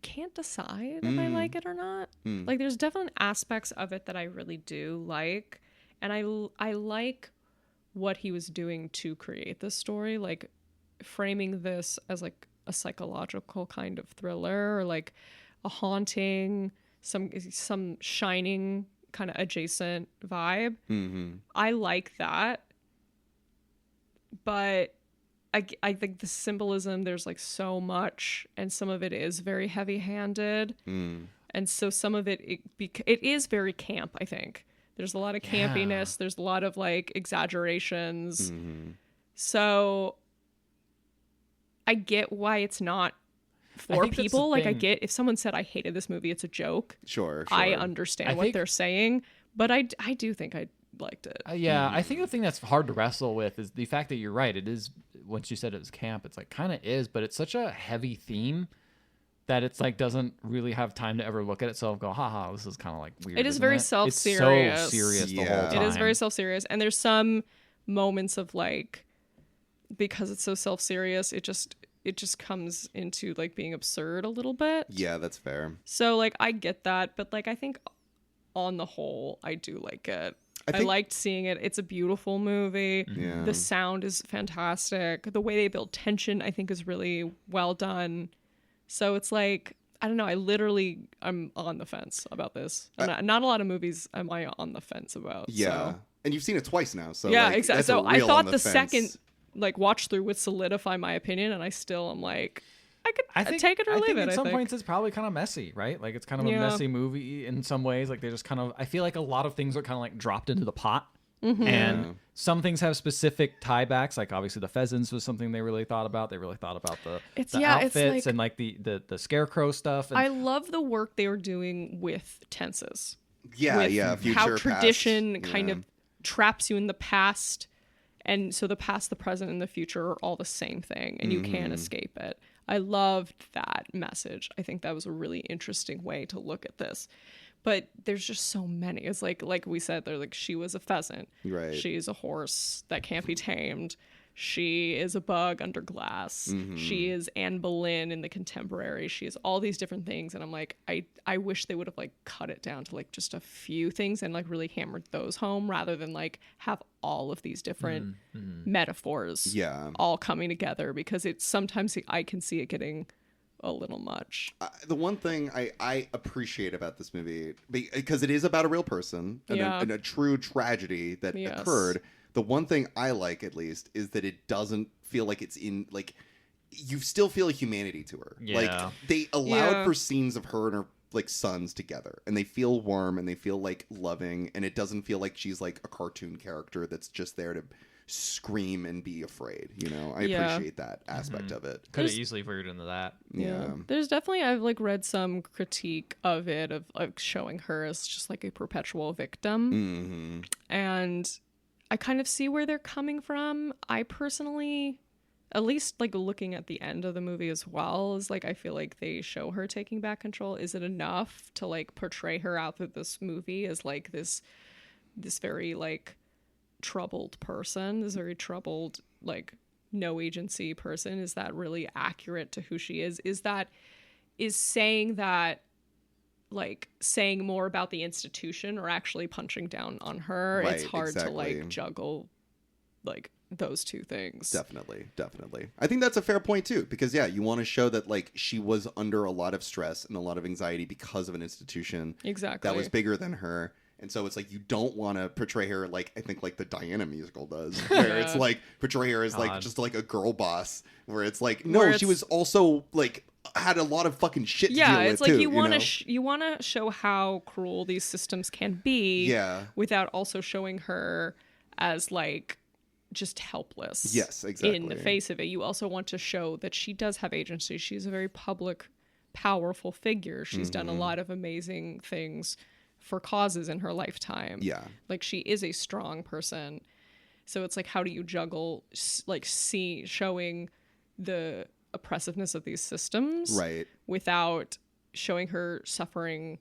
can't decide if I like it or not. Like there's definitely aspects of it that I really do like. And I like what he was doing to create this story, like framing this as like a psychological kind of thriller or like a haunting, some Shining kind of adjacent vibe. I like that. But I think the symbolism, there's like so much, and some of it is very heavy-handed, and so some of it is very camp. I think there's a lot of campiness. There's a lot of like exaggerations. So I get why it's not for people. Like I get if someone said I hated this movie, it's a joke. Sure. I understand what they're saying, but I do think I liked it. I think the thing that's hard to wrestle with is the fact that you're right. It is, once you said it was camp, it's like kind of is, but it's such a heavy theme that it's like doesn't really have time to ever look at itself and go, haha, this is kind of like weird. It is very self-serious. self-serious. It's so serious the whole time. It is very self-serious, and there's some moments of like, because it's so self-serious, it just comes into like being absurd a little bit. Yeah, that's fair. So like I get that, but like I think on the whole I do like it. I liked seeing it. It's a beautiful movie. Yeah. The sound is fantastic. The way they build tension, I think, is really well done. So it's like, I don't know. I'm on the fence about this. Not a lot of movies am I on the fence about. Yeah. So. And you've seen it twice now. So Yeah, like, exactly. that's So a I real thought on the fence. second like watch through would solidify my opinion, and I still am like, I could take it or leave it. At some points it's probably kind of messy, right? Like it's kind of a messy movie in some ways. Like they just kind of, I feel like a lot of things are kind of like dropped into the pot. And some things have specific tiebacks. Like obviously the pheasants was something they really thought about. They really thought about the outfits and like the scarecrow stuff. And I love the work they were doing with tenses. Future, how tradition past. kind of traps you in the past, and so the past, the present, and the future are all the same thing, and you can't escape it. I loved that message. I think that was a really interesting way to look at this. But there's just so many. It's like we said, they're like, she was a pheasant. Right. She's a horse that can't be tamed. She is a bug under glass. She is Anne Boleyn in the contemporary. She is all these different things. And I'm like, I wish they would have like cut it down to like just a few things and like really hammered those home rather than like have all of these different metaphors all coming together, because it's sometimes I can see it getting a little much. The one thing I appreciate about this movie, because it is about a real person and a true tragedy that occurred. The one thing I like, at least, is that it doesn't feel like it's in, like, you still feel a humanity to her. Yeah. Like, they allowed for scenes of her and her, like, sons together. And they feel warm and they feel, like, loving. And it doesn't feel like she's, like, a cartoon character that's just there to scream and be afraid, you know? I appreciate that aspect of it. Could have easily veered into that. Yeah. There's definitely, I've like read some critique of it, of showing her as just like a perpetual victim. And I kind of see where they're coming from. I personally, at least like looking at the end of the movie as well, is like, I feel like they show her taking back control. Is it enough to like portray her out through this movie as like this very like troubled person, this very troubled, like no agency person? Is that really accurate to who she is? Is saying that, like saying more about the institution or actually punching down on her? Right, it's hard to like juggle like those two things. Definitely. I think that's a fair point too, because you want to show that like she was under a lot of stress and a lot of anxiety because of an institution that was bigger than her. And so it's like, you don't want to portray her like, I think like the Diana musical does, where it's like portray her as like just like a girl boss, where it's like, no, she was also like had a lot of fucking shit to deal with it's like too, you want to show how cruel these systems can be, without also showing her as like just helpless. Yes, exactly. In the face of it, you also want to show that she does have agency. She's a very public, powerful figure. She's done a lot of amazing things for causes in her lifetime. Like she is a strong person. So it's like, how do you juggle like showing the oppressiveness of these systems without showing her suffering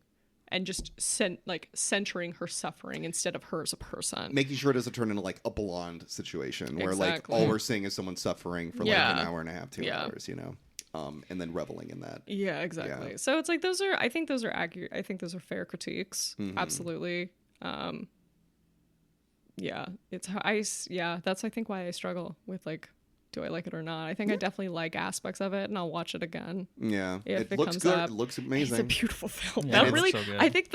and just centering her suffering instead of her as a person, making sure it doesn't turn into like a blonde situation where like all we're seeing is someone suffering for like an hour and a half, 2 hours, you know. And then reveling in that. Yeah, exactly. Yeah. So it's like I think those are accurate. I think those are fair critiques. Absolutely. That's I think why I struggle with like, do I like it or not? I think I definitely like aspects of it, and I'll watch it again. Yeah, if it looks comes good. up. It looks amazing. It's a beautiful film. Yeah, that really, so good. I think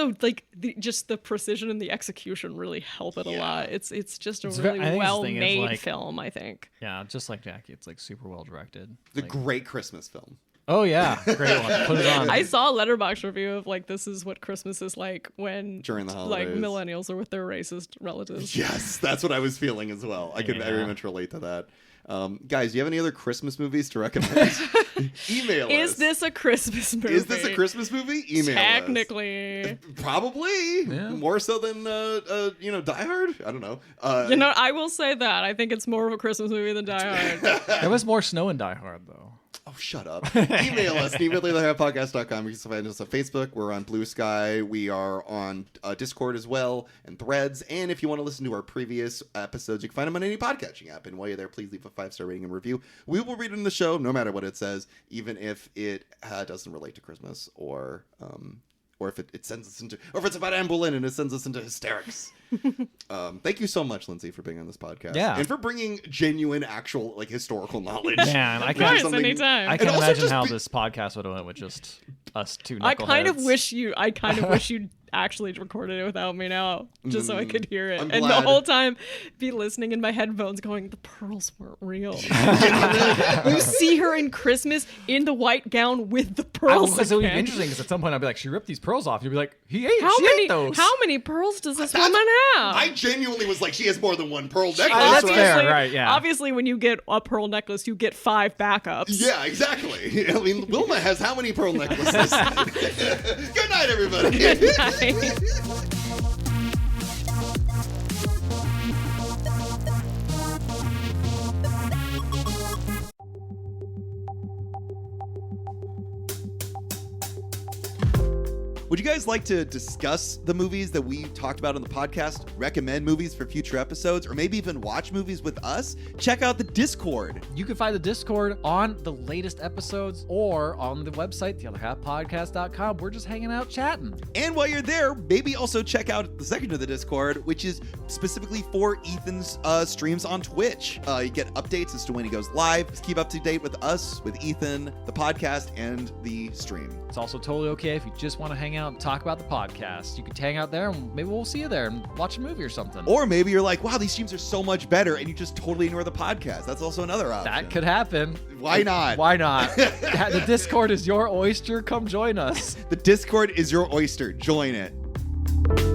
just the precision and the execution really help it a lot. It's just a really well made film, I think. Yeah, just like Jackie, it's like super well directed. It's a great Christmas film. Oh yeah, great one. Put it on. I saw a Letterboxd review of like, this is what Christmas is like when during the holidays, like millennials are with their racist relatives. Yes, that's what I was feeling as well. I could very much relate to that. Guys, do you have any other Christmas movies to recommend? Email us. Is this a Christmas movie? Is this a Christmas movie? Email Technically. us. Probably. Yeah. More so than, Die Hard? I don't know. I will say that. I think it's more of a Christmas movie than Die Hard. There was more snow in Die Hard, though. Oh, shut up. Email us, email@podcast.com. You can find us on Facebook. We're on Blue Sky. We are on Discord as well, and Threads. And if you want to listen to our previous episodes, you can find them on any podcatching app. And while you're there, please leave a 5-star rating and review. We will read it in the show, no matter what it says, even if it doesn't relate to Christmas or if it sends us into, or if it's about Anne Boleyn and it sends us into hysterics. Thank you so much, Lindsay, for being on this podcast. Yeah. And for bringing genuine, actual, like, historical knowledge. Man, I can imagine how this podcast would have went with just us two knuckleheads. I kind of wish you actually recorded it without me now, just so I could hear it. I'm And glad. the whole time be listening in my headphones going, the pearls weren't real. You see her in Christmas in the white gown with the pearls. Because it would be again. interesting because at some point I'd be like, she ripped these pearls off. You'd be like, she ate those. How many pearls does this woman have? I genuinely was like, she has more than one pearl necklace. That's right? fair, right? Yeah. Obviously, when you get a pearl necklace, you get 5 backups. Yeah, exactly. I mean, Wilma has how many pearl necklaces? Good night, everybody. Good night. Would you guys like to discuss the movies that we talked about on the podcast, recommend movies for future episodes, or maybe even watch movies with us? Check out the Discord. You can find the Discord on the latest episodes or on the website, theotherhalfpodcast.com. We're just hanging out chatting. And while you're there, maybe also check out the second of the Discord, which is specifically for Ethan's streams on Twitch. You get updates as to when he goes live. Just keep up to date with us, with Ethan, the podcast, and the stream. It's also totally okay if you just want to hang out and talk about the podcast. You can hang out there and maybe we'll see you there and watch a movie or something. Or maybe you're like, wow, these streams are so much better, and you just totally ignore the podcast. That's also another option. That could happen. Why not? Why not? The Discord is your oyster. Come join us. The Discord is your oyster. Join it.